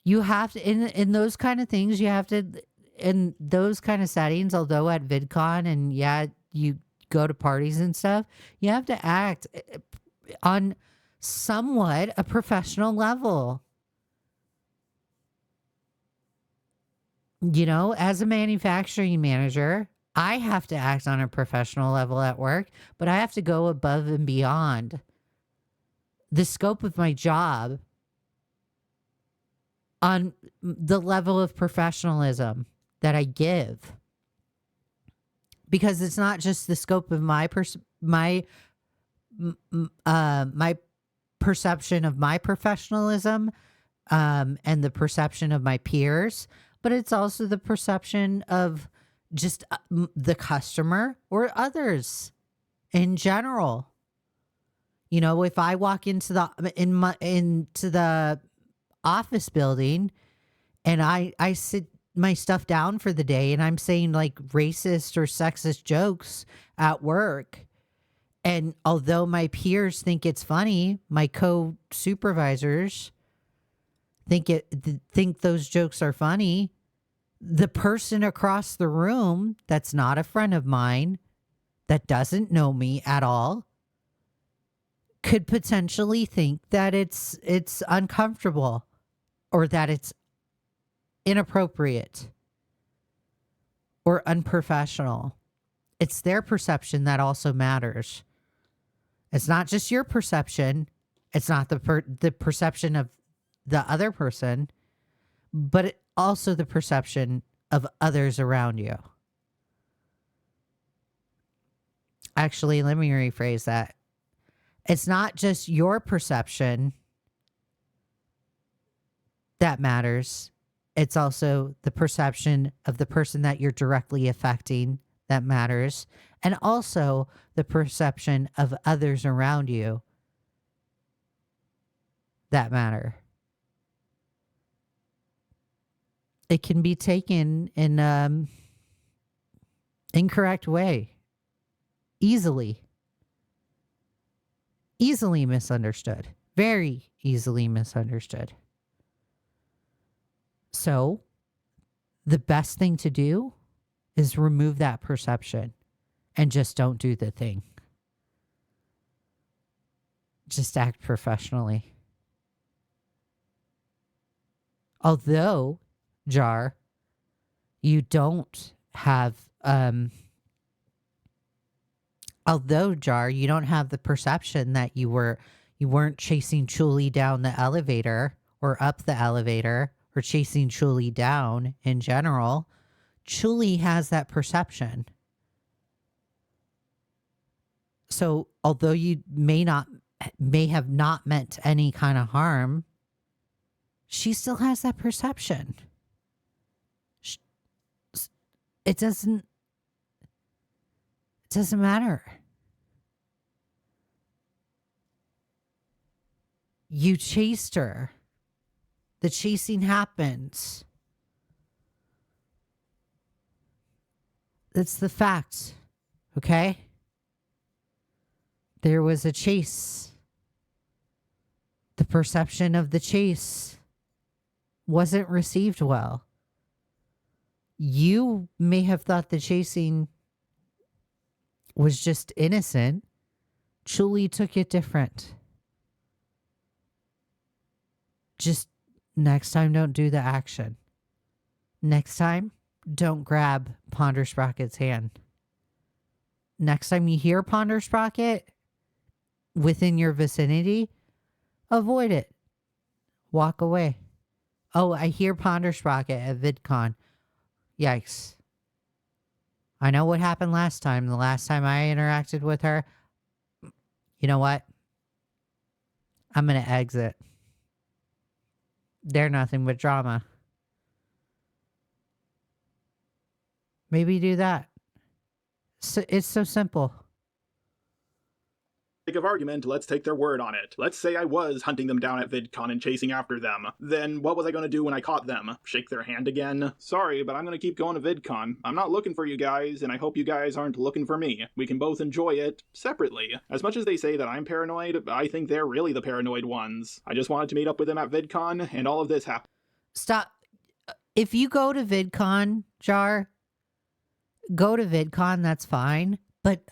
S1: You have to, in those kind of things, you have to, in those kind of settings, although at VidCon and yeah, you go to parties and stuff, you have to act on somewhat a professional level. You know, as a manufacturing manager, I have to act on a professional level at work, but I have to go above and beyond the scope of my job on the level of professionalism that I give, because it's not just the scope of my perception of my professionalism and the perception of my peers, but it's also the perception of just the customer or others in general. You know, if I walk into the office building and I sit my stuff down for the day and I'm saying like racist or sexist jokes at work, and although my peers think it's funny, my co-supervisors think those jokes are funny, the person across the room that's not a friend of mine, that doesn't know me at all, could potentially think that it's uncomfortable or that it's inappropriate or unprofessional. It's their perception that also matters. It's not just your perception. It's not the perception of the other person, but also the perception of others around you. Actually, let me rephrase that. It's not just your perception that matters. It's also the perception of the person that you're directly affecting that matters, and also the perception of others around you that matter. It can be taken in an incorrect way, easily misunderstood, very easily misunderstood. So the best thing to do is remove that perception and just don't do the thing. Just act professionally. Although, Jar, you don't have the perception that you weren't chasing Chuli down the elevator or up the elevator or chasing Chuli down in general. Chuli has that perception. So although you may have not meant any kind of harm, she still has that perception. It doesn't matter. You chased her. The chasing happens. That's the fact. Okay? There was a chase. The perception of the chase wasn't received well. You may have thought the chasing was just innocent. Chuli took it different. Just next time, don't do the action. Next time, don't grab Ponder Sprocket's hand. Next time you hear Ponder Sprocket within your vicinity, avoid it. Walk away. Oh, I hear Ponder Sprocket at VidCon. Yikes. I know what happened last time. The last time I interacted with her. You know what? I'm going to exit. They're nothing but drama. Maybe do that. So it's so simple.
S2: Sake of argument, let's take their word on it. Let's say I was hunting them down at VidCon and chasing after them. Then what was I going to do when I caught them? Shake their hand again? Sorry, but I'm going to keep going to VidCon. I'm not looking for you guys, and I hope you guys aren't looking for me. We can both enjoy it separately. As much as they say that I'm paranoid, I think they're really the paranoid ones. I just wanted to meet up with them at VidCon, and all of this happened.
S1: Stop. If you go to VidCon, Jar, go to VidCon, that's fine. But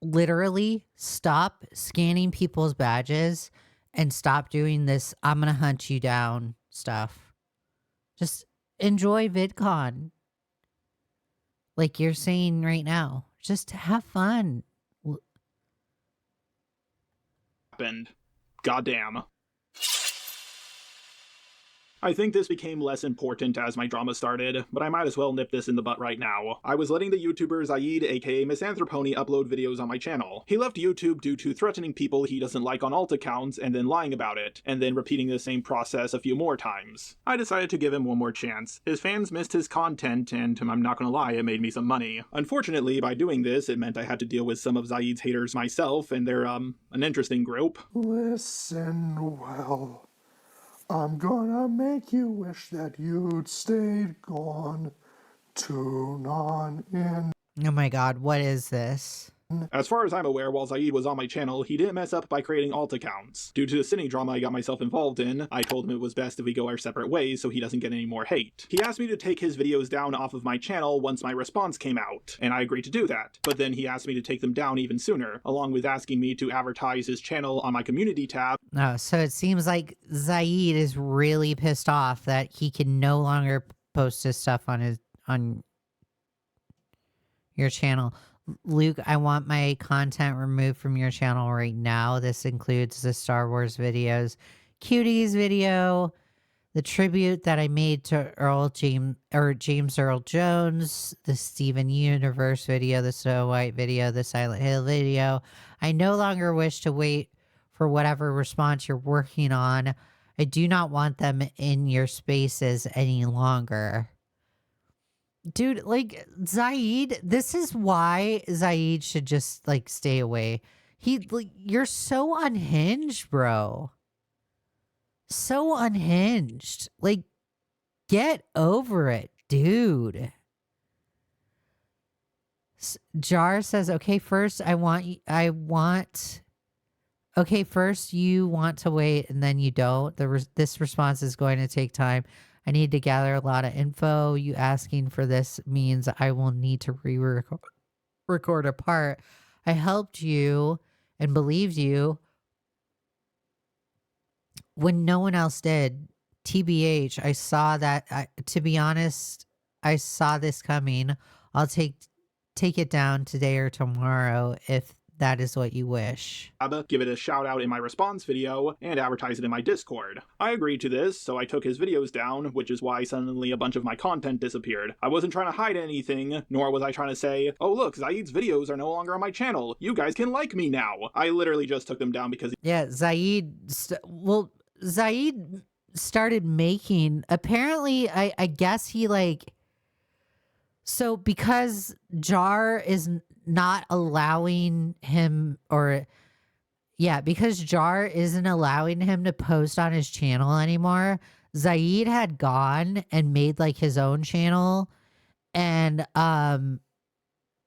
S1: literally stop scanning people's badges and stop doing this I'm gonna hunt you down stuff. Just enjoy VidCon. Like you're saying right now. Just have fun.
S2: Goddamn. I think this became less important as my drama started, but I might as well nip this in the butt right now. I was letting the YouTuber Zaid aka Misanthropony upload videos on my channel. He left YouTube due to threatening people he doesn't like on alt accounts and then lying about it, and then repeating the same process a few more times. I decided to give him one more chance. His fans missed his content, and I'm not gonna lie, it made me some money. Unfortunately, by doing this, it meant I had to deal with some of Zaid's haters myself, and they're, an interesting group.
S10: Listen well. I'm gonna make you wish that you'd stayed gone. Tune on in.
S1: Oh my god, what is this?
S2: As far as I'm aware, while Zaid was on my channel, he didn't mess up by creating alt accounts. Due to the sinning drama I got myself involved in, I told him it was best if we go our separate ways so he doesn't get any more hate. He asked me to take his videos down off of my channel once my response came out, and I agreed to do that. But then he asked me to take them down even sooner, along with asking me to advertise his channel on my community tab.
S1: Oh, so it seems like Zaid is really pissed off that he can no longer post his stuff on your channel. Luke, I want my content removed from your channel right now. This includes the Star Wars videos, Cuties video, the tribute that I made to James Earl Jones, the Steven Universe video, the Snow White video, the Silent Hill video. I no longer wish to wait for whatever response you're working on. I do not want them in your spaces any longer. Dude, like Zaid, this is why Zaid should just like stay away. You're so unhinged, bro. So unhinged. Like, get over it, dude. Jar says, okay, first okay, first you want to wait and then you don't. This response is going to take time. I need to gather a lot of info. You asking for this means I will need to record a part. I helped you and believed you when no one else did. TBH, I saw that. To be honest, I saw this coming. I'll take it down today or tomorrow if that is what you wish.
S2: Give it a shout out in my response video and advertise it in my Discord. I agreed to this, so I took his videos down, which is why suddenly a bunch of my content disappeared. I wasn't trying to hide anything, nor was I trying to say, oh look, Zaid's videos are no longer on my channel. You guys can like me now. I literally just took them down because
S1: yeah, Zaid started making, apparently, I guess he like, so because Jar is not allowing him, because Jar isn't allowing him to post on his channel anymore, Zaid had gone and made like his own channel and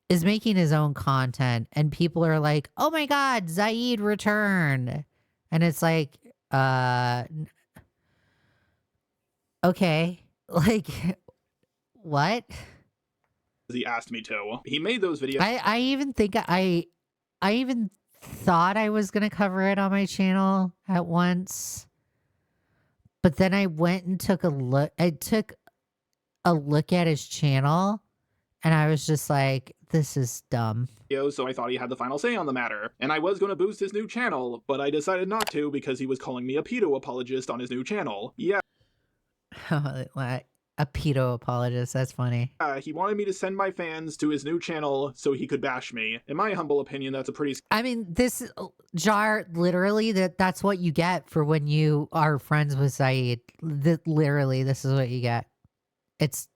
S1: is making his own content, and people are like, oh my god, Zaid returned, and it's like okay, like what?
S2: he asked me to. He made those videos.
S1: I even think I even thought I was gonna cover it on my channel at once, but then I went and took a look. I took a look at his channel, and I was just like, this is dumb.
S2: So I thought he had the final say on the matter. And I was going to boost his new channel, but I decided not to because he was calling me a pedo apologist on his new channel. Yeah.
S1: A pedo apologist, that's funny.
S2: He wanted me to send my fans to his new channel so he could bash me. In my humble opinion, that's a pretty...
S1: I mean, this, Jar, literally, that's what you get for when you are friends with Zaid. Literally, this is what you get. It's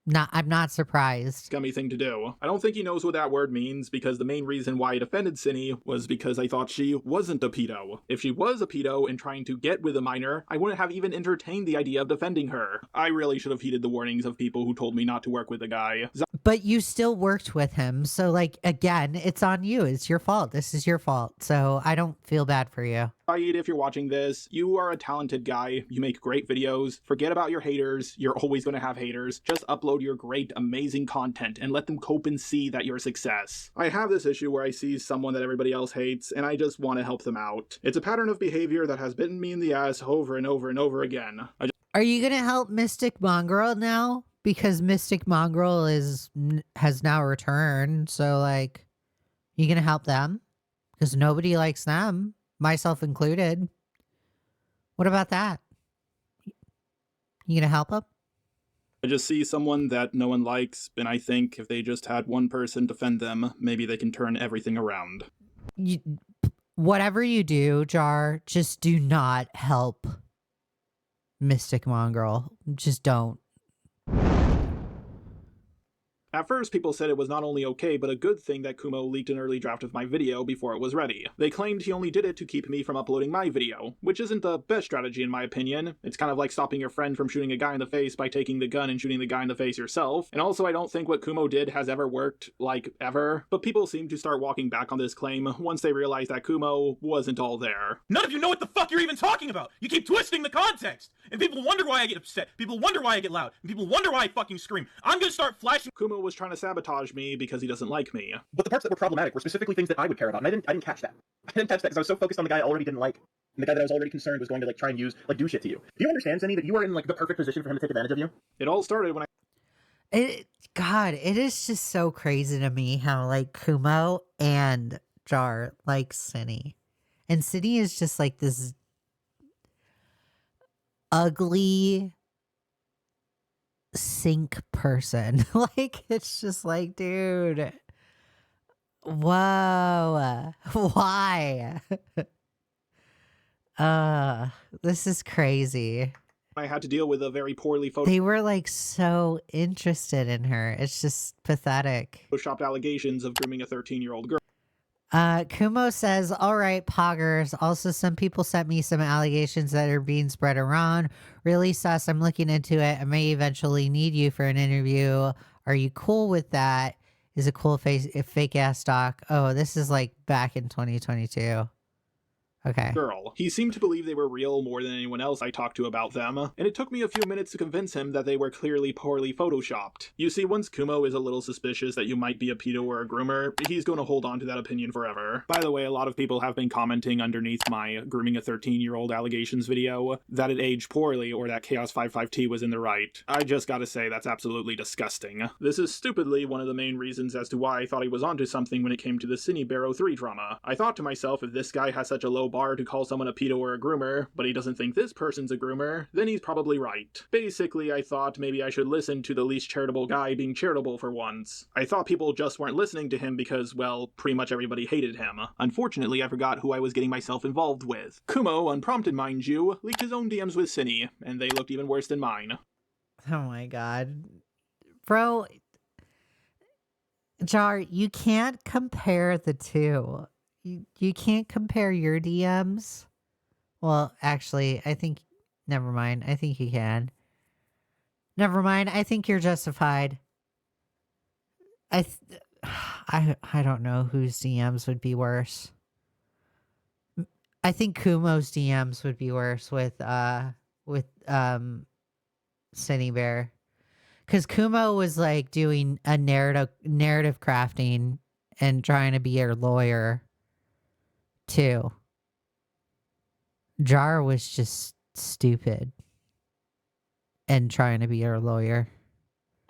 S1: not, I'm not surprised.
S2: Scummy thing to do. I don't think he knows what that word means, because the main reason why I defended Cinny was because I thought she wasn't a pedo. If she was a pedo and trying to get with a minor, I wouldn't have even entertained the idea of defending her. I really should have heeded the warnings of people who told me not to work with the guy.
S1: But you still worked with him, so like, again, it's on you. It's your fault. This is your fault. So I don't feel bad for you.
S2: Zaid, if you're watching this, you are a talented guy. You make great videos. Forget about your haters. You're always going to have haters. Just upload your great, amazing content and let them cope and see that you're a success. I have this issue where I see someone that everybody else hates, and I just want to help them out. It's a pattern of behavior that has bitten me in the ass over and over and over again.
S1: Are you going to help Mystic Mongrel now? Because Mystic Mongrel has now returned, so like, you going to help them? Because nobody likes them. Myself included. What about that? You gonna help him?
S2: I just see someone that no one likes, and I think if they just had one person defend them, maybe they can turn everything around.
S1: Whatever you do, Jar, just do not help Mystic Mongrel. Just don't.
S2: At first, people said it was not only okay, but a good thing that Kumo leaked an early draft of my video before it was ready. They claimed he only did it to keep me from uploading my video, which isn't the best strategy in my opinion. It's kind of like stopping your friend from shooting a guy in the face by taking the gun and shooting the guy in the face yourself. And also, I don't think what Kumo did has ever worked, like, ever. But people seem to start walking back on this claim once they realize that Kumo wasn't all there.
S11: None of you know what the fuck you're even talking about! You keep twisting the context! And people wonder why I get upset, people wonder why I get loud, and people wonder why I fucking scream. I'm gonna start flashing—
S2: Kumo was trying to sabotage me because he doesn't like me.
S3: But the parts that were problematic were specifically things that I would care about, and I didn't catch that. I didn't catch that because I was so focused on the guy I already didn't like, and the guy that I was already concerned was going to like try and do shit to you. Do you understand, Zenny, that you are in like the perfect position for him to take advantage of you?
S2: It all started when
S1: God, it is just so crazy to me how like Kumo and Jar like Cinny. And Cinny is just like this ugly sink person. Like, it's just like, dude, whoa, why? This is crazy.
S2: I had to deal with a very poorly
S1: They were like so interested in her. It's just pathetic.
S2: photoshopped allegations of grooming a 13-year-old girl.
S1: Kumo says, all right, poggers. Also, some people sent me some allegations that are being spread around. Really sus. I'm looking into it. I may eventually need you for an interview. Are you cool with that? Is a cool fake ass doc. Oh, this is like back in 2022. Okay.
S2: Girl. He seemed to believe they were real more than anyone else I talked to about them, and it took me a few minutes to convince him that they were clearly poorly photoshopped. You see, once Kumo is a little suspicious that you might be a pedo or a groomer, he's going to hold on to that opinion forever. By the way, a lot of people have been commenting underneath my grooming a 13-year-old allegations video that it aged poorly or that Chaos55T was in the right. I just gotta say that's absolutely disgusting. This is stupidly one of the main reasons as to why I thought he was onto something when it came to the SonyLox 03 drama. I thought to myself, if this guy has such a low bar to call someone a pedo or a groomer, but he doesn't think this person's a groomer, then he's probably right. Basically, I thought maybe I should listen to the least charitable guy being charitable for once. I thought people just weren't listening to him because, well, pretty much everybody hated him. Unfortunately, I forgot who I was getting myself involved with. Kumo, unprompted mind you, leaked his own DMs with Cine, and they looked even worse than mine.
S1: Oh my god. Bro, Jar, you can't compare the two. You can't compare your DMs. Well, actually, I think... Never mind. I think you can. Never mind. I think you're justified. I don't know whose DMs would be worse. I think Kumo's DMs would be worse with Cindy Bear. Because Kumo was like doing a narrative crafting and trying to be your lawyer too. Jar was just stupid and trying to be your lawyer.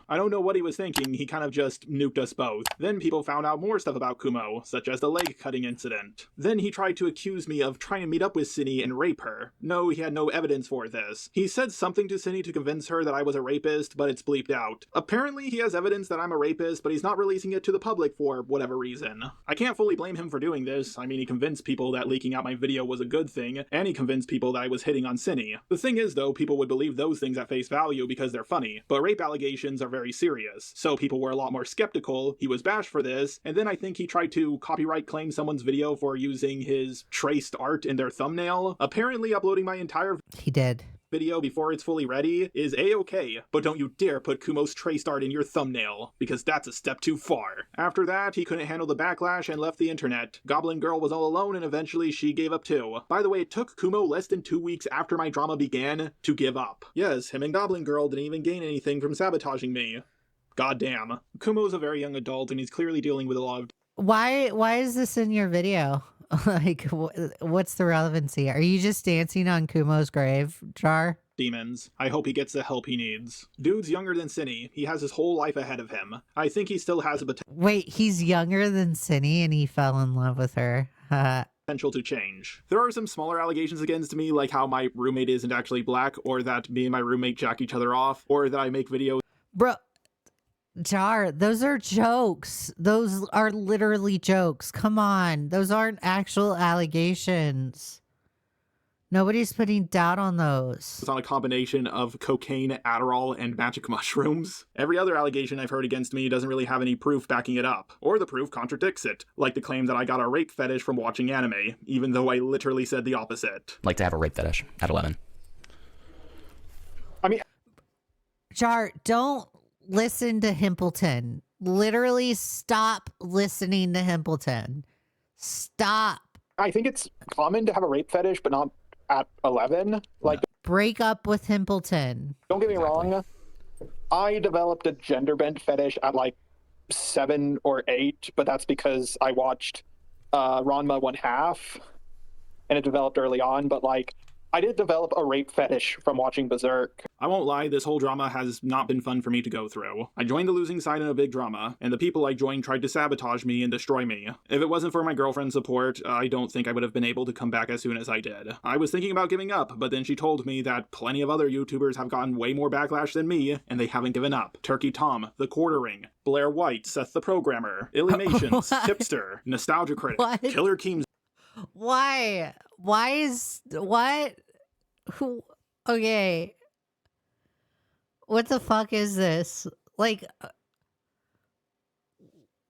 S2: I don't know what he was thinking, he kind of just nuked us both. Then people found out more stuff about Kumo, such as the leg cutting incident. Then he tried to accuse me of trying to meet up with Cine and rape her. No, he had no evidence for this. He said something to Cine to convince her that I was a rapist, but it's bleeped out. Apparently he has evidence that I'm a rapist, but he's not releasing it to the public for whatever reason. I can't fully blame him for doing this. I mean, he convinced people that leaking out my video was a good thing, and he convinced people that I was hitting on Cine. The thing is, though, people would believe those things at face value because they're funny, but rape allegations are very serious, so people were a lot more skeptical. He was bashed for this, and then I think he tried to copyright claim someone's video for using his traced art in their thumbnail. Apparently uploading my entire video before it's fully ready is a-okay, but don't you dare put Kumo's traced art in your thumbnail, because that's a step too far. After that, he couldn't handle the backlash and left the internet. Goblin Girl was all alone, and eventually she gave up too. By the way, it took Kumo less than 2 weeks after my drama began to give up. Yes, him and Goblin Girl didn't even gain anything from sabotaging me. Goddamn. Kumo's a very young adult, and he's clearly dealing with a lot of...
S1: Why is this in your video? Like, what's the relevancy? Are you just dancing on Kumo's grave, Jar?
S2: demons. I hope he gets the help he needs. Dude's younger than Cine. He has his whole life ahead of him. I think he still has a
S1: Wait, he's younger than Cine and he fell in love with her.
S2: potential to change. There are some smaller allegations against me, like how my roommate isn't actually black, or that me and my roommate jack each other off, or that I make videos.
S1: Bro, Jar, those are jokes. Those are literally jokes. Come on. Those aren't actual allegations. Nobody's putting doubt on those.
S2: It's on a combination of cocaine, Adderall, and magic mushrooms. Every other allegation I've heard against me doesn't really have any proof backing it up, or the proof contradicts it, like the claim that I got a rape fetish from watching anime, even though I literally said the opposite.
S12: Like to have a rape fetish at 11.
S2: I mean,
S1: Jar, don't listen to Himpleton. Literally stop listening to Himpleton. Stop.
S3: I think it's common to have a rape fetish, but not at 11. Like,
S1: break up with Himpleton.
S3: Don't get me wrong. I developed a gender bent fetish at like 7 or 8, but that's because I watched Ranma 1/2, and it developed early on. But like, I did develop a rape fetish from watching Berserk.
S2: I won't lie, this whole drama has not been fun for me to go through. I joined the losing side in a big drama, and the people I joined tried to sabotage me and destroy me. If it wasn't for my girlfriend's support, I don't think I would have been able to come back as soon as I did. I was thinking about giving up, but then she told me that plenty of other YouTubers have gotten way more backlash than me, and they haven't given up. Turkey Tom, The Quartering, Blair White, Seth the Programmer, Illuminations, Tipster, Nostalgia Critic, Killer Keems.
S1: Why? Why is... What? Who? Okay. What the fuck is this? Like,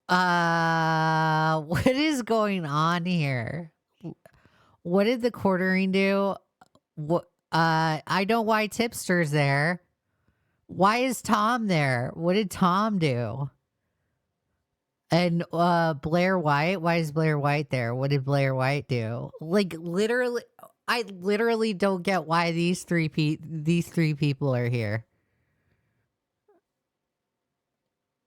S1: what is going on here? What did the quartering do? What? I know why Tipster's there. Why is Tom there? What did Tom do? And Blair White, why is Blair White there? What did Blair White do? Like, literally, I literally don't get why these three people are here.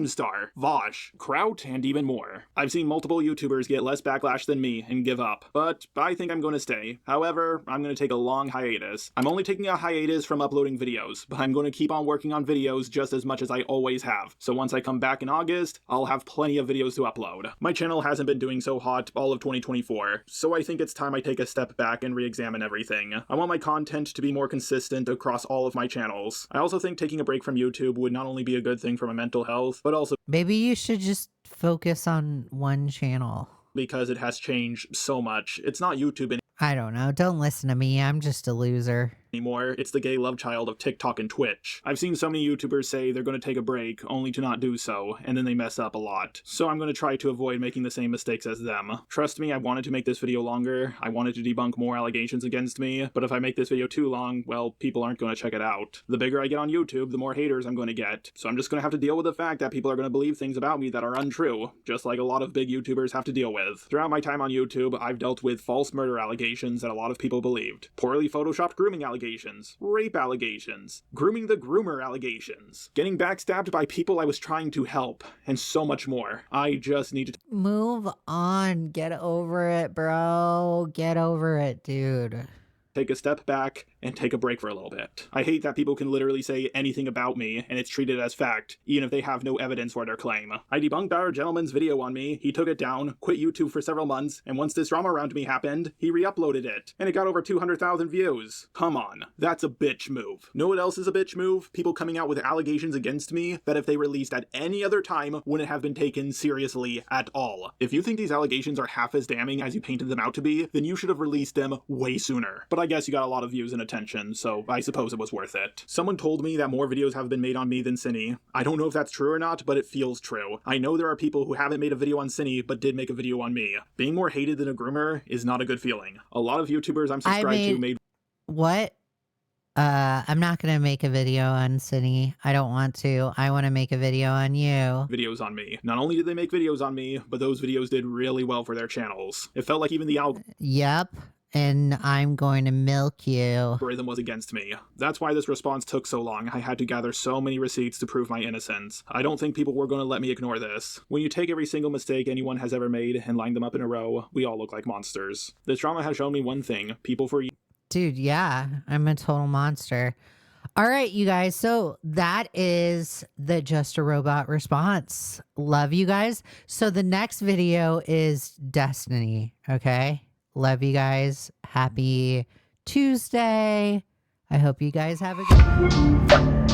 S2: Star, Vosh, Kraut, and even more. I've seen multiple YouTubers get less backlash than me and give up, but I think I'm going to stay. However, I'm going to take a long hiatus. I'm only taking a hiatus from uploading videos, but I'm going to keep on working on videos just as much as I always have. So once I come back in August, I'll have plenty of videos to upload. My channel hasn't been doing so hot all of 2024, so I think it's time I take a step back and re-examine everything. I want my content to be more consistent across all of my channels. I also think taking a break from YouTube would not only be a good thing for my mental health, but also
S1: maybe you should just focus on one channel.
S2: Because it has changed so much. It's not YouTube
S1: I don't know. Don't listen to me. I'm just a loser.
S2: anymore. It's the gay love child of TikTok and Twitch. I've seen so many YouTubers say they're going to take a break, only to not do so, and then they mess up a lot. So I'm going to try to avoid making the same mistakes as them. Trust me, I wanted to make this video longer. I wanted to debunk more allegations against me, but if I make this video too long, well, people aren't going to check it out. The bigger I get on YouTube, the more haters I'm going to get. So I'm just going to have to deal with the fact that people are going to believe things about me that are untrue, just like a lot of big YouTubers have to deal with. Throughout my time on YouTube, I've dealt with false murder allegations that a lot of people believed, poorly photoshopped grooming allegations, rape allegations, grooming the groomer allegations, getting backstabbed by people I was trying to help, and so much more. I just need to
S1: move on. Get over it, bro. Get over it, dude.
S2: Take a step back and take a break for a little bit. I hate that people can literally say anything about me and it's treated as fact, even if they have no evidence for their claim. I debunked our gentleman's video on me, he took it down, quit YouTube for several months, and once this drama around me happened, he re-uploaded it, and it got over 200,000 views. Come on, that's a bitch move. Know what else is a bitch move? People coming out with allegations against me that if they released at any other time wouldn't have been taken seriously at all. If you think these allegations are half as damning as you painted them out to be, then you should have released them way sooner. But I guess you got a lot of views and attention, so I suppose it was worth it. Someone told me that more videos have been made on me than Cine. I don't know if that's true or not, but it feels true. I know there are people who haven't made a video on Cine, but did make a video on me. Being more hated than a groomer is not a good feeling. A lot of YouTubers I'm subscribed to made...
S1: What? I'm not gonna make a video on Cine. I don't want to. I want to make a video on you.
S2: Videos on me. Not only did they make videos on me, but those videos did really well for their channels. It felt like even the
S1: Yep. And I'm going to milk you.
S2: Algorithm was against me. That's why this response took so long. I had to gather so many receipts to prove my innocence. I don't think people were going to let me ignore this. When you take every single mistake anyone has ever made and line them up in a row, we all look like monsters. This drama has shown me one thing. People for...
S1: Dude, yeah. I'm a total monster. All right, you guys. So that is the Just a Robot response. Love you guys. So the next video is Destiny, okay? Love you guys. Happy Tuesday. I hope you guys have a good